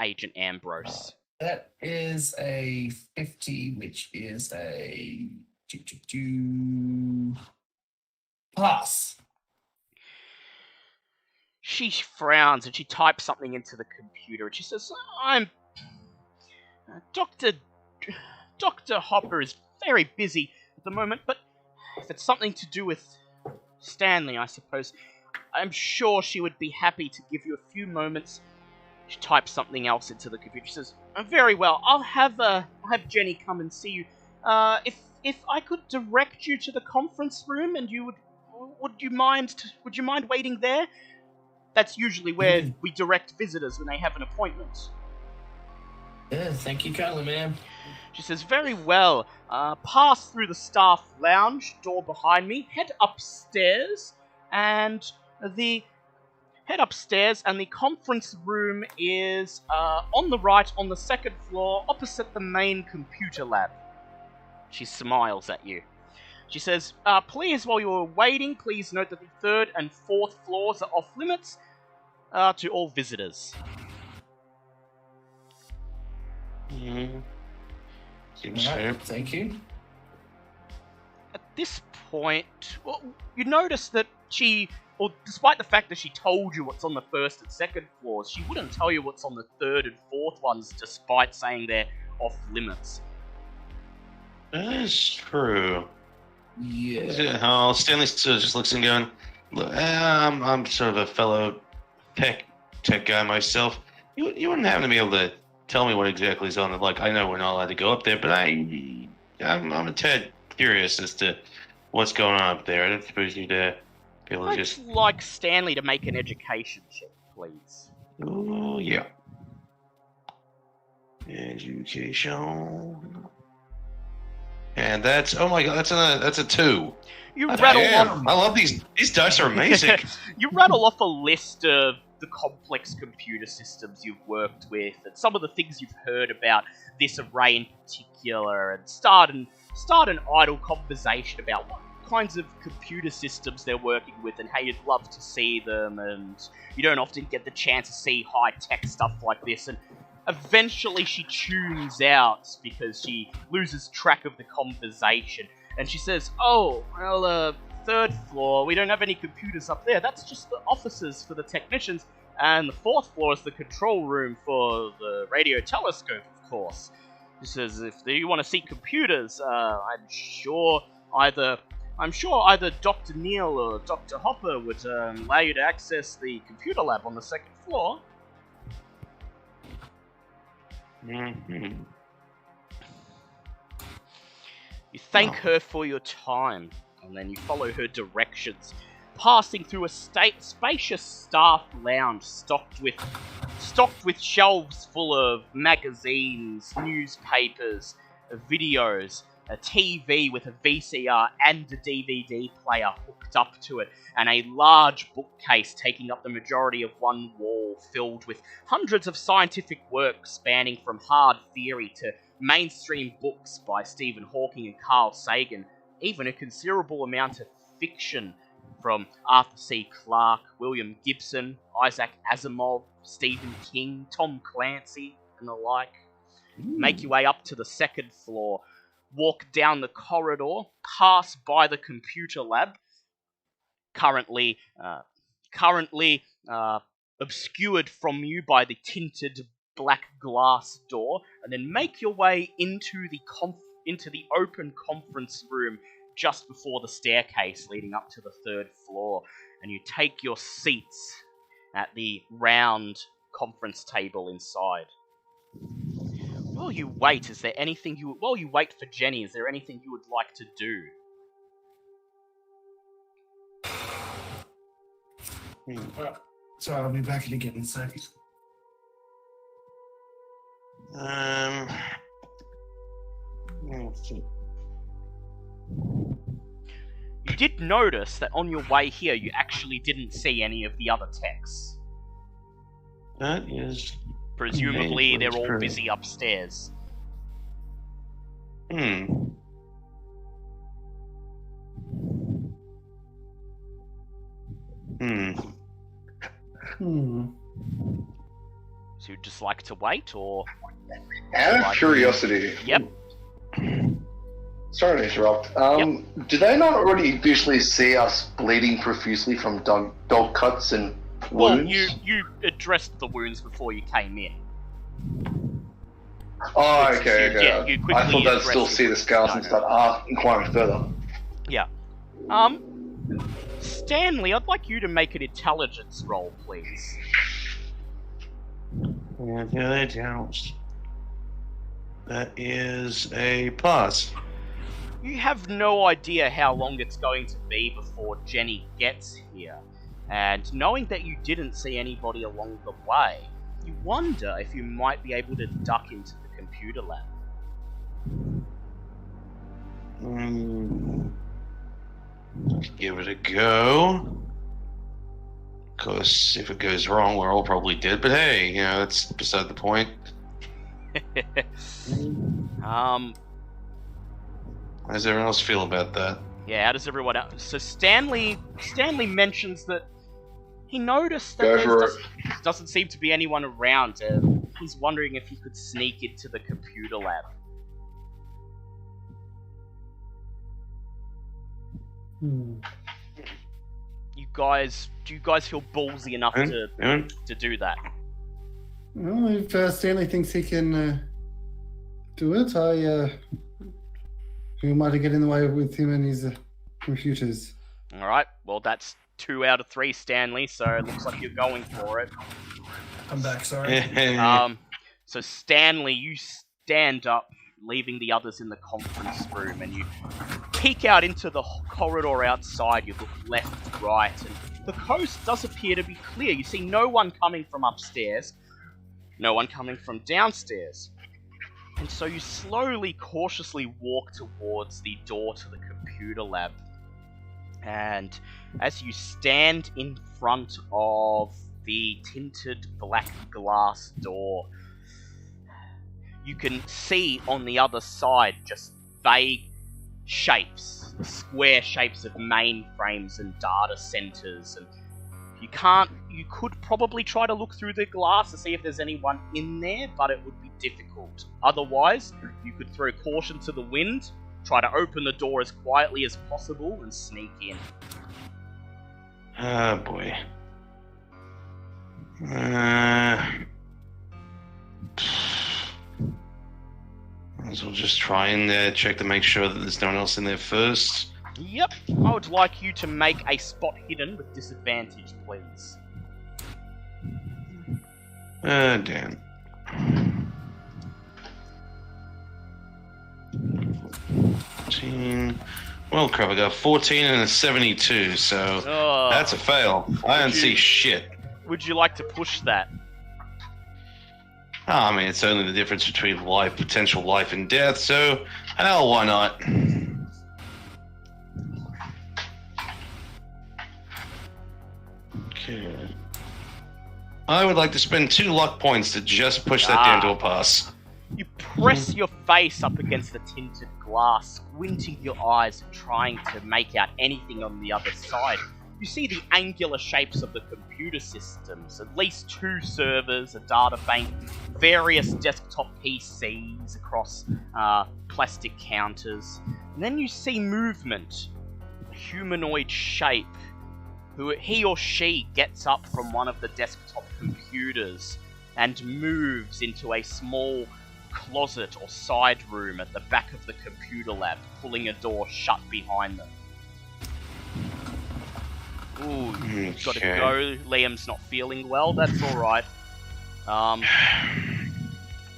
Agent Ambrose." That is a 50, which is a pass. She frowns and she types something into the computer and she says, "I'm Dr. Hopper is very busy at the moment, but if it's something to do with Stanley, I suppose, I'm sure she would be happy to give you a few moments." She types something else into the computer. She says, "Very well. I'll have Jenny come and see you. If I could direct you to the conference room, and would you mind waiting there? That's usually where we direct visitors when they have an appointment." Yeah, thank you kindly, ma'am. She says, "Very well. Pass through the staff lounge door behind me. Head upstairs, and the conference room is on the right on the second floor, opposite the main computer lab." She smiles at you. She says, "Please, while you're waiting, please note that the third and fourth floors are off limits to all visitors." Seems All fair. right, thank you. At this point, well, you notice that despite the fact that she told you what's on the first and second floors, she wouldn't tell you what's on the third and fourth ones, despite saying they're off limits. That is true. Yeah. Oh, Stanley sort of just looks and going, "Look, I'm sort of a fellow tech guy myself. You wouldn't happen to be able to tell me what exactly is on it? Like, I know we're not allowed to go up there, but I'm a tad curious as to what's going on up there. I don't suppose you'd be able to I'd just..." like Stanley to make an education check, please. Oh, yeah. Education. And that's, oh my god, that's a 2. You Damn, rattle off. I love these dice are amazing. You rattle off a list of the complex computer systems you've worked with, and some of the things you've heard about this array in particular, and start an idle conversation about what kinds of computer systems they're working with and how you'd love to see them, and you don't often get the chance to see high-tech stuff like this, and eventually she tunes out because she loses track of the conversation, and she says, "Oh, well, third floor, we don't have any computers up there. That's just the offices for the technicians, and the fourth floor is the control room for the radio telescope, of course." She says, "If you want to see computers, I'm sure either Dr. Neal or Dr. Hopper would allow you to access the computer lab on the second floor." Mm-hmm. You thank her for your time, and then you follow her directions, passing through a spacious staff lounge stocked with shelves full of magazines, newspapers, videos, a TV with a VCR and a DVD player hooked up to it, and a large bookcase taking up the majority of one wall, filled with hundreds of scientific works spanning from hard theory to mainstream books by Stephen Hawking and Carl Sagan, even a considerable amount of fiction from Arthur C. Clarke, William Gibson, Isaac Asimov, Stephen King, Tom Clancy, and the like. Make your way up to the second floor, walk down the corridor, pass by the computer lab, currently obscured from you by the tinted black glass door, and then make your way into the open conference room just before the staircase leading up to the third floor, and you take your seats at the round conference table inside. While you wait for Jenny, is there anything you would like to do? Sorry, I'll be back in again in a second. You did notice that on your way here, you actually didn't see any of the other techs. That is... Presumably, they're all true. busy upstairs. Hmm. So you'd just like to wait, or... Out of curiosity. Yep. Sorry to interrupt. Do they not already visually see us bleeding profusely from dog cuts and Well, wounds? you addressed the wounds before you came in. Oh, So okay, okay. yeah, you quickly I thought they'd addressed still the see the wounds. scars No, and no. start inquiring further. Yeah. Stanley, I'd like you to make an intelligence roll, please. That is a pass. You have no idea how long it's going to be before Jenny gets here, and knowing that you didn't see anybody along the way, you wonder if you might be able to duck into the computer lab. Give it a go. Of course, if it goes wrong, we're all probably dead. But hey, that's beside the point. How does everyone else feel about that? Yeah, how does everyone else? So Stanley mentions that he noticed that Go there for doesn't seem to be anyone around. He's wondering if he could sneak into the computer lab. Do you guys feel ballsy enough to do that? Well, if Stanley thinks he can do it, we might get in the way with him and his computers. Alright, well that's 2 out of 3, Stanley, so it looks like you're going for it. I'm back, sorry. So Stanley, you stand up, leaving the others in the conference room, and you peek out into the corridor outside. You look left, right, and the coast does appear to be clear. You see no one coming from upstairs, no one coming from downstairs. And so you slowly, cautiously walk towards the door to the computer lab. And as you stand in front of the tinted black glass door, you can see on the other side just vague shapes, square shapes of mainframes and data centers, and you could probably try to look through the glass to see if there's anyone in there, but it would be difficult. Otherwise, you could throw caution to the wind, try to open the door as quietly as possible, and sneak in. Oh boy. So we'll just try and check to make sure that there's no one else in there first. Yep, I would like you to make a spot hidden with disadvantage, please. Damn. Well, crap, I got 14 and a 72, so that's a fail. I don't see shit. Would you like to push that? I mean, it's only the difference between potential life and death, so hell, why not? Okay. I would like to spend 2 luck points to just push that down to a pass. You press your face up against the tinted glass, squinting your eyes and trying to make out anything on the other side. You see the angular shapes of the computer systems, at least 2 servers, a data bank, various desktop PCs across plastic counters. And then you see movement, a humanoid shape. He or she gets up from one of the desktop computers and moves into a small closet or side room at the back of the computer lab, pulling a door shut behind them. Ooh, you've got to go. Liam's not feeling well. That's alright.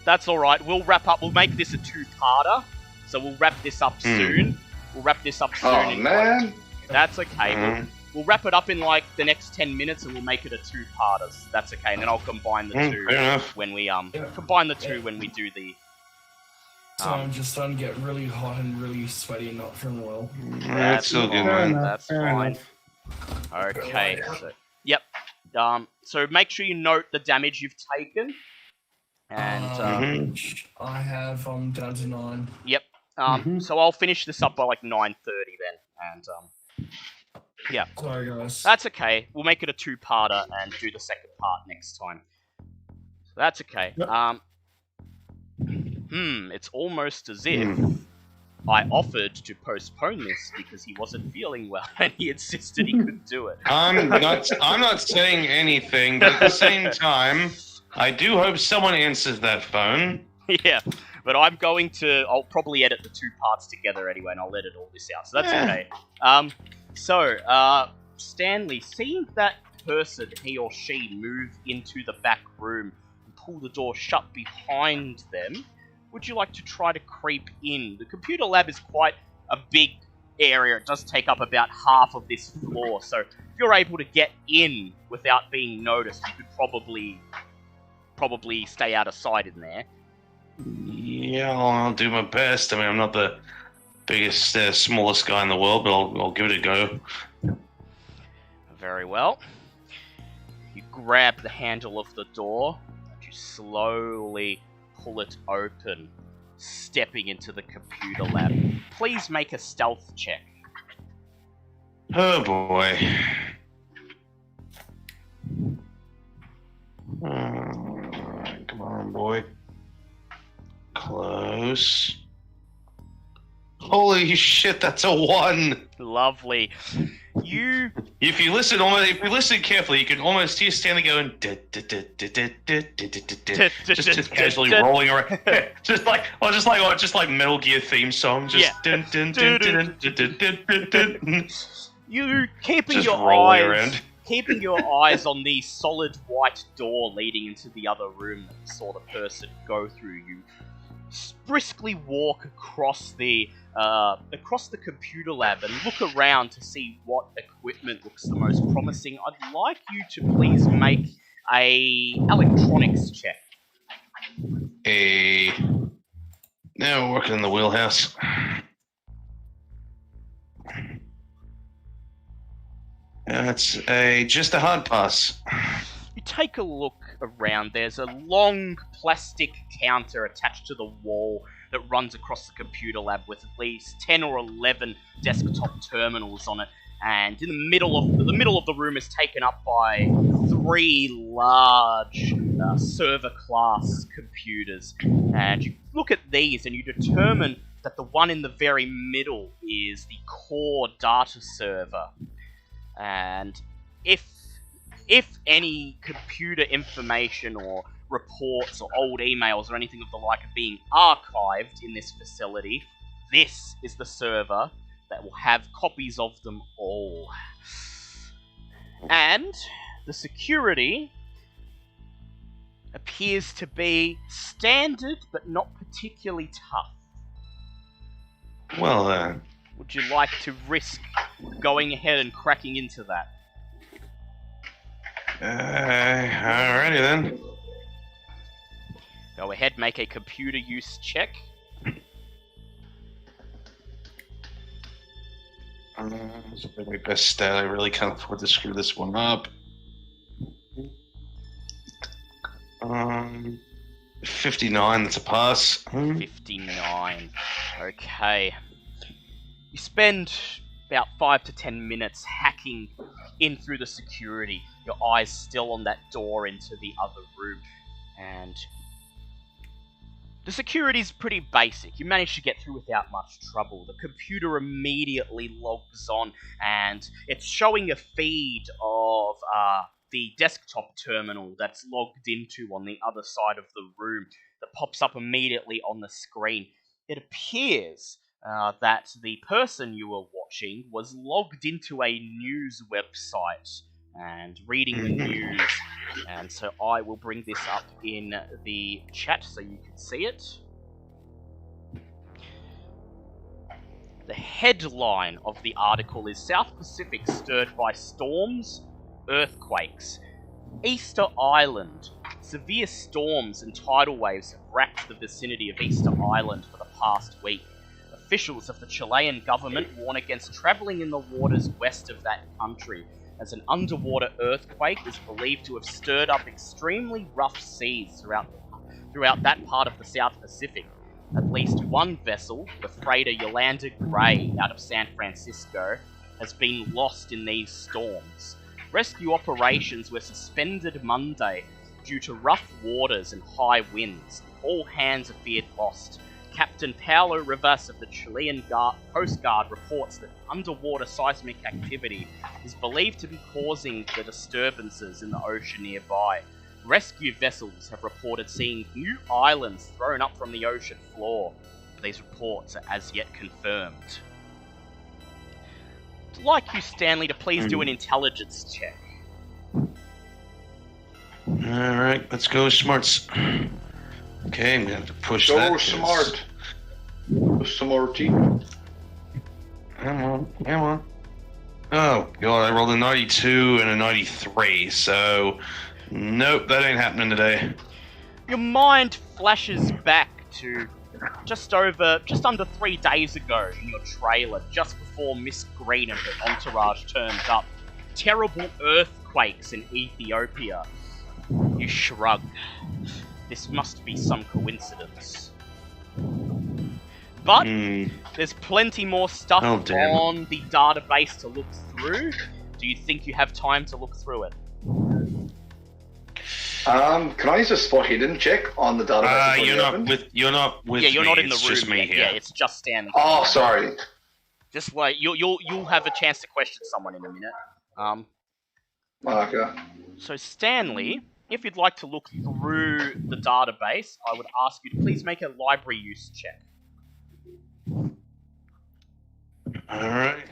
That's alright. We'll wrap up. We'll make this a 2-parter. So we'll wrap this up soon. We'll wrap this up soon. Oh, man. That's okay. we'll wrap it up in like the next 10 minutes, and we'll make it a two-parter. That's okay, and then I'll combine the two fair enough. when we combine the two when we do the. So I'm just starting to get really hot and really sweaty and not feeling well. That's still good, Fair man. enough, That's fair fine. enough. Okay. So, yep. So make sure you note the damage you've taken. And I have down to 9. yep. So I'll finish this up by like 9:30 then, and yeah. Sorry, guys. That's okay. We'll make it a two-parter and do the second part next time. So that's okay. Yep. It's almost as if I offered to postpone this because he wasn't feeling well and he insisted he could do it. I'm not saying anything, but at the same time, I do hope someone answers that phone. Yeah, but I'll probably edit the two parts together anyway, and I'll edit all this out, so that's okay. Stanley, seeing that person, he or she, move into the back room and pull the door shut behind them, would you like to try to creep in? The computer lab is quite a big area. It does take up about half of this floor, so if you're able to get in without being noticed, you could probably stay out of sight in there. Yeah, I'll do my best. I mean, I'm not the biggest, smallest guy in the world, but I'll give it a go. Very well. You grab the handle of the door, and you slowly pull it open, stepping into the computer lab. Please make a stealth check. Oh boy. Come on, boy. Close. Holy shit, that's a 1! Lovely. If you listen carefully, you can almost hear Stanley going just casually rolling around, just like Metal Gear theme song, just You keeping just your rolling eyes around. Keeping your eyes on the solid white door leading into the other room that you saw the person go through, you briskly walk across the computer lab and look around to see what equipment looks the most promising. I'd like you to please make a electronics check. Now we're working in the wheelhouse. That's just a hard pass. You take a look around. There's a long plastic counter attached to the wall that runs across the computer lab with at least 10 or 11 desktop terminals on it. And in the middle of the room is taken up by 3 large server-class computers. And you look at these and you determine that the one in the very middle is the core data server. And if any computer information or reports or old emails or anything of the like are being archived in this facility, this is the server that will have copies of them all. And the security appears to be standard but not particularly tough. Well, would you like to risk going ahead and cracking into that? Alrighty then. Go ahead, make a computer use check. This is my best stat. I really can't afford to screw this one up. 59, that's a pass. 59. Okay. You spend about 5 to 10 minutes hacking in through the security, your eyes still on that door into the other room, and the security's pretty basic. You manage to get through without much trouble. The computer immediately logs on, and it's showing a feed of the desktop terminal that's logged into on the other side of the room that pops up immediately on the screen. It appears that the person you were watching was logged into a news website and reading the news. And so I will bring this up in the chat so you can see it. The headline of the article is South Pacific stirred by storms, earthquakes. Easter Island. Severe storms and tidal waves have racked the vicinity of Easter Island for the past week. Officials of the Chilean government warn against travelling in the waters west of that country, as an underwater earthquake is believed to have stirred up extremely rough seas throughout that part of the South Pacific. At least one vessel, the freighter Yolanda Gray out of San Francisco, has been lost in these storms. Rescue operations were suspended Monday due to rough waters and high winds. All hands are feared lost. Captain Paulo Rivas of the Chilean Coast Guard reports that underwater seismic activity is believed to be causing the disturbances in the ocean nearby. Rescue vessels have reported seeing new islands thrown up from the ocean floor. These reports are as yet confirmed. I'd like you, Stanley, to please do an intelligence check. Alright, let's go smarts. Okay, I'm gonna have to push that. Go smart. Smarty. Come on. Oh, God, I rolled a 92 and a 93, so... Nope, that ain't happening today. Your mind flashes back to just under 3 days ago in your trailer, just before Miss Green and her entourage turned up. Terrible earthquakes in Ethiopia. You shrug. This must be some coincidence. But there's plenty more stuff on the database to look through. Do you think you have time to look through it? Can I use a spot hidden check on the database? You're not with Yeah, you're me. not in the It's room. just me yet. here. Yeah, it's just Stanley. Oh, sorry. Just wait. You'll have a chance to question someone in a minute. Okay. So Stanley, if you'd like to look through the database, I would ask you to please make a library use check. Alright.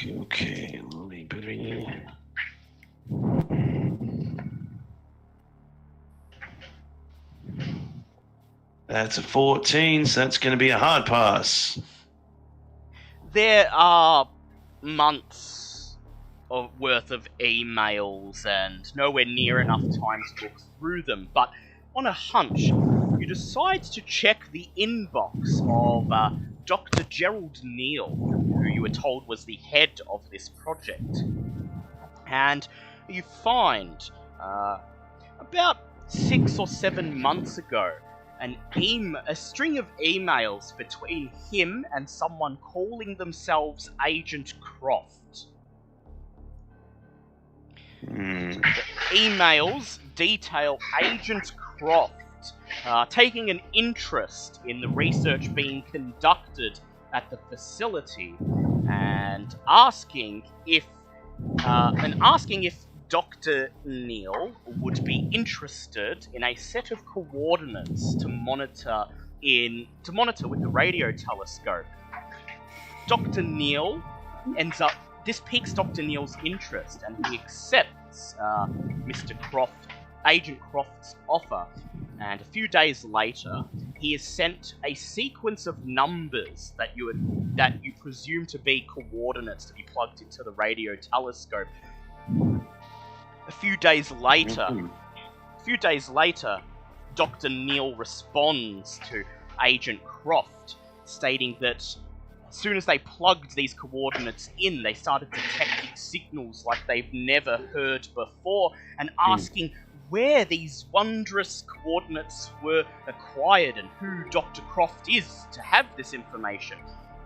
Okay. Library. That's a 14, so that's going to be a hard pass. There are months worth of emails and nowhere near enough time to look through them, but on a hunch, you decide to check the inbox of Dr. Gerald Neal, who you were told was the head of this project. And you find, about 6 or 7 months ago, a string of emails between him and someone calling themselves Agent Croft. The emails detail Agent Croft taking an interest in the research being conducted at the facility and asking if Dr. Neal would be interested in a set of coordinates to monitor with the radio telescope. Dr. Neal this piques Dr. Neal's interest, and he accepts Agent Croft's offer. And a few days later, he is sent a sequence of numbers that you presume to be coordinates to be plugged into the radio telescope. A few days later, Dr. Neal responds to Agent Croft, stating that as soon as they plugged these coordinates in, they started detecting signals like they've never heard before, and asking where these wondrous coordinates were acquired and who Dr. Croft is to have this information.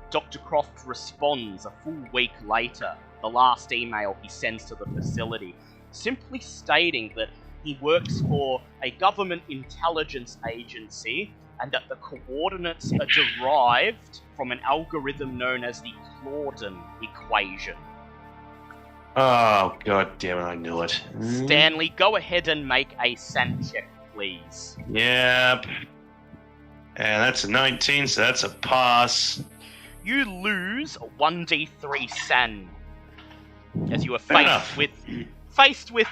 Dr. Croft responds a full week later, the last email he sends to the facility, simply stating that he works for a government intelligence agency and that the coordinates are derived from an algorithm known as the Claudin equation. Oh, god damn it, I knew it. Stanley, go ahead and make a SAN check, please. Yep. And that's a 19, so that's a pass. You lose 1d3 SAN as you are faced with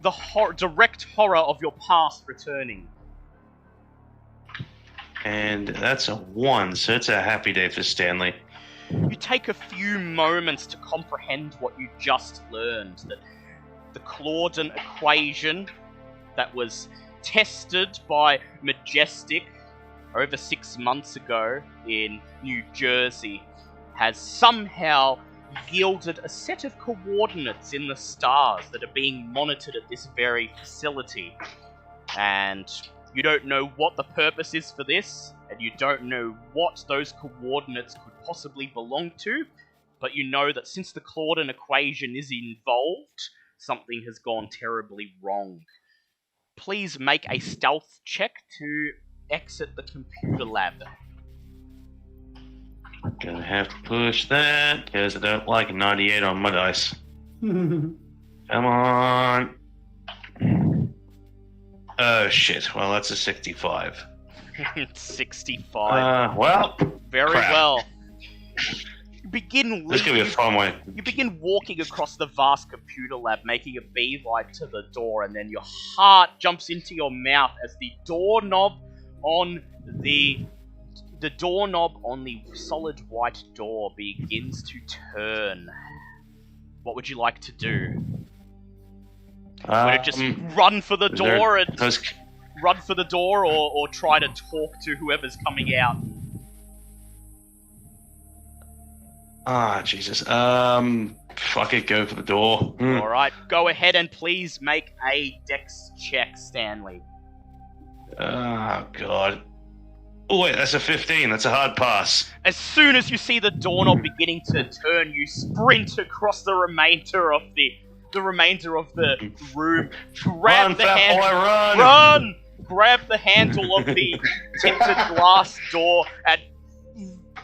the direct horror of your past returning. And that's a 1, so it's a happy day for Stanley. You take a few moments to comprehend what you just learned, that the Claudin equation that was tested by Majestic over 6 months ago in New Jersey has somehow yielded a set of coordinates in the stars that are being monitored at this very facility. And you don't know what the purpose is for this, and you don't know what those coordinates could possibly belong to, but you know that since the Claudin equation is involved, something has gone terribly wrong. Please make a stealth check to exit the computer lab. Gonna have to push that, because I don't like a 98 on my dice. Come on. Oh shit, well that's a 65. 65. Well, Very crap. well. You begin This could be a fun way. You begin walking across the vast computer lab, making a beeline to the door, and then your heart jumps into your mouth as the doorknob on the solid white door begins to turn. What would you like to do? Would it just run for the door or try to talk to whoever's coming out? Jesus. Fuck it, go for the door. Alright, go ahead and please make a dex check, Stanley. Oh, God. Oh, wait, that's a 15. That's a hard pass. As soon as you see the doorknob beginning to turn, you sprint across the remainder of the room. Run, fat boy, run! Grab the handle of the tinted glass door and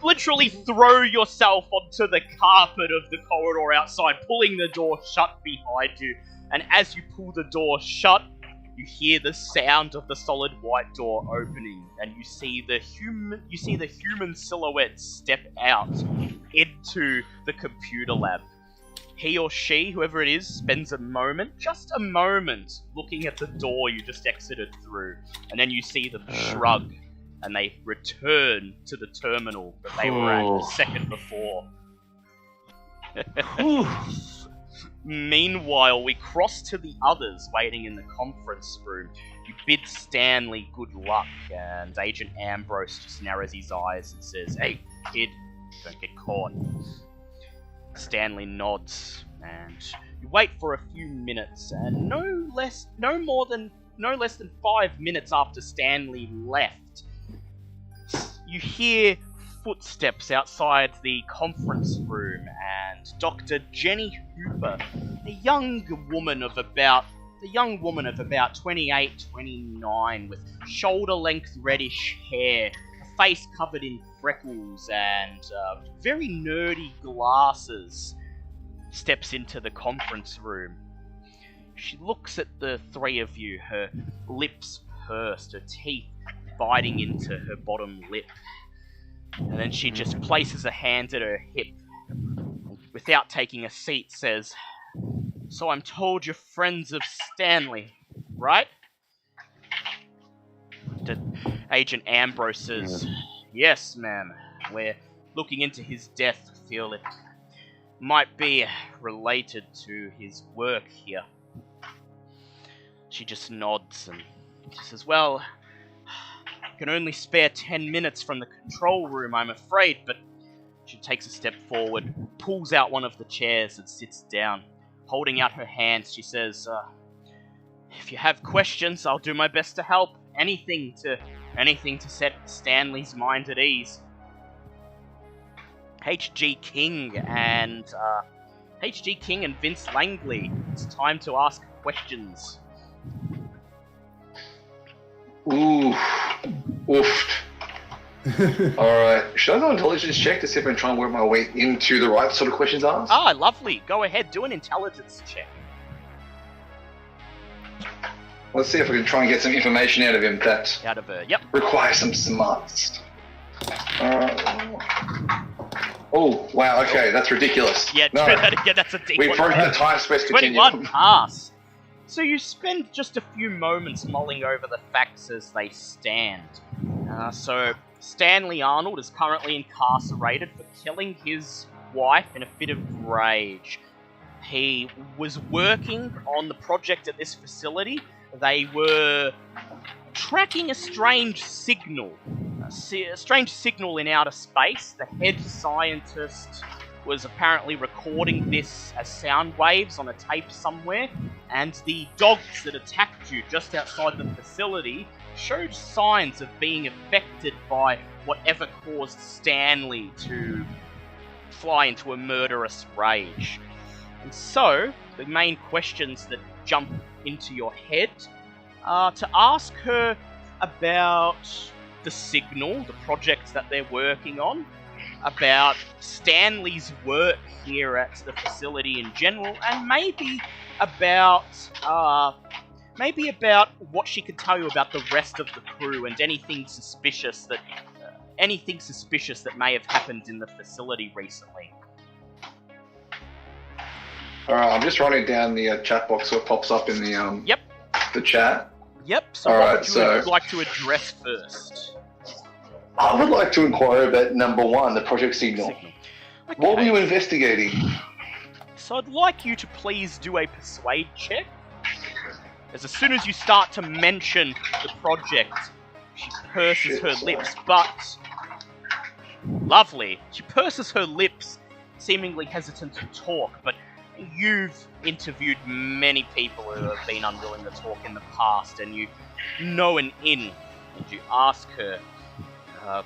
literally throw yourself onto the carpet of the corridor outside, pulling the door shut behind you. And as you pull the door shut, you hear the sound of the solid white door opening, and you see the human silhouette step out into the computer lab. He or she, whoever it is, spends just a moment, looking at the door you just exited through, and then you see them shrug, and they return to the terminal that they were at a second before. Meanwhile, we cross to the others waiting in the conference room. You bid Stanley good luck, and Agent Ambrose just narrows his eyes and says, "Hey, kid, don't get caught." Stanley nods, and you wait for a few minutes, and no less than 5 minutes after Stanley left, you hear footsteps outside the conference room, and Dr. Jenny Hooper, a young woman of about 28, 29, with shoulder-length reddish hair, a face covered in freckles, and very nerdy glasses, steps into the conference room. She looks at the three of you, her lips pursed, her teeth biting into her bottom lip. And then she just places a hand at her hip, and without taking a seat says, "So I'm told you're friends of Stanley, right?" Agent Ambrose says, "Yes, ma'am. We're looking into his death. Feel it might be related to his work here." She just nods and she says, "Well, can only spare 10 minutes from the control room, I'm afraid," but she takes a step forward, pulls out one of the chairs and sits down. Holding out her hands, she says, "If you have questions, I'll do my best to help. Anything to set Stanley's mind at ease." H.G. King and Vince Langley, it's time to ask questions. Ooh. Oof. Alright. Should I do an intelligence check to see if I can try and work my way into the right sort of questions asked? Ah, lovely. Go ahead, do an intelligence check. Let's see if I can try and get some information out of him that Out of her, yep. requires some smarts. Oh, wow, okay, that's ridiculous. Yeah, No. do that again, that's a D1. We broke the time-space 21 continuum. pass. So you spend just a few moments mulling over the facts as they stand. So Stanley Arnold is currently incarcerated for killing his wife in a fit of rage. He was working on the project at this facility. They were tracking a strange signal. A strange signal in outer space. The head scientist was apparently recording this as sound waves on a tape somewhere, and the dogs that attacked you just outside the facility showed signs of being affected by whatever caused Stanley to fly into a murderous rage. And so, the main questions that jump into your head are to ask her about the signal, the projects that they're working on, about Stanley's work here at the facility in general, and maybe about what she could tell you about the rest of the crew and anything suspicious that may have happened in the facility recently. Alright, I'm just writing down the chat box so it pops up in the the chat. Yep, so what would you like to address first? I would like to inquire about number 1, the project signal. Okay. What were you investigating? So I'd like you to please do a persuade check. As soon as you start to mention the project, she purses her lips, but... Lovely. She purses her lips, seemingly hesitant to talk, but you've interviewed many people who have been unwilling to talk in the past, and you know an in, and you ask her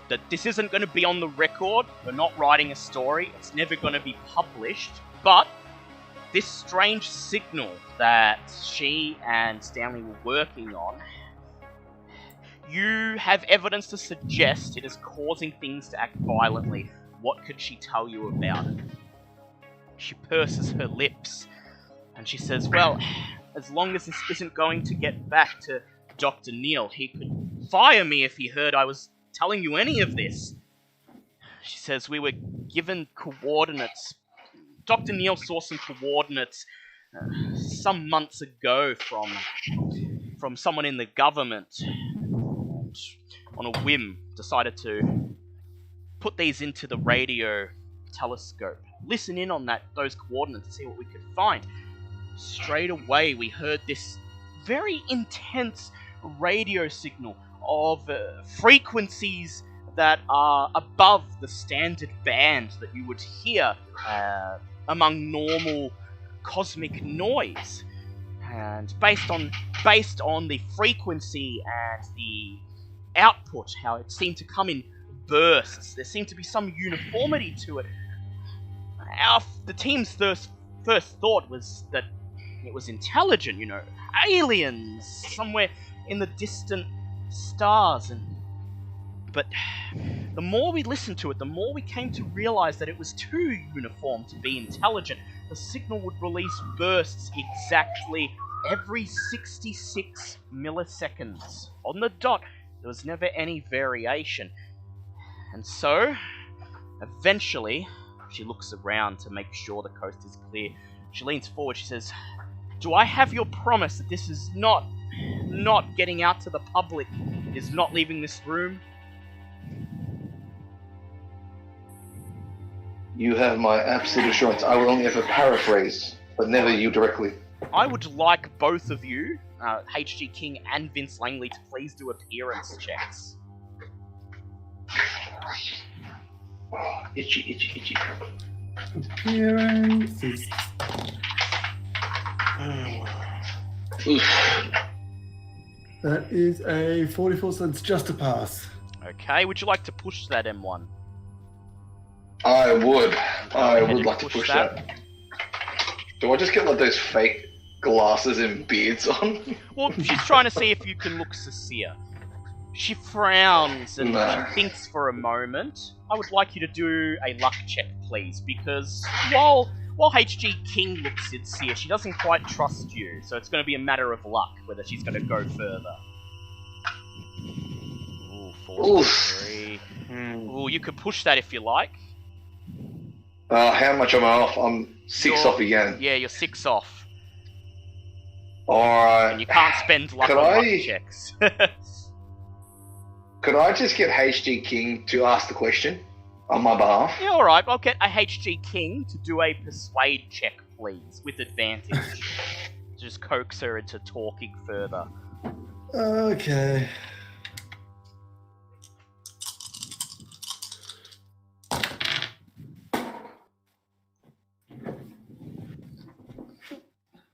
that this isn't going to be on the record, we're not writing a story, it's never going to be published, but this strange signal that she and Stanley were working on, you have evidence to suggest it is causing things to act violently. What could she tell you about it? She purses her lips, and she says, well, as long as this isn't going to get back to Dr. Neal, he could fire me if he heard I was telling you any of this. She says, we were given coordinates. Dr. Neal saw some coordinates some months ago from someone in the government, and on a whim decided to put these into the radio telescope, listen in on those coordinates and see what we could find. Straight away we heard this very intense radio signal of frequencies that are above the standard band that you would hear among normal cosmic noise. And based on the frequency and the output, how it seemed to come in bursts, there seemed to be some uniformity to it. The team's first thought was that it was intelligent, aliens somewhere in the distant stars. But the more we listened to it, the more we came to realize that it was too uniform to be intelligent. The signal would release bursts exactly every 66 milliseconds. On the dot, there was never any variation. And so, eventually, she looks around to make sure the coast is clear. She leans forward, she says, do I have your promise that this is not getting out to the public, is not leaving this room? You have my absolute assurance. I will only ever paraphrase, but never you directly. I would like both of you, HG King and Vince Langley, to please do appearance checks. Oh, itchy. Appearances. That is a 44, so it's just a pass. Okay, would you like to push that, M1? I would. I Can would you like to push that. Do I just get like those fake glasses and beards on? Well, she's trying to see if you can look sincere. She frowns and she thinks for a moment. I would like you to do a luck check, please, because while HG King looks sincere, she doesn't quite trust you, so it's going to be a matter of luck whether she's going to go further. Ooh, 43. Ooh, you could push that if you like. How much am I off? I'm 6 off again. Yeah, you're 6 off. Alright. And you can't spend luck on luck checks. Could I just get HG King to ask the question on my behalf? Yeah, alright, I'll get a HG King to do a persuade check, please, with advantage. Just coax her into talking further. Okay.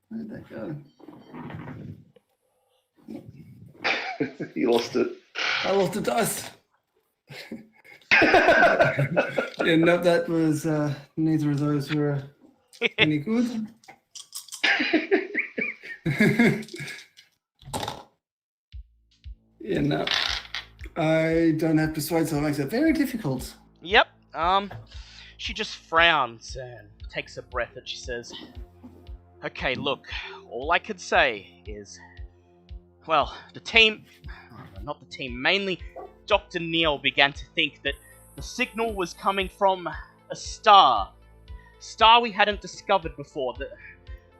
Where'd that go? You lost it. I lost the dice. Yeah, no, that was neither of those were any good. Yeah, no. I don't have persuade, so it makes it very difficult. Yep, she just frowns and takes a breath and she says, okay, look, all I could say is, well, mainly Dr. Neil began to think that the signal was coming from a star we hadn't discovered before.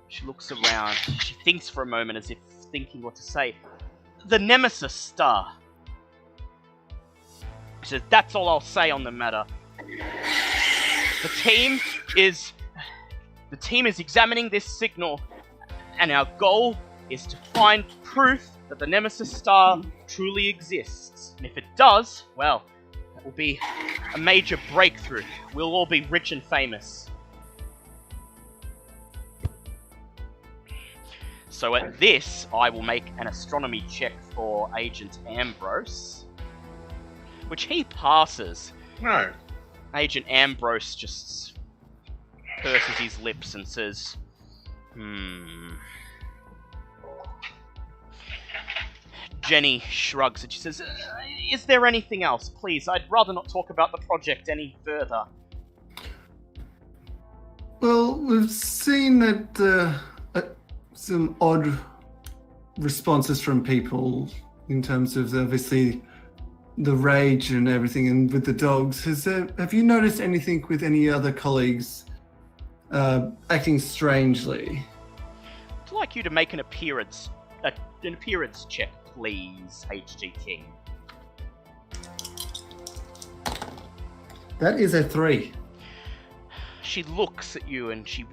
She looks around, she thinks for a moment as if thinking what to say. The Nemesis star. She says, that's all I'll say on the matter. The team is examining this signal, and our goal is to find proof that the Nemesis star truly exists. And if it does, well, that will be a major breakthrough. We'll all be rich and famous. So at this, I will make an astronomy check for Agent Ambrose, which he passes. No. Agent Ambrose just purses his lips and says, Jenny shrugs and she says, is there anything else? Please, I'd rather not talk about the project any further. Well, we've seen that some odd responses from people in terms of obviously the rage and everything, and with the dogs. Have you noticed anything with any other colleagues acting strangely? I'd like you to make an appearance check, please, HG King. That is a 3. She looks at you and she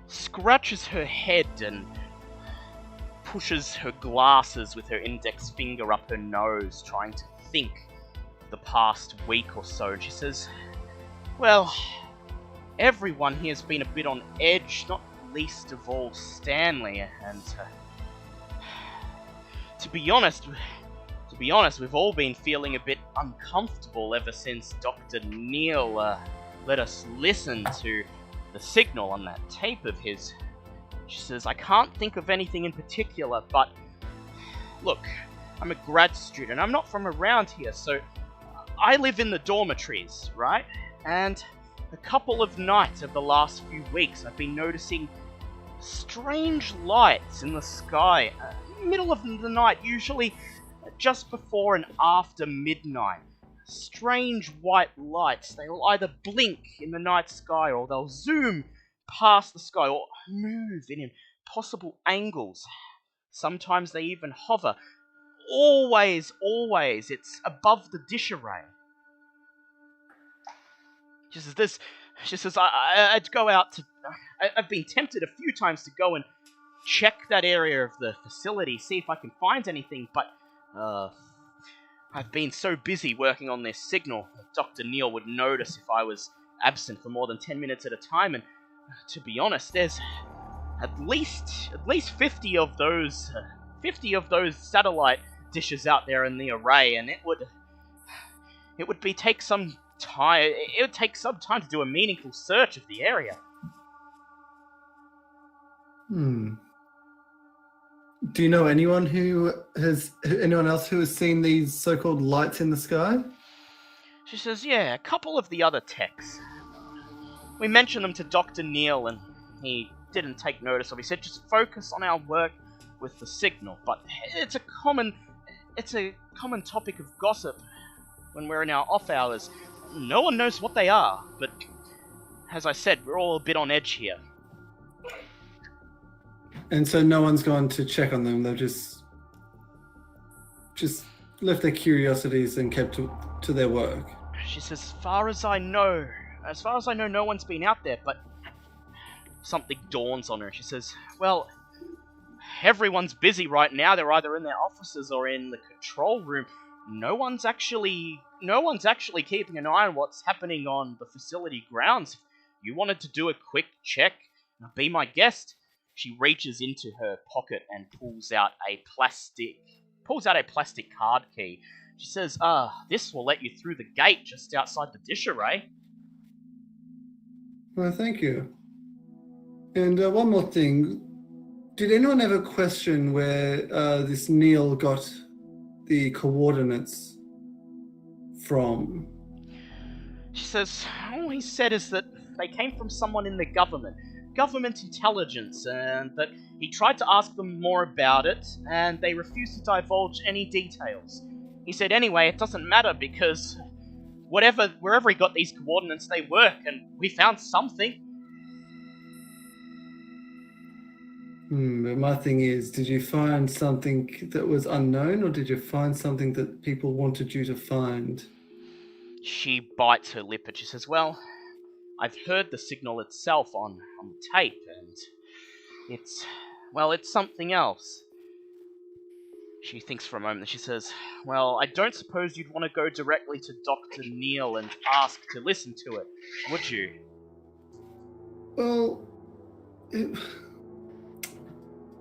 scratches her head and pushes her glasses with her index finger up her nose, trying to think of the past week or so. And she says, well, everyone here has been a bit on edge, not least of all Stanley, and to be honest, we've all been feeling a bit uncomfortable ever since Dr. Neil let us listen to the signal on that tape of his. She says, I can't think of anything in particular, but look, I'm a grad student. I'm not from around here, so I live in the dormitories, right? And a couple of nights of the last few weeks, I've been noticing strange lights in the sky, middle of the night, usually just before and after midnight. Strange white lights. They'll either blink in the night sky, or they'll zoom past the sky, or move in impossible angles. Sometimes they even hover. Always, it's above the dish array. She says, I'd go out to... I've been tempted a few times to go and check that area of the facility, see if I can find anything, but I've been so busy working on this signal that Dr. Neil would notice if I was absent for more than 10 minutes at a time, and to be honest, there's at least 50 of those satellite dishes out there in the array, and it would take some time. It would take some time to do a meaningful search of the area. Do you know anyone else who has seen these so-called lights in the sky? She says, yeah, a couple of the other techs. We mentioned them to Dr. Neil, and he didn't take notice of it. He said, just focus on our work with the signal. But it's a common topic of gossip when we're in our off hours. No one knows what they are, but as I said, we're all a bit on edge here. And so no one's gone to check on them. They're just left their curiosities and kept to their work. She says, as far as I know, no one's been out there, but something dawns on her. She says, well, everyone's busy right now. They're either in their offices or in the control room. No one's actually keeping an eye on what's happening on the facility grounds. If you wanted to do a quick check, be my guest. She reaches into her pocket and pulls out a plastic card key. She says, this will let you through the gate just outside the disarray. Well, thank you. And one more thing. Did anyone ever question where this Neil got the coordinates from? She says, all he said is that they came from someone in the government intelligence, and that he tried to ask them more about it, and they refused to divulge any details. He said, anyway, it doesn't matter because wherever he got these coordinates, they work, and we found something. But my thing is, did you find something that was unknown, or did you find something that people wanted you to find? She bites her lip and she says, well, I've heard the signal itself on the tape, and it's something else. She thinks for a moment and she says, well, I don't suppose you'd want to go directly to Dr. Neil and ask to listen to it, would you? Well,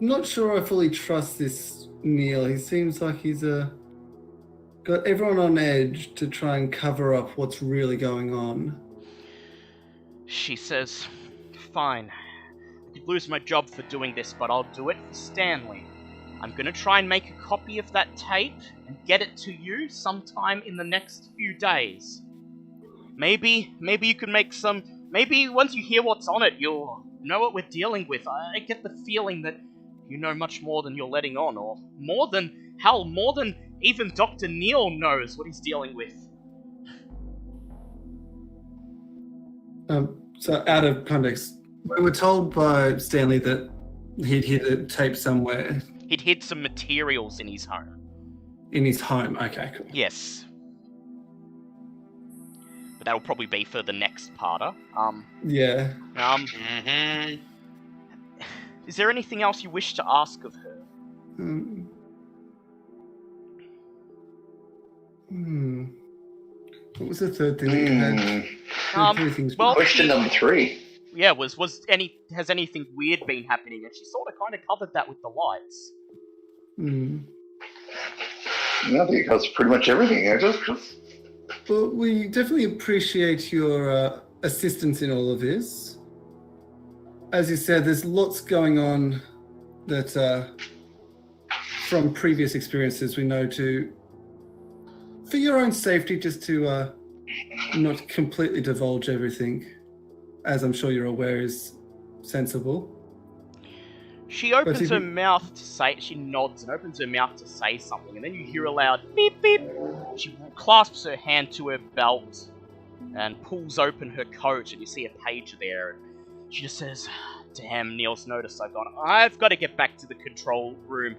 not sure I fully trust this Neil. He seems like he's got everyone on edge to try and cover up what's really going on. She says, fine. I could lose my job for doing this, but I'll do it for Stanley. I'm gonna try and make a copy of that tape and get it to you sometime in the next few days. Maybe you can make some... Maybe once you hear what's on it, you'll know what we're dealing with. I get the feeling that you know much more than you're letting on, or more than even Dr. Neil knows what he's dealing with. So out of context, we were told by Stanley that he'd hid a tape somewhere. He'd hid some materials in his home. In his home, okay, cool. Yes. But that'll probably be for the next parter. Yeah. Is there anything else you wish to ask of her? What was the third thing that you had? Three things. Well, Question number 3. Yeah, has anything weird been happening? And she sort of kind of covered that with the lights. I think it covers pretty much everything. Well, we definitely appreciate your assistance in all of this. As you said, there's lots going on that, from previous experiences, we know for your own safety, just to not completely divulge everything, as I'm sure you're aware is sensible. She opens her mouth to say, she nods and opens her mouth to say something, and then you hear a loud beep beep. She clasps her hand to her belt and pulls open her coat, and you see a page there. She just says, damn, Neil's noticed I've gone. I've got to get back to the control room.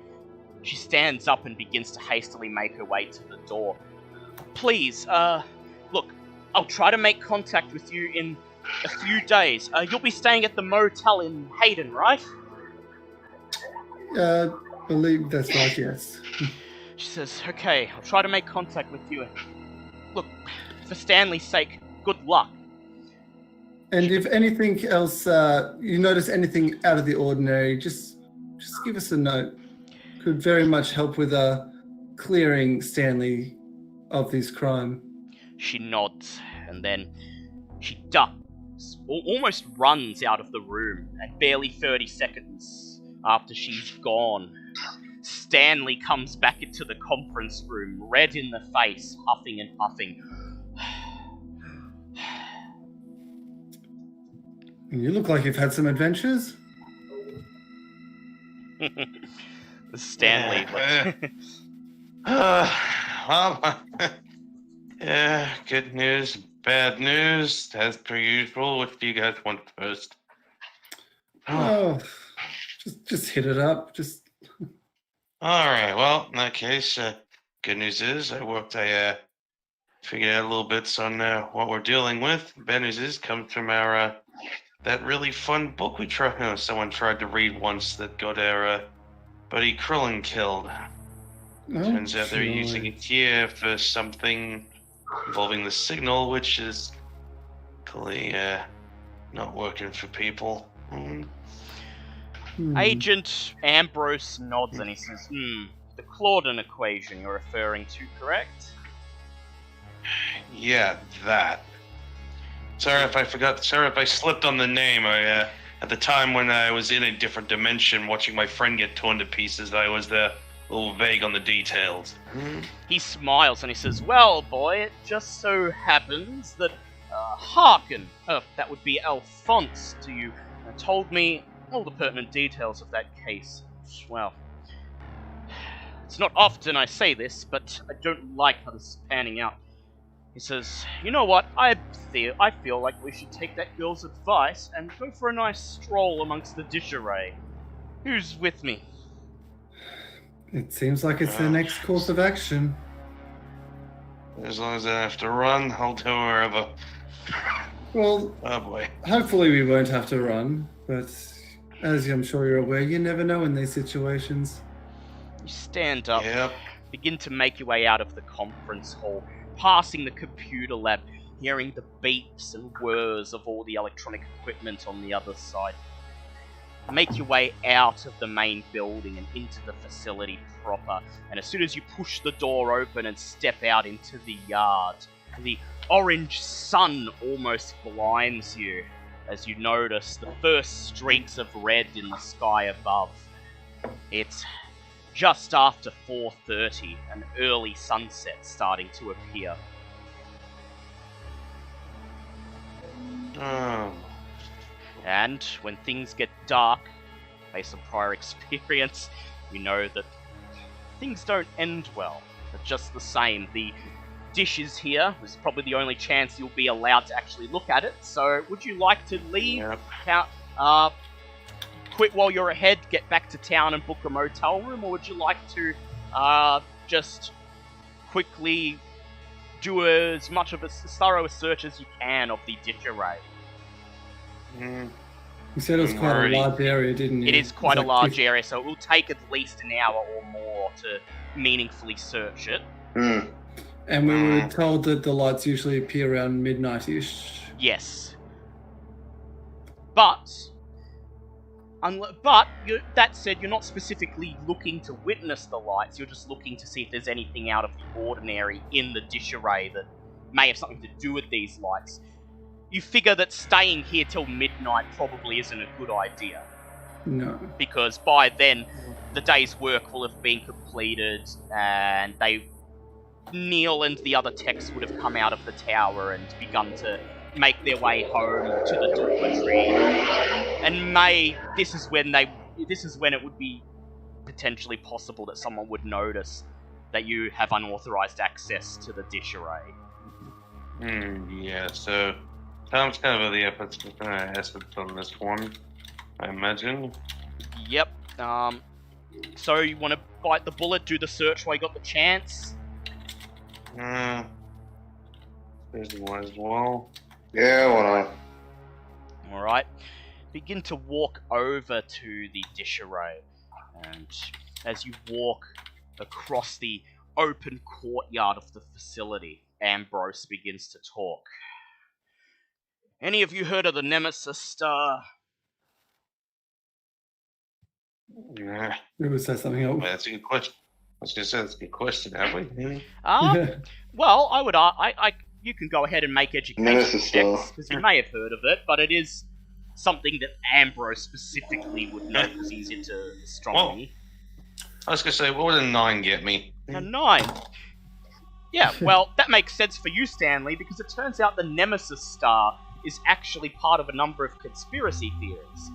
She stands up and begins to hastily make her way to the door. Please, look, I'll try to make contact with you in a few days. You'll be staying at the motel in Hayden, right? Believe that's right, yes. She says, okay, I'll try to make contact with you. Look, for Stanley's sake, good luck. And if anything else, you notice anything out of the ordinary, just give us a note. Could very much help with clearing Stanley of this crime. She nods, and then she ducks, almost runs out of the room, and barely 30 seconds after she's gone, Stanley comes back into the conference room, red in the face, huffing and puffing. You look like you've had some adventures. Stanley. Yeah, good news, bad news, as per usual. What do you guys want first? Oh, just hit it up. All right. Well, in that case, Good news is I figured out a little bits on what we're dealing with. Bad news is comes from our that really fun book someone tried to read once that got our buddy Krillin killed. Turns out they're using it here for something involving the signal, which is clearly not working for people. Agent Ambrose nods and he says, the Claudin equation you're referring to, correct? Yeah, that. Sorry if I slipped on the name. At the time when I was in a different dimension watching my friend get torn to pieces, I was a little vague on the details. He smiles and he says, well, boy, it just so happens that Harkin, that would be Alphonse to you, told me all the pertinent details of that case. Well, it's not often I say this, but I don't like how this is panning out. He says, you know what, I feel like we should take that girl's advice and go for a nice stroll amongst the disarray. Who's with me? It seems like it's the next course of action. As long as I have to run, I'll do wherever. Well, Oh boy. hopefully we won't have to run, but as I'm sure you're aware, you never know in these situations. You stand up, Yep. begin to make your way out of the conference hall, passing the computer lab, hearing the beeps and whirs of all the electronic equipment on the other side. Make your way out of the main building and into the facility proper, and as soon as you push the door open and step out into the yard, the orange sun almost blinds you as you notice the first streaks of red in the sky above. It's just after 4:30, an early sunset starting to appear. Oh. And when things get dark, based on prior experience, you know that things don't end well. But just the same, the dish is here. This is probably the only chance you'll be allowed to actually look at it. So would you like to leave? Yep. Quit while you're ahead, get back to town and book a motel room, or would you like to just quickly do as much of a thorough a search as you can of the dish array? You said it was quite Alrighty. a large area, didn't you? It is quite a Like large area, so it will take at least an hour or more to meaningfully search it. And we were told that the lights usually appear around midnight-ish. Yes. But that said, you're not specifically looking to witness the lights, you're just looking to see if there's anything out of the ordinary in the dish array that may have something to do with these lights. You figure that staying here till midnight probably isn't a good idea, No. because by then the day's work will have been completed and Neil and the other techs would have come out of the tower and begun to make their way home to the dormitory. And this is when it would be potentially possible that someone would notice that you have unauthorized access to the dish array. Yeah, so Tom's kind of the efforts on this one, I imagine. Yep. So you want to bite the bullet, do the search while you got the chance? There's one as well. Yeah, why not? Alright. Begin to walk over to the dish array. And as you walk across the open courtyard of the facility, Ambrose begins to talk. Any of you heard of the Nemesis Star? Yeah. Who would say something else? Well, that's a good question. I was going to say that's a good question, have we? Well, you can go ahead and make education Nemesis Star. checks, because you may have heard of it, but it is something that Ambrose specifically would know, because he's into astronomy. I was going to say, what would a 9 get me? A 9. Yeah, well, that makes sense for you, Stanley, because it turns out the Nemesis Star is actually part of a number of conspiracy theories.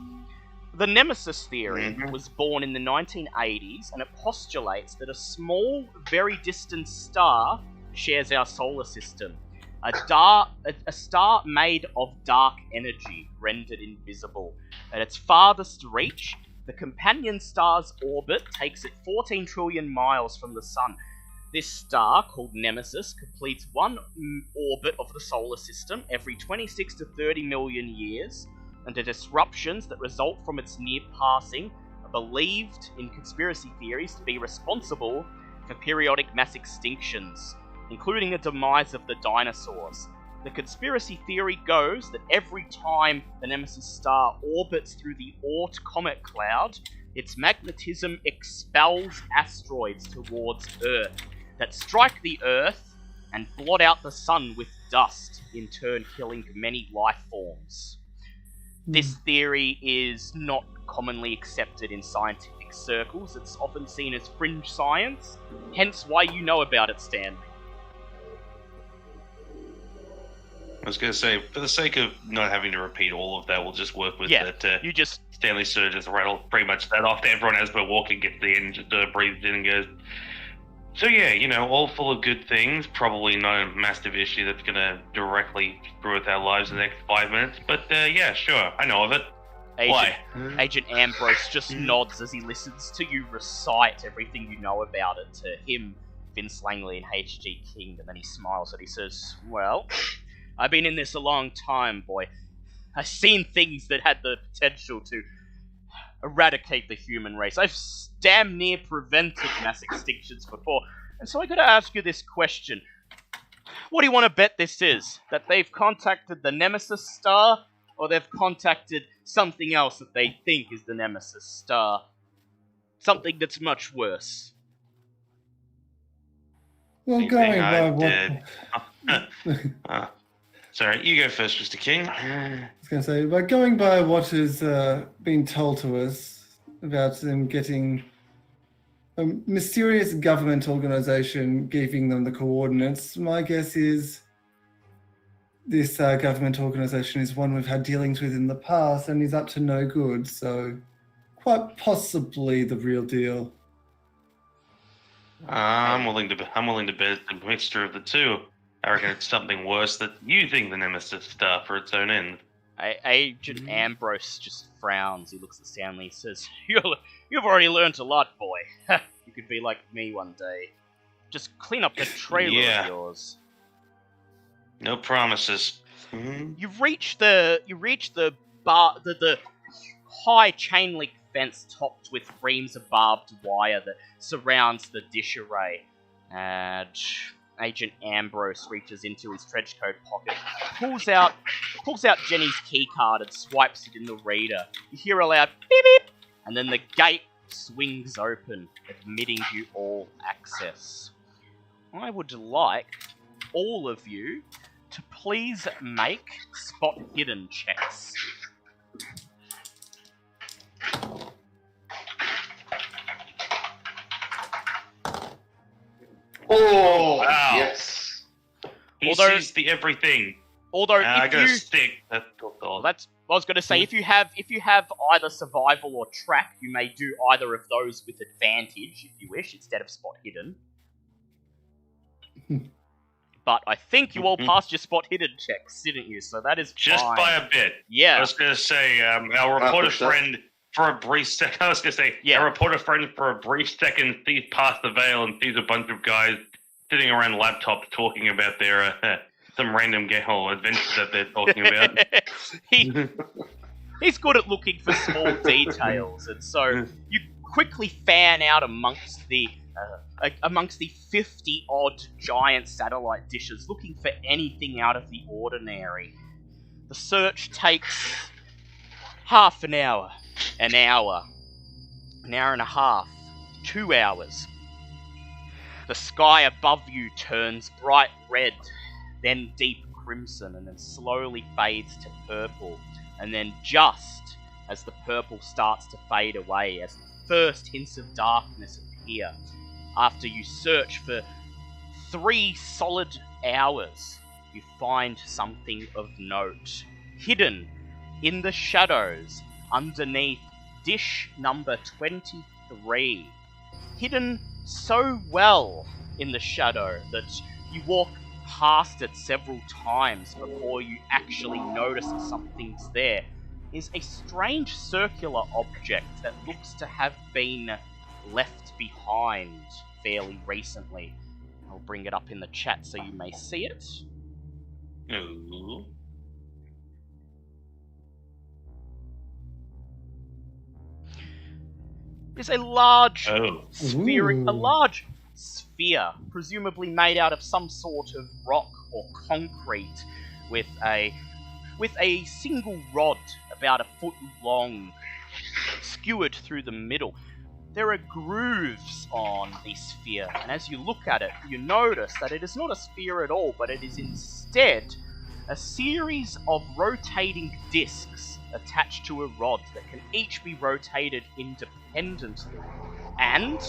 The Nemesis theory was born in the 1980s, and it postulates that a small, very distant star shares our solar system. A star made of dark energy, rendered invisible. At its farthest reach, the companion star's orbit takes it 14 trillion miles from the sun. This star, called Nemesis, completes one orbit of the solar system every 26 to 30 million years, and the disruptions that result from its near passing are believed in conspiracy theories to be responsible for periodic mass extinctions, including the demise of the dinosaurs. The conspiracy theory goes that every time the Nemesis star orbits through the Oort comet cloud, its magnetism expels asteroids towards Earth that strike the Earth and blot out the sun with dust, in turn killing many life forms. This theory is not commonly accepted in scientific circles. It's often seen as fringe science, hence why you know about it, Stanley. I was going to say, for the sake of not having to repeat all of that, we'll just work with that. You just... Stanley sort of just rattled pretty much that off to everyone as we're walking, gets the end, just breathes in and goes, so yeah, all full of good things, probably not a massive issue that's going to directly screw with our lives in the next 5 minutes, but yeah, sure, I know of it. Why? Agent Ambrose just nods as he listens to you recite everything you know about it to him, Vince Langley, and H.G. King, and then he smiles and he says, well, I've been in this a long time, boy. I've seen things that had the potential to eradicate the human race. I've damn near prevented mass extinctions before. And so I gotta ask you this question. What do you want to bet this is? That they've contacted the Nemesis star, or they've contacted something else that they think is the Nemesis star? Something that's much worse. Well, going by what... Sorry, you go first, Mr. King. I was going to say, by going by what has been told to us about them getting a mysterious government organization giving them the coordinates, my guess is this government organization is one we've had dealings with in the past and is up to no good, so quite possibly the real deal. I'm willing to bet it's a mixture of the two. I reckon it's something worse that using the Nemesis star for its own end. Agent Ambrose just frowns. He looks at Stanley and says, You've already learnt a lot, boy. You could be like me one day. Just clean up the trailer of yours. No promises. You reach the high chain link fence topped with reams of barbed wire that surrounds the dish array. And Agent Ambrose reaches into his trenchcoat pocket, pulls out Jenny's keycard and swipes it in the reader. You hear a loud beep beep, and then the gate swings open, admitting you all access. I would like all of you to please make spot hidden checks. Oh, wow. Yes. He sees the everything. Although, I got a stick. That's I was going to say, if you have either survival or track, you may do either of those with advantage, if you wish, instead of spot hidden. But I think you all passed your spot hidden checks, didn't you? So that is just fine. by a bit. Yeah. I was going to say, our reporter friend for a brief second. I was going to say, our reporter friend for a brief second sees past the veil and sees a bunch of guys sitting around laptops talking about their some random adventures that they're talking about. He's good at looking for small details, and so you quickly fan out amongst the 50-odd giant satellite dishes, looking for anything out of the ordinary. The search takes half an hour, an hour and a half, 2 hours. The sky above you turns bright red, then deep crimson, and then slowly fades to purple. And then just as the purple starts to fade away, as the first hints of darkness appear, after you search for 3 solid hours, you find something of note. Hidden in the shadows underneath dish number 23. Hidden so well in the shadow that you walk past it several times before you actually notice something's there, is a strange circular object that looks to have been left behind fairly recently. I'll bring it up in the chat so you may see it. Ooh. It's a large Oh. sphere, presumably made out of some sort of rock or concrete, with a single rod about a foot long, skewered through the middle. There are grooves on the sphere, and as you look at it, you notice that it is not a sphere at all, but it is instead a series of rotating discs attached to a rod that can each be rotated independently. And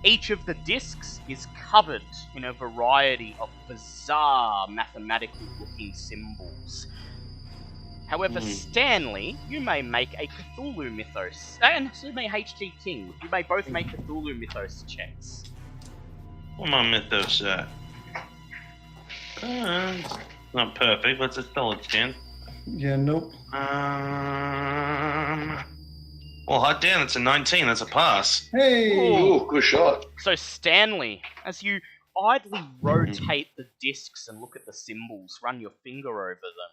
each of the discs is covered in a variety of bizarre mathematical-looking symbols. However, Stanley, you may make a Cthulhu mythos, and so may HG King. You may both make Cthulhu mythos checks. What my mythos at? It's not perfect, but it's still a chance. Yeah, nope. Well, hot damn, it's a 19. That's a pass. Hey! Ooh, good shot. So Stanley, as you idly rotate the discs and look at the symbols, run your finger over them,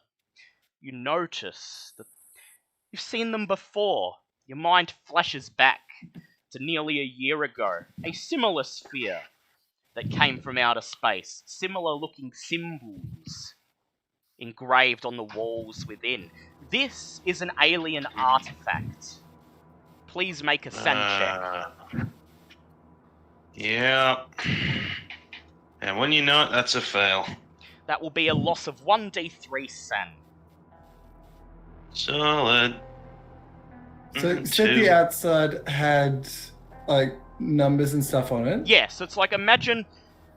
you notice that you've seen them before. Your mind flashes back to nearly a year ago. A similar sphere that came from outer space. Similar looking symbols engraved on the walls within. This is an alien artifact. Please make a SAN check. Yeah. And when you know it, that's a fail. That will be a loss of 1d3 SAN. Solid. So you said the outside had, like, numbers and stuff on it? Yeah, so it's like, imagine,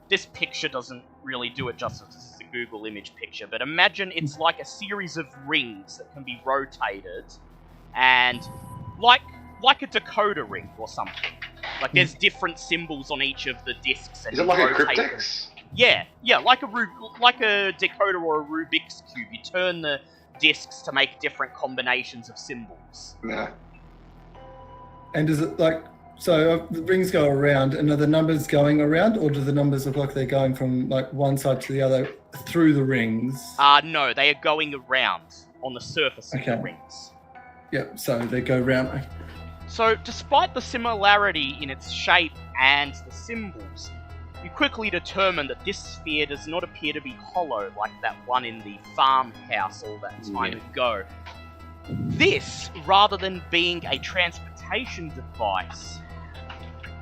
this picture doesn't really do it justice, this is a Google image picture, but imagine it's like a series of rings that can be rotated, and like a decoder ring or something. Like there's different symbols on each of the discs. And Is it like a cryptex? Yeah, like a decoder or a Rubik's Cube. You turn the discs to make different combinations of symbols. Yeah. And does it, like, so the rings go around, and are the numbers going around, or do the numbers look like they're going from, like, one side to the other through the rings? No, they are going around on the surface of the rings. Yep, so they go round. So, despite the similarity in its shape and the symbols, you quickly determine that this sphere does not appear to be hollow like that one in the farmhouse all that time ago. This, rather than being a transportation device,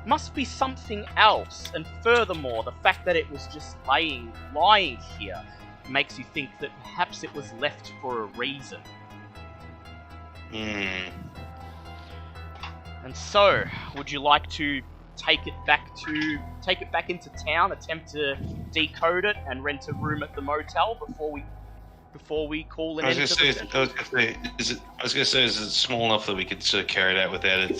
must be something else, and furthermore, the fact that it was just lying here makes you think that perhaps it was left for a reason. And so, would you like to take it back into town, attempt to decode it, and rent a room at the motel before we call an end to the session? I was gonna say, is it small enough that we could sort of carry it out without it?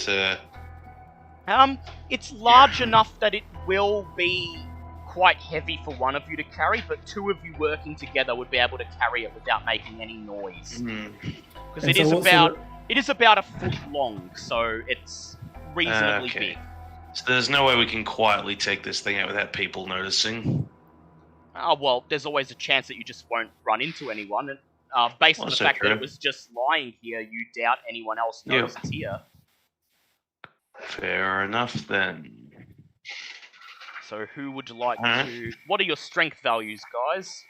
It's large enough that it will be quite heavy for one of you to carry, but two of you working together would be able to carry it without making any noise. Because it is about a foot long, so it's reasonably big. So there's no way we can quietly take this thing out without people noticing? Oh, well, there's always a chance that you just won't run into anyone. And based on the fact that it was just lying here, you doubt anyone else noticed here. Fair enough, then. So who would like to... What are your strength values, guys?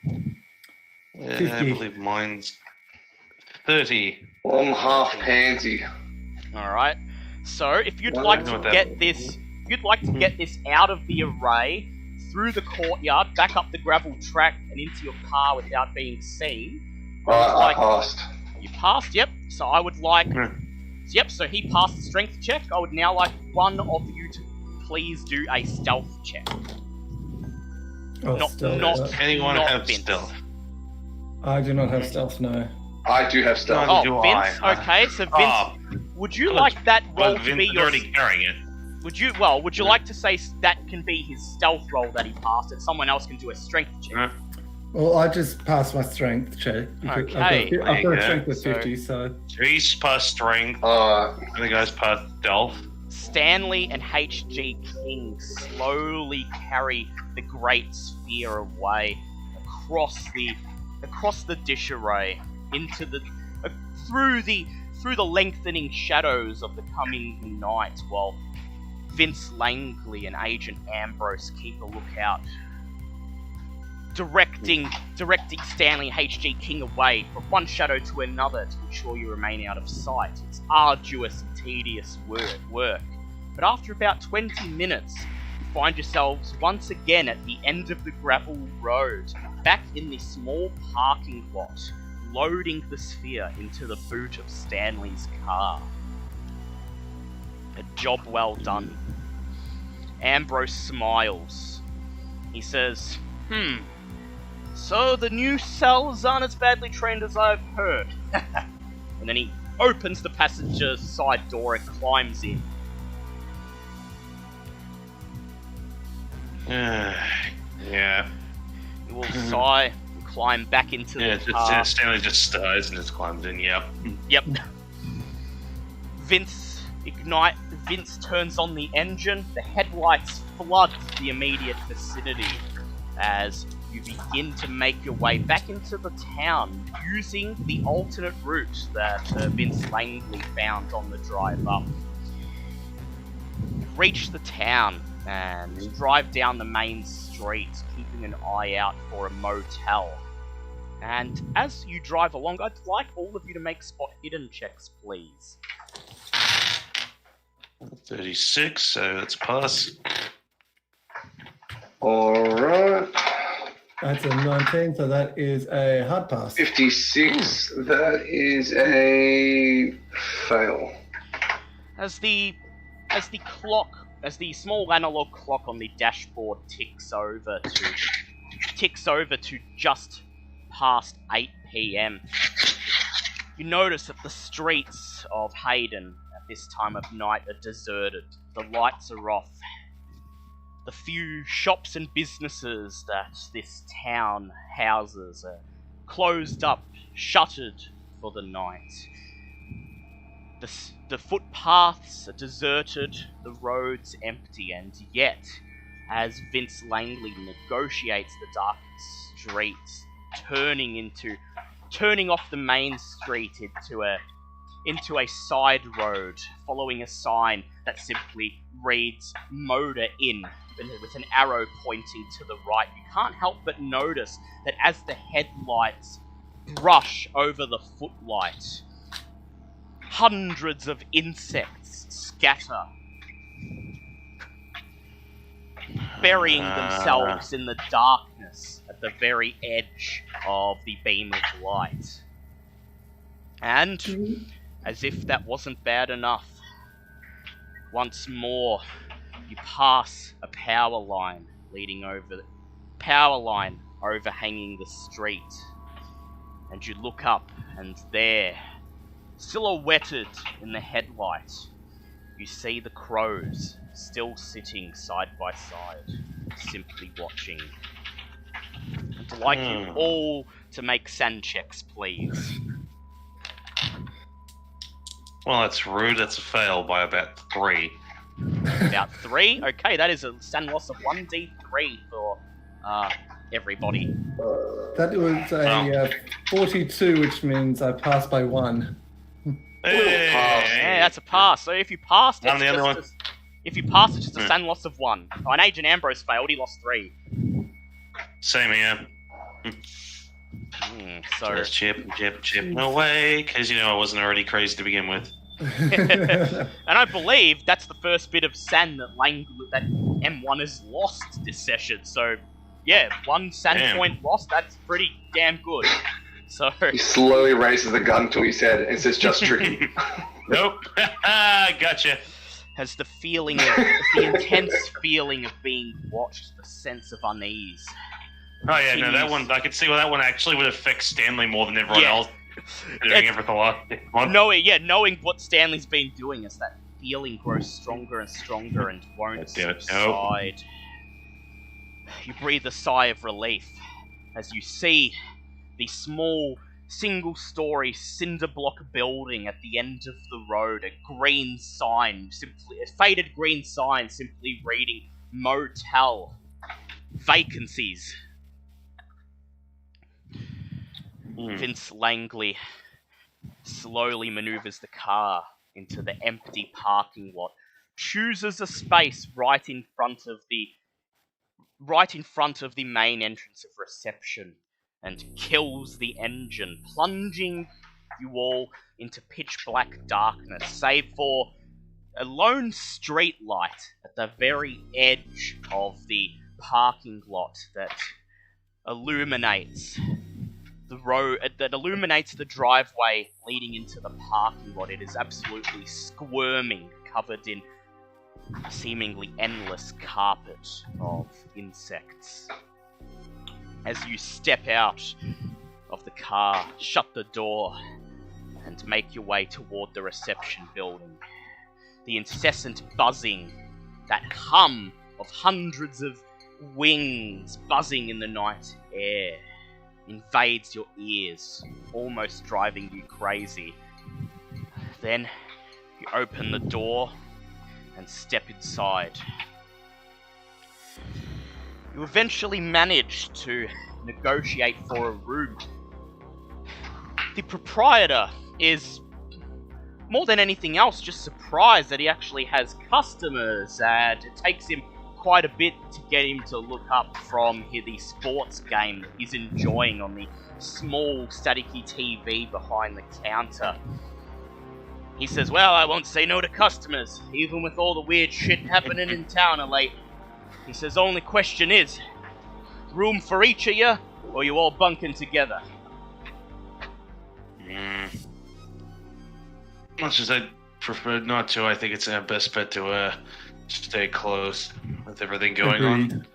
I believe mine's 30. Well, I'm half pansy. Alright. So, if you'd like to get this... You'd like to get this out of the array, through the courtyard, back up the gravel track, and into your car without being seen. I passed. You passed, yep. So I would like... Yep, so he passed the strength check. I would now like one of you to please do a stealth check. Anyone have Vince. stealth? I do not have stealth, no. I do have stealth. Oh, Vince? Okay, so Vince, would you like that roll to be your... already carrying it. Would you like to say that can be his stealth roll that he passed, and someone else can do a strength check? Well, I just passed my strength check. Okay. I've got a strength of 50, so... He's passed strength. The guy's passed stealth. Stanley and H.G. King slowly carry the great sphere away across the dish array into the through the lengthening shadows of the coming night, while Vince Langley and Agent Ambrose keep a lookout, directing Stanley and H.G. King away from one shadow to another to ensure you remain out of sight. It's arduous and tedious work. But after about 20 minutes, you find yourselves once again at the end of the gravel road, back in the small parking lot, loading the sphere into the boot of Stanley's car. A job well done. Ambrose smiles. He says, so the new cells aren't as badly trained as I've heard. And then he opens the passenger side door and climbs in. Yeah. He will sigh and climb back into the car. Stanley just sighs and just climbs in, yep. Vince turns on the engine. The headlights flood the immediate vicinity as you begin to make your way back into the town using the alternate route that Vince Langley found on the drive up. You reach the town and drive down the main street, keeping an eye out for a motel. And as you drive along, I'd like all of you to make spot hidden checks, please. 36, so that's a pass. Alright. That's a 19, so that is a hard pass. 56, that is a fail. As the small analog clock on the dashboard ticks over to just past 8 p.m. You notice that the streets of Hayden at this time of night are deserted. The lights are off. The few shops and businesses that this town houses are closed up, shuttered for the night. The footpaths are deserted, the roads empty, and yet, as Vince Langley negotiates the dark streets, turning off the main street into a side road, following a sign that simply reads "Motor In" with an arrow pointing to the right, you can't help but notice that as the headlights brush over the footlight, hundreds of insects scatter, burying themselves in the darkness at the very edge of the beam of light. And, as if that wasn't bad enough, once more you pass a power line overhanging the street, and you look up, and there, silhouetted in the headlight, you see the crows still sitting side by side, simply watching. I'd like you all to make sand checks, please. Well, that's rude. That's a fail by about 3. About 3? Okay, that is a sand loss of 1d3 for everybody. That was a 42, which means I passed by 1. Hey, Yeah, that's a pass. So if you passed it, I'm the only one. If you pass it, just a sand loss of 1. Oh, and Agent Ambrose failed, he lost 3. Same here. So Just chip away, because I wasn't already crazy to begin with. and I believe that's the first bit of sand that M1 has lost this session. So, yeah, 1 sand point lost, that's pretty damn good. So He slowly raises the gun to his head and says, "Just tricky." Nope. Gotcha. has the intense feeling of being watched, the sense of unease. Oh yeah, no, that one, I could see why that one actually would affect Stanley more than everyone else. Doing everything last one. Knowing what Stanley's been doing as that feeling grows stronger and stronger and won't subside. You breathe a sigh of relief as you see the small single-story cinder block building at the end of the road. A green sign, a faded green sign, simply reading "Motel Vacancies." Vince Langley slowly maneuvers the car into the empty parking lot, chooses a space right in front of the main entrance of reception, and kills the engine, plunging you all into pitch black darkness, save for a lone street light at the very edge of the parking lot that illuminates the road, that illuminates the driveway leading into the parking lot. It is absolutely squirming, covered in a seemingly endless carpet of insects. As you step out of the car, shut the door, and make your way toward the reception building, the incessant buzzing, that hum of hundreds of wings buzzing in the night air, invades your ears, almost driving you crazy. Then you open the door and step inside. You eventually manage to negotiate for a room. The proprietor is, more than anything else, just surprised that he actually has customers, and it takes him quite a bit to get him to look up from the sports game that he's enjoying on the small staticky TV behind the counter. He says, "Well, I won't say no to customers, even with all the weird shit happening in town of late." He says, "Only question is, room for each of you, or you all bunking together?" Much as I'd prefer not to, I think it's our best bet to stay close with everything going on.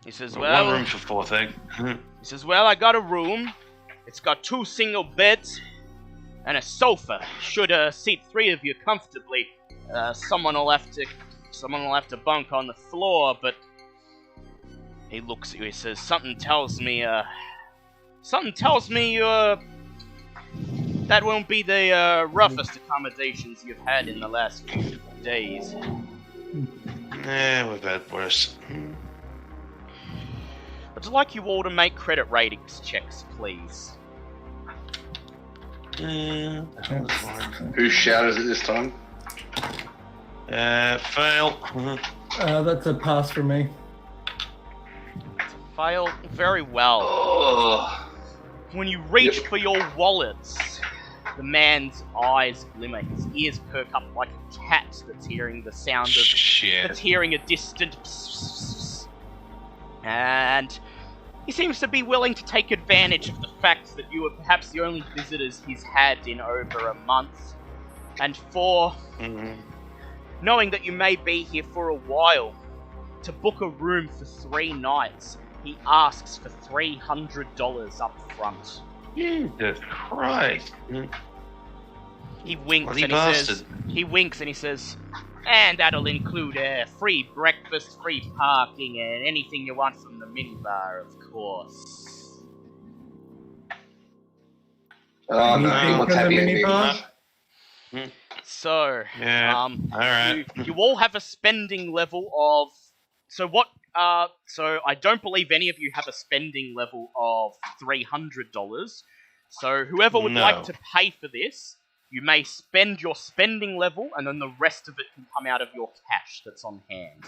He says, One "Well," room for four thing. he says, "Well, I got a room. It's got 2 single beds and a sofa. Should seat 3 of you comfortably. Someone will have to bunk on the floor." But he looks at you. He says, "Something tells me that won't be the roughest accommodations you've had in the last few days." We've had worse. I'd like you all to make credit ratings checks, please. Who shouted it this time? Fail. That's a pass from me. Fail very well. Oh, When you reach for your wallets, the man's eyes glimmer, his ears perk up like a cat that's hearing the sound of... Shit. that's hearing a distant psst. And he seems to be willing to take advantage of the fact that you are perhaps the only visitors he's had in over a month. And for knowing that you may be here for a while, to book a room for 3 nights, he asks for $300 up front. Jesus Christ. He winks Bloody and he bastard. says, "And that'll include free breakfast, free parking, and anything you want from the minibar, of course." oh no, Anything what's from the happening? minibar? So, Yeah. Alright. you all have a spending level of... So I don't believe any of you have a spending level of $300. So whoever would No. like to pay for this, you may spend your spending level, and then the rest of it can come out of your cash that's on hand.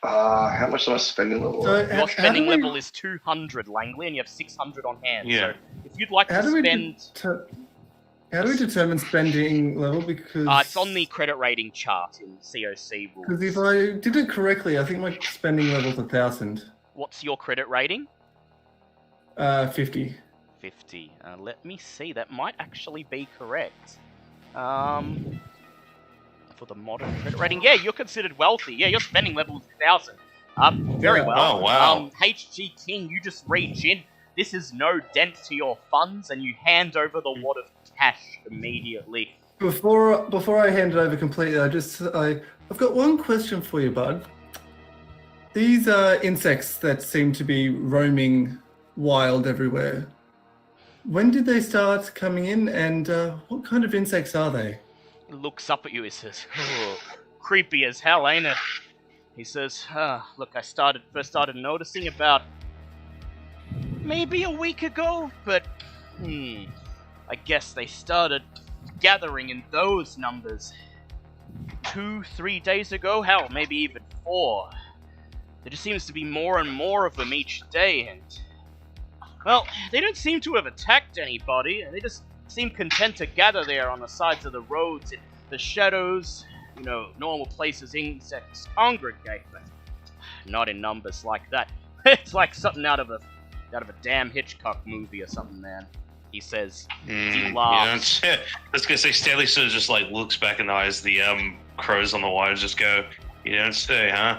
How much am I spending level? So, Your spending level is 200, Langley, and you have 600 on hand. Yeah. So if you'd like How to do we spend... how do we determine spending level? Because it's on the credit rating chart in COC rules. Because if I did it correctly, I think my spending level's 1,000. What's your credit rating? 50. 50. Let me see. That might actually be correct. For the modern credit rating, yeah, you're considered wealthy. Yeah, your spending level is 1,000. Very Yeah. well. Oh, wow. HG King, you just reach in. This is no dent to your funds, and you hand over the wad of cash immediately. Before I hand it over completely, I've got one question for you, bud. These insects that seem to be roaming wild everywhere. When did they start coming in, and what kind of insects are they? He looks up at you, he says, oh, creepy as hell, ain't it? He says, look, I first started noticing about maybe a week ago, but, I guess they started gathering in those numbers 2-3 days ago, hell, maybe even 4. There just seems to be more and more of them each day, and, well, they don't seem to have attacked anybody, they just seem content to gather there on the sides of the roads, in the shadows, normal places insects congregate, but not in numbers like that. It's like something out of a damn Hitchcock movie or something, man. He says, he laughs. I was gonna say, Stanley sort of just like looks back and eyes the crows on the wire and just go, you don't say, huh?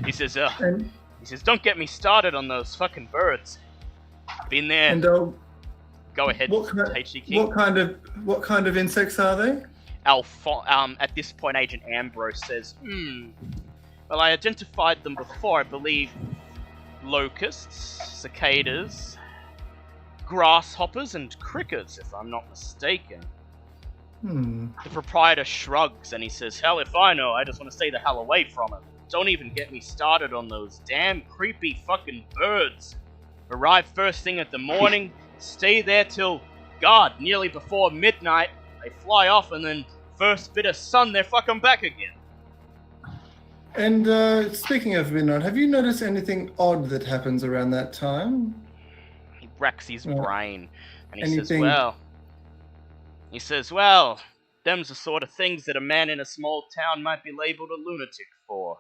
He says, don't get me started on those fucking birds. Been there. And go ahead, HG King. What kind of insects are they? At this point, Agent Ambrose says, well, I identified them before, I believe. Locusts, cicadas, grasshoppers, and crickets, if I'm not mistaken. The proprietor shrugs and he says, hell if I know, I just want to stay the hell away from it. Don't even get me started on those damn creepy fucking birds. Arrive first thing at the morning, stay there till, God, nearly before midnight. They fly off and then first bit of sun, they're fucking back again. And speaking of midnight, have you noticed anything odd that happens around that time? He racks his brain and he says, well, them's the sort of things that a man in a small town might be labeled a lunatic for.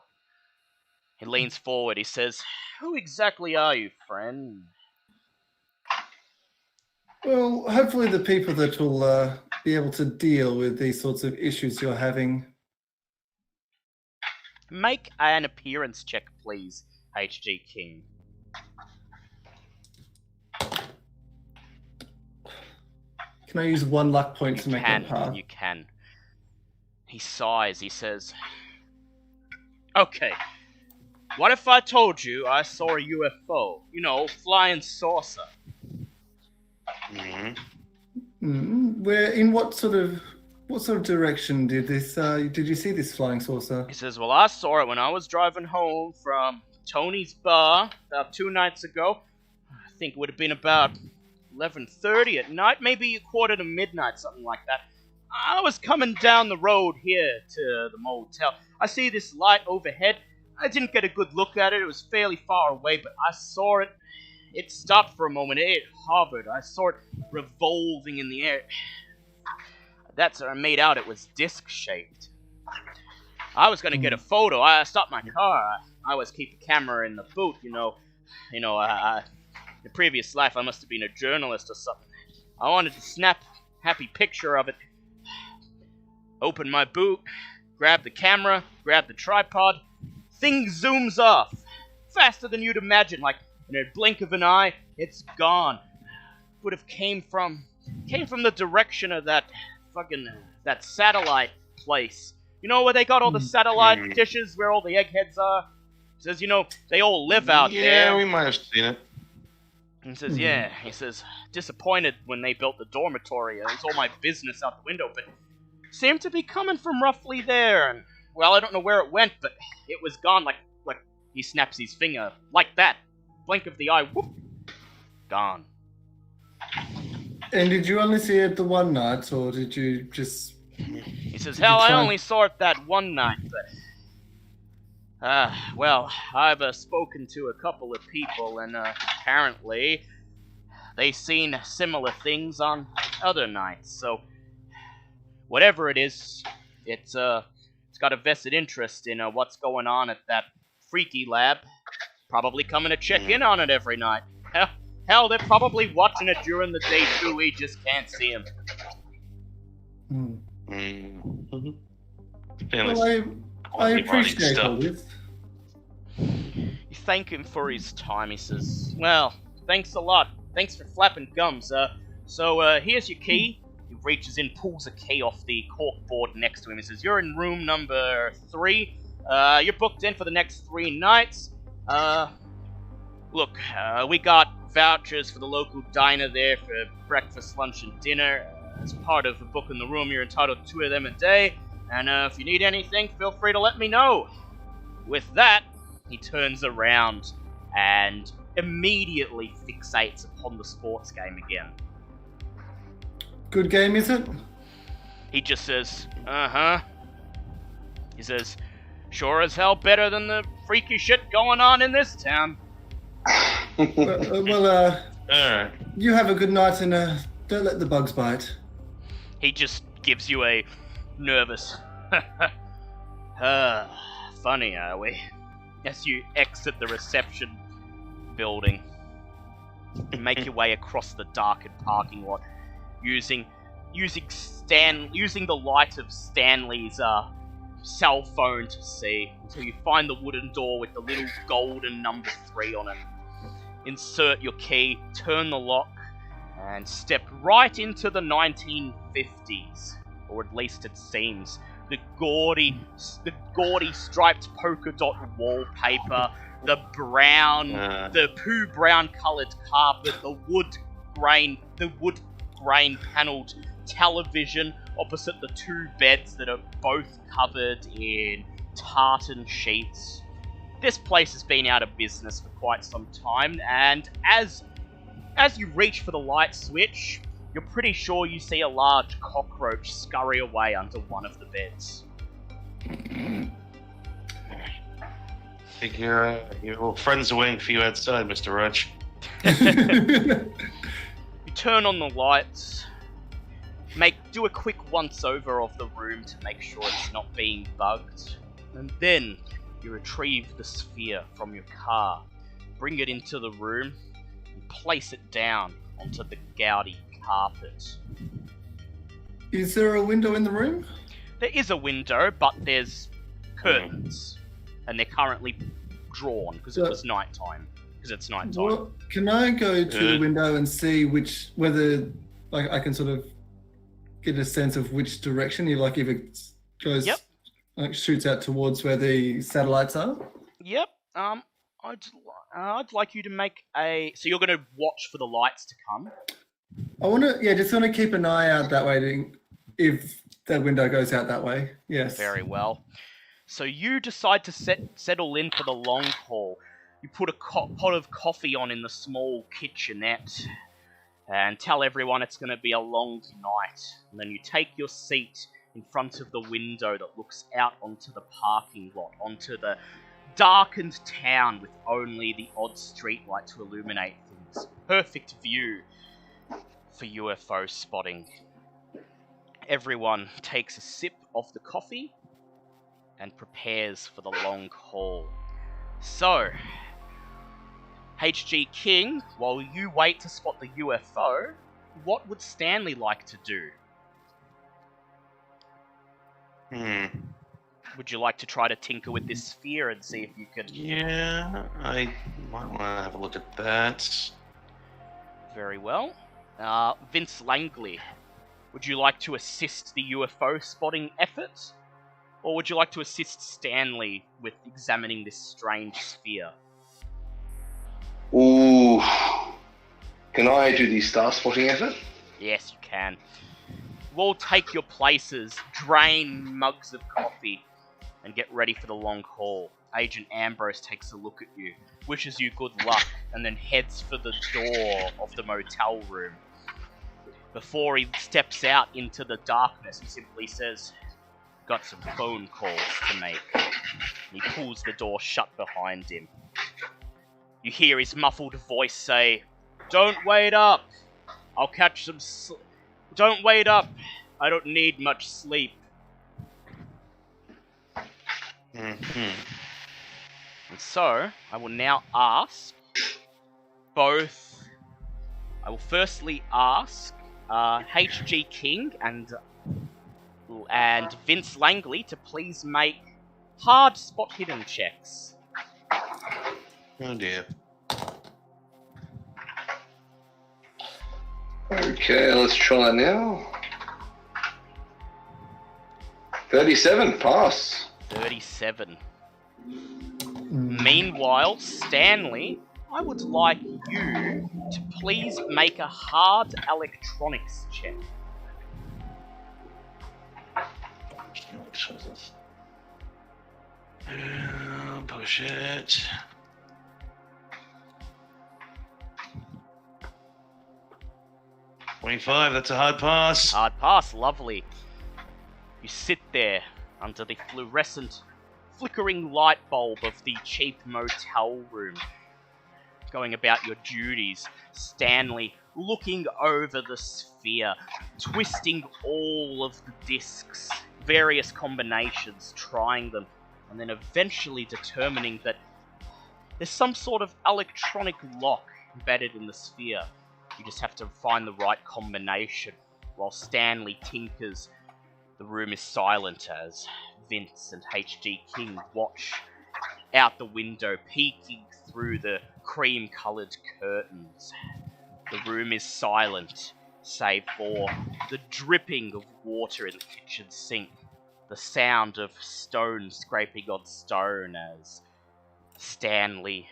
He leans forward, he says, who exactly are you, friend? Well, hopefully the people that will be able to deal with these sorts of issues you're having. Make an appearance check, please, HG King. Can I use 1 luck point to make that pass? You can. He sighs, he says, okay, what if I told you I saw a UFO? Flying saucer. Where, in what sort of direction did you see this flying saucer? He says, well, I saw it when I was driving home from Tony's bar about 2 nights ago. I think it would have been about 11:30 at night, maybe 1:45 to midnight, something like that. I was coming down the road here to the motel. I see this light overhead. I didn't get a good look at it. It was fairly far away, but I saw it. It stopped for a moment. It hovered. I saw it revolving in the air. That's what I made out. It was disc-shaped. I was going to get a photo. I stopped my car. I always keep a camera in the boot, in the previous life, I must have been a journalist or something. I wanted to snap a happy picture of it. Open my boot, grab the camera, grab the tripod. Thing zooms off. Faster than you'd imagine, like in a blink of an eye, it's gone. Would have came from the direction of that that satellite place. Where they got all the satellite dishes where all the eggheads are? Says, they all live out there. Yeah, we might have seen it. He says, yeah. He says, disappointed when they built the dormitory. It was all my business out the window, but seemed to be coming from roughly there. And, well, I don't know where it went, but it was gone like he snaps his finger. Like that. Blink of the eye, whoop. Gone. And did you only see it the one night, or did you just... He says, hell, I only saw it that one night, but... well, I've spoken to a couple of people, and apparently they seen similar things on other nights. So, whatever it is, it's got a vested interest in what's going on at that freaky lab. Probably coming to check in on it every night. Hell, they're probably watching it during the day too. We just can't see them. Well, I appreciate all this. You thank him for his time. He says, well, thanks a lot. Thanks for flapping gums. So here's your key. He reaches in, pulls a key off the corkboard next to him. He says, you're in room number 3. You're booked in for the next 3 nights. Look, we got vouchers for the local diner there for breakfast, lunch, and dinner. As part of a book in the room, you're entitled to 2 of them a day. And if you need anything, feel free to let me know. With that, he turns around and immediately fixates upon the sports game again. Good game, is it? He just says, uh-huh. He says, sure as hell better than the freaky shit going on in this town. Well, Alright. you have a good night and don't let the bugs bite. He just gives you a nervous, funny, are we? As you exit the reception building and make your way across the darkened parking lot, using the light of Stanley's cell phone to see, until you find the wooden door with the little golden number 3 on it. Insert your key, turn the lock, and step right into the 1950s, or at least it seems. The gaudy striped polka dot wallpaper, the poo brown coloured carpet, the wood grain panelled television opposite the 2 beds that are both covered in tartan sheets. This place has been out of business for quite some time, and as you reach for the light switch, you're pretty sure you see a large cockroach scurry away under one of the beds. Think your friends are waiting for you outside, Mr. Roach. You turn on the lights, do a quick once-over of the room to make sure it's not being bugged, and then you retrieve the sphere from your car, bring it into the room, and place it down onto the gaudy carpet. Is there a window in the room? There is a window, but there's curtains, and they're currently drawn because it was nighttime. Because it's nighttime. Well, can I go to the window and see whether I can sort of get a sense of which direction, if it goes, shoots out towards where the satellites are? Yep. I'd like you to make a. So you're going to watch for the lights to come. I want to, just want to keep an eye out that way if that window goes out that way. Yes. Very well. So you decide to settle in for the long haul. You put a pot of coffee on in the small kitchenette and tell everyone it's going to be a long night. And then you take your seat in front of the window that looks out onto the parking lot, onto the darkened town with only the odd streetlight to illuminate things. Perfect view for UFO spotting. Everyone takes a sip of the coffee and prepares for the long haul. So, HG King, while you wait to spot the UFO, what would Stanley like to do? Would you like to try to tinker with this sphere and see if you could... Yeah, I might want to have a look at that. Very well. Vince Langley, would you like to assist the UFO spotting effort? Or would you like to assist Stanley with examining this strange sphere? Ooh. Can I do the star spotting effort? Yes, you can. You all take your places, drain mugs of coffee, and get ready for the long haul. Agent Ambrose takes a look at you, wishes you good luck, and then heads for the door of the motel room. Before he steps out into the darkness, he simply says, "Got some phone calls to make." And he pulls the door shut behind him. You hear his muffled voice say, "Don't wait up. I'll catch some Don't wait up. I don't need much sleep." And so, I will now ask both... I will firstly ask HG King and Vince Langley to please make hard spot hidden checks. Oh dear. Okay, let's try now. 37, pass. 37. Meanwhile, Stanley, I would like you to please make a hard electronics check. Push it. 25, that's a hard pass. Hard pass, lovely. You sit there under the fluorescent, flickering light bulb of the cheap motel room, going about your duties. Stanley looking over the sphere, twisting all of the discs, various combinations, trying them, and then eventually determining that there's some sort of electronic lock embedded in the sphere. You just have to find the right combination. While Stanley tinkers, the room is silent as Vince and H.G. King watch out the window, peeking through the cream-coloured curtains. The room is silent, save for the dripping of water in the kitchen sink, the sound of stone scraping on stone as Stanley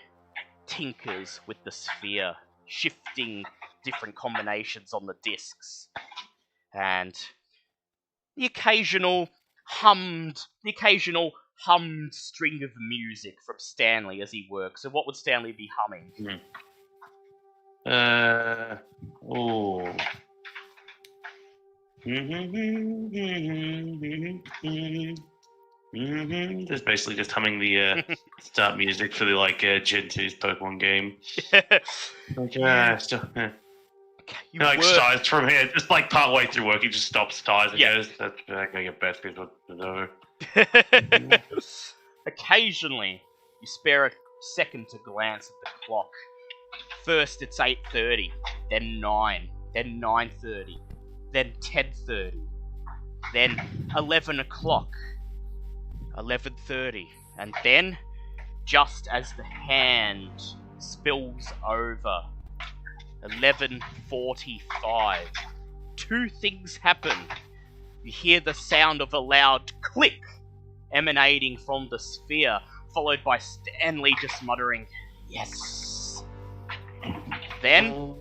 tinkers with the sphere, shifting different combinations on the discs, and the occasional hummed string of music from Stanley as he works. So what would Stanley be humming? Just basically just humming the start music for the Gen 2's Pokemon game. Styles from here, just part way through work, he just stops Styles and goes, "That's gonna get best people to know." Occasionally, you spare a second to glance at the clock. First, it's 8:30, then 9, then 9:30, then 10:30, then 11 o'clock, 11:30, and then, just as the hand spills over, 11:45, two things happen. You hear the sound of a loud click emanating from the sphere, followed by Stanley just muttering, "Yes." Then,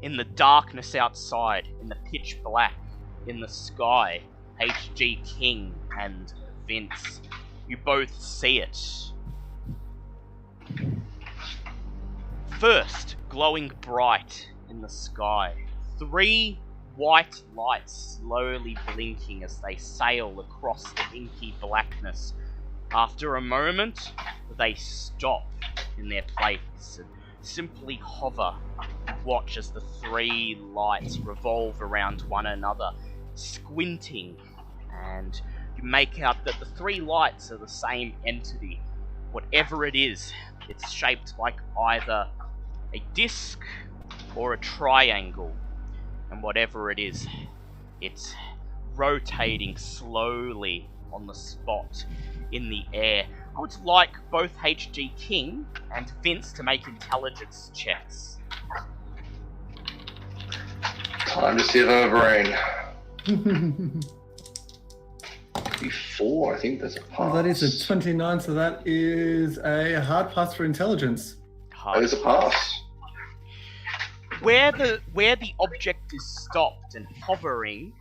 in the darkness outside, in the pitch black, in the sky, H.G. King and Vince, you both see it. First, glowing bright in the sky, 3 white lights slowly blinking as they sail across the inky blackness. After a moment, they stop in their place and simply hover and watch as the 3 lights revolve around one another, squinting, and you make out that the 3 lights are the same entity. Whatever it is, it's shaped like either a disc or a triangle, and whatever it is, it's rotating slowly on the spot in the air. I would like both H.G. King and Vince to make intelligence checks. Time to see if I have a brain. 4, I think that's a pass. Well, that is a 29, so that is a hard pass for intelligence. That is a pass. Where the object is stopped and hovering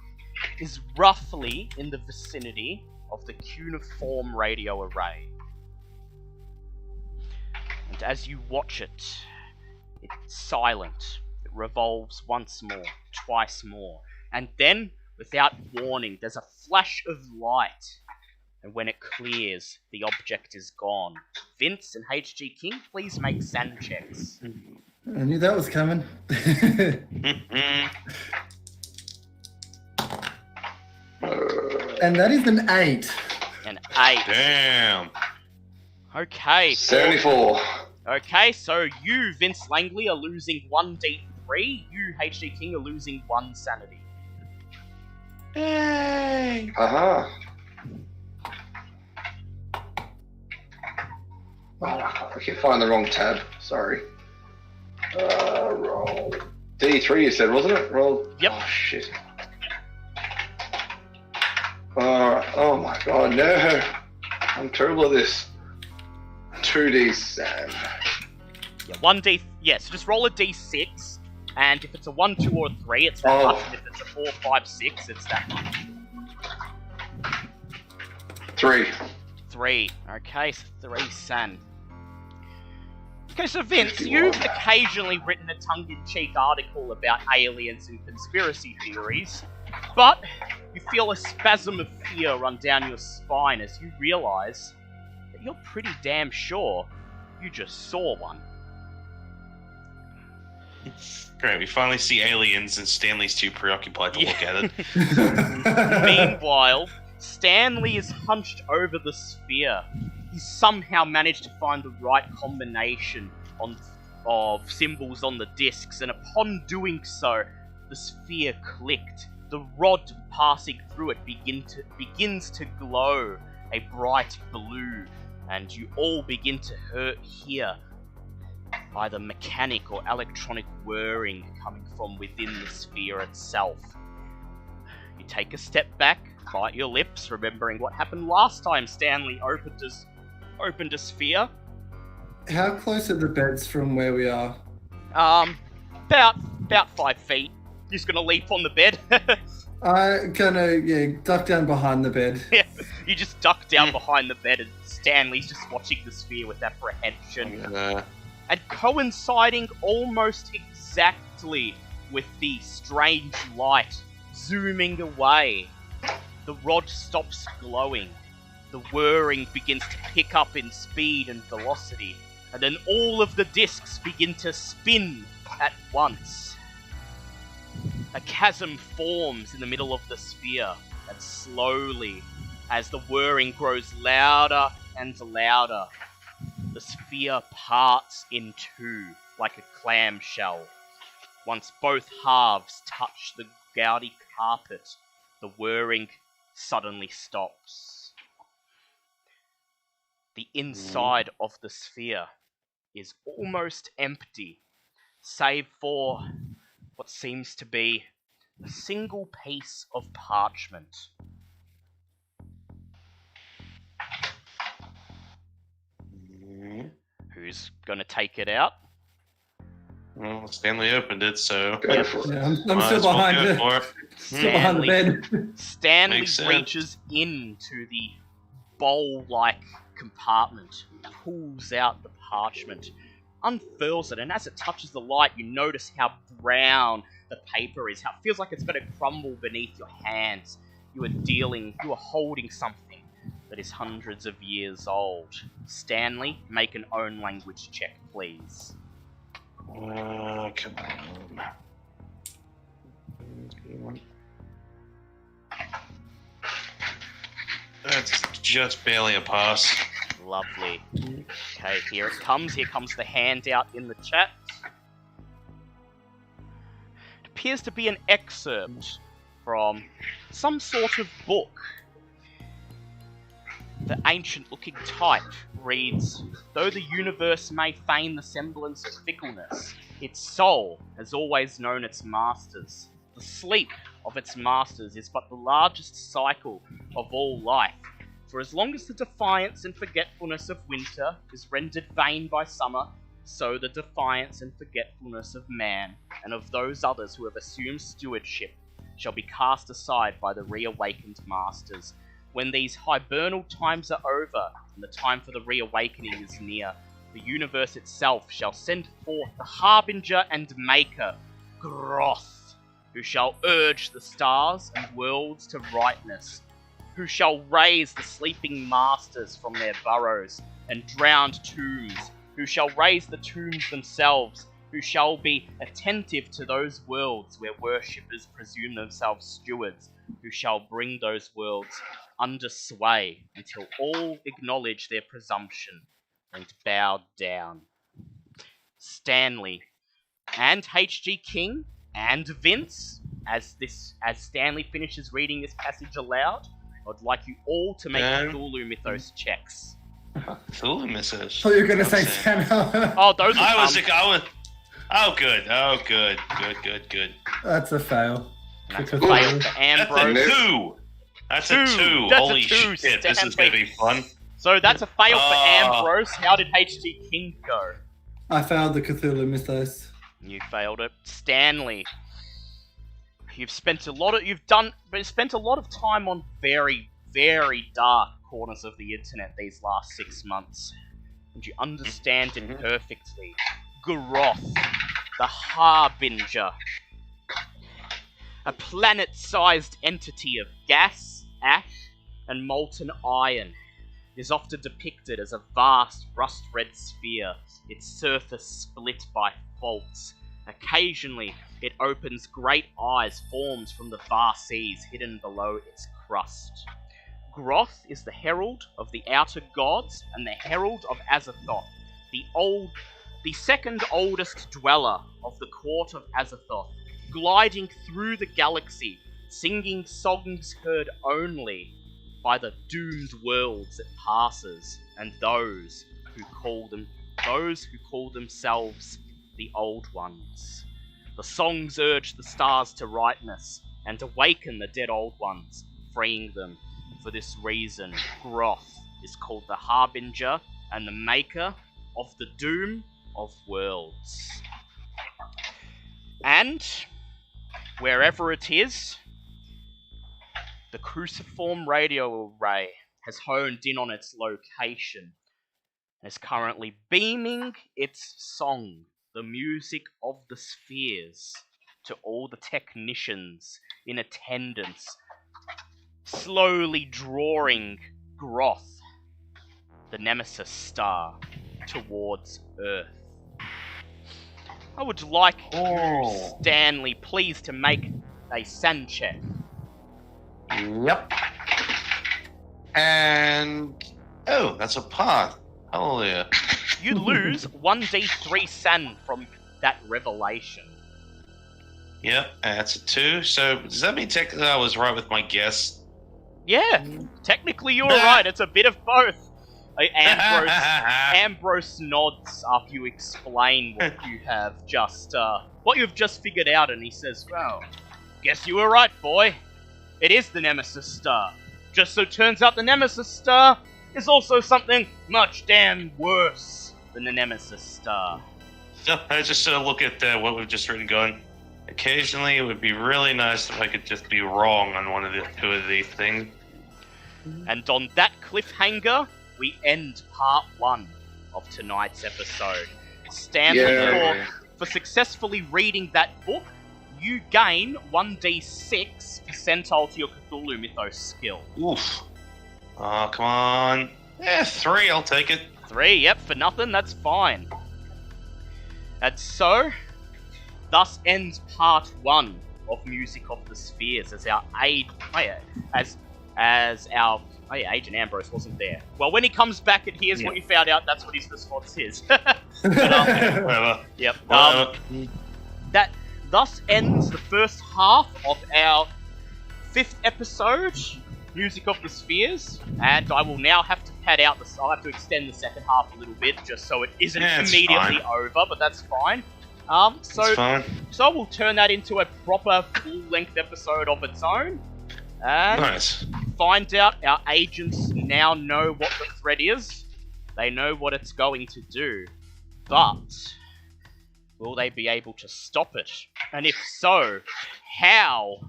is roughly in the vicinity of the cuneiform radio array. And as you watch it, it's silent. It revolves once more, twice more, and then, without warning, there's a flash of light, and when it clears, the object is gone. Vince and H.G. King, please make SAN checks. I knew that was coming. And that is an 8. An 8. Damn. Okay. 74. Okay, so you, Vince Langley, are losing 1d3. You, H.D. King, are losing 1 sanity. Hey. Haha. Oh, I keep finding the wrong tab. Sorry. Roll. D3 you said, wasn't it? Roll. Yep. Oh, shit. Oh my god, no. I'm terrible at this. 2d7. Yeah, 1d. Yeah, so just roll a d6, and if it's a 1, 2, or 3, it's that much. And if it's a 4, 5, 6, it's that much. 3. 3. Okay, so 3, San. Okay, so Vince, you've occasionally written a tongue-in-cheek article about aliens and conspiracy theories, but you feel a spasm of fear run down your spine as you realise that you're pretty damn sure you just saw one. Great, we finally see aliens and Stanley's too preoccupied to look at it. Meanwhile, Stanley is hunched over the sphere. He's somehow managed to find the right combination of symbols on the discs, and upon doing so, the sphere clicked. The rod passing through it begins to glow a bright blue, and you all begin to hear either mechanic or electronic whirring coming from within the sphere itself. You take a step back, bite your lips, remembering what happened last time Stanley opened a sphere. How close are the beds from where we are? About 5 feet. Just gonna leap on the bed. I'm gonna duck down behind the bed. Yeah, you just duck down behind the bed, and Stanley's just watching the sphere with apprehension. And coinciding almost exactly with the strange light zooming away, the rod stops glowing. The whirring begins to pick up in speed and velocity, and then all of the discs begin to spin at once. A chasm forms in the middle of the sphere, and slowly, as the whirring grows louder and louder, the sphere parts in two like a clamshell. Once both halves touch the gaudy carpet, the whirring suddenly stops. The inside of the sphere is almost empty, save for what seems to be a single piece of parchment. Who's gonna take it out? Well, Stanley opened it, so... Go for it. Yeah, I'm might still as well behind go the for it. still behind the bed. Stanley Makes sense. reaches into the bowl-like compartment, pulls out the parchment, unfurls it, and as it touches the light, you notice how brown the paper is, how it feels like it's going to crumble beneath your hands. You are holding something that is hundreds of years old. Stanley, make an own language check, please. Come on. That's just barely a pass. Lovely. Okay, here it comes. Here comes the handout in the chat. It appears to be an excerpt from some sort of book. The ancient-looking type reads, "Though the universe may feign the semblance of fickleness, its soul has always known its masters. The sleep of its masters is but the largest cycle of all life. For as long as the defiance and forgetfulness of winter is rendered vain by summer, so the defiance and forgetfulness of man, and of those others who have assumed stewardship, shall be cast aside by the reawakened masters. When these hibernal times are over, and the time for the reawakening is near, the universe itself shall send forth the harbinger and maker, Groth, who shall urge the stars and worlds to rightness, who shall raise the sleeping masters from their burrows and drowned tombs, who shall raise the tombs themselves, who shall be attentive to those worlds where worshippers presume themselves stewards, who shall bring those worlds under sway until all acknowledge their presumption and bow down." Stanley and H.G. King and Vince, as Stanley finishes reading this passage aloud, I'd like you all to make Cthulhu Mythos checks. Cthulhu Mythos. Oh, you're gonna say Santa. Oh, those are I was. Oh, good. Oh, good. Good. That's a fail. That's a fail for Ambrose. That's a 2. That's a 2. That's Holy a 2, shit, this is Stanley. gonna be fun. So that's a fail for Ambrose. How did H.G. King go? I failed the Cthulhu mythos. You failed it. Stanley, you've spent a lot of time on very, very dark corners of the internet these last 6 months. And you understand it perfectly. Groth, the Harbinger. A planet-sized entity of gas, ash, and molten iron, is often depicted as a vast rust-red sphere, its surface split by faults. Occasionally, it opens great eyes formed from the far seas hidden below its crust. Groth is the herald of the outer gods and the herald of Azathoth, the second oldest dweller of the court of Azathoth, gliding through the galaxy, singing songs heard only by the doomed worlds it passes, and those who call themselves the Old Ones. The songs urge the stars to rightness and awaken the dead Old Ones, freeing them. For this reason, Groth is called the Harbinger and the maker of the doom of worlds. And wherever it is, the cruciform radio array has honed in on its location and is currently beaming its song, the music of the spheres, to all the technicians in attendance, slowly drawing Groth, the Nemesis star, towards Earth. I would like you, Stanley, please, to make a sand check. Yep. And... oh, that's a path. Hallelujah. You lose 1d3 sand from that revelation. Yep, that's a 2. So, does that mean technically I was right with my guess? Yeah, technically you're right. It's a bit of both. Ambrose nods after you explain what you've just figured out, and he says, "Well, guess you were right, boy. It is the Nemesis Star. Just so turns out the Nemesis Star is also something much damn worse than the Nemesis Star." So I just look at what we've just written going, occasionally it would be really nice if I could just be wrong on one of the two of these things. And on that cliffhanger, we end part 1 of tonight's episode. Stanley, for successfully reading that book, you gain 1d6 percentile to your Cthulhu Mythos skill. Oof. Oh, come on. 3, I'll take it. 3, yep, for nothing, that's fine. And so, thus ends part 1 of Music of the Spheres as our Agent Ambrose wasn't there. Well, when he comes back and hears what you found out, that's what his response is. Whatever. Yep. That thus ends the first half of our 5th episode, Music of the Spheres, and I will now have to pad out I'll have to extend the second half a little bit just so it isn't immediately over, but that's fine. So we'll turn that into a proper full-length episode of its own. And find out our agents now know what the threat is. They know what it's going to do. But will they be able to stop it? And if so, how?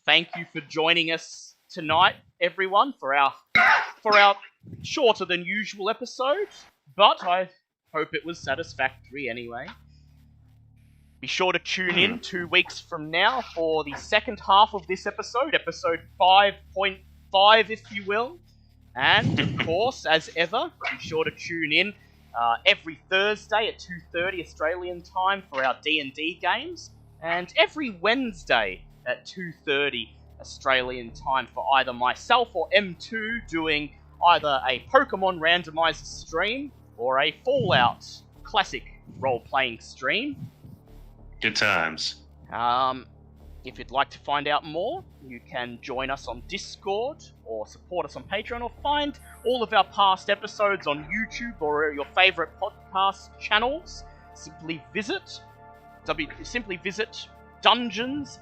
Thank you for joining us tonight, everyone, for our shorter than usual episode. But I hope it was satisfactory anyway. Be sure to tune in 2 weeks from now for the second half of this episode 5.5, if you will. And, of course, as ever, be sure to tune in every Thursday at 2:30 Australian time for our D&D games, and every Wednesday at 2:30 Australian time for either myself or M2 doing either a Pokemon randomizer stream or a Fallout classic role-playing stream. Good times. If you'd like to find out more, you can join us on Discord or support us on Patreon or find all of our past episodes on YouTube or your favourite podcast channels. Simply visit Dungeons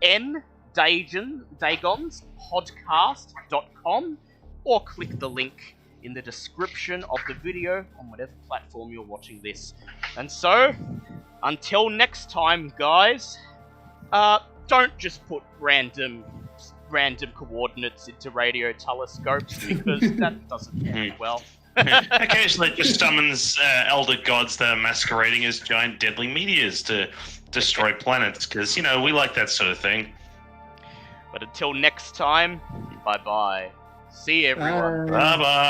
N Dagon's podcast.com or click the link in the description of the video on whatever platform you're watching this. And so, until next time, guys, don't just put random coordinates into radio telescopes, because that doesn't work well. Occasionally it just summons elder gods that are masquerading as giant deadly meteors to destroy planets, because, we like that sort of thing. But until next time, bye-bye. See you, everyone. Bye. Bye-bye.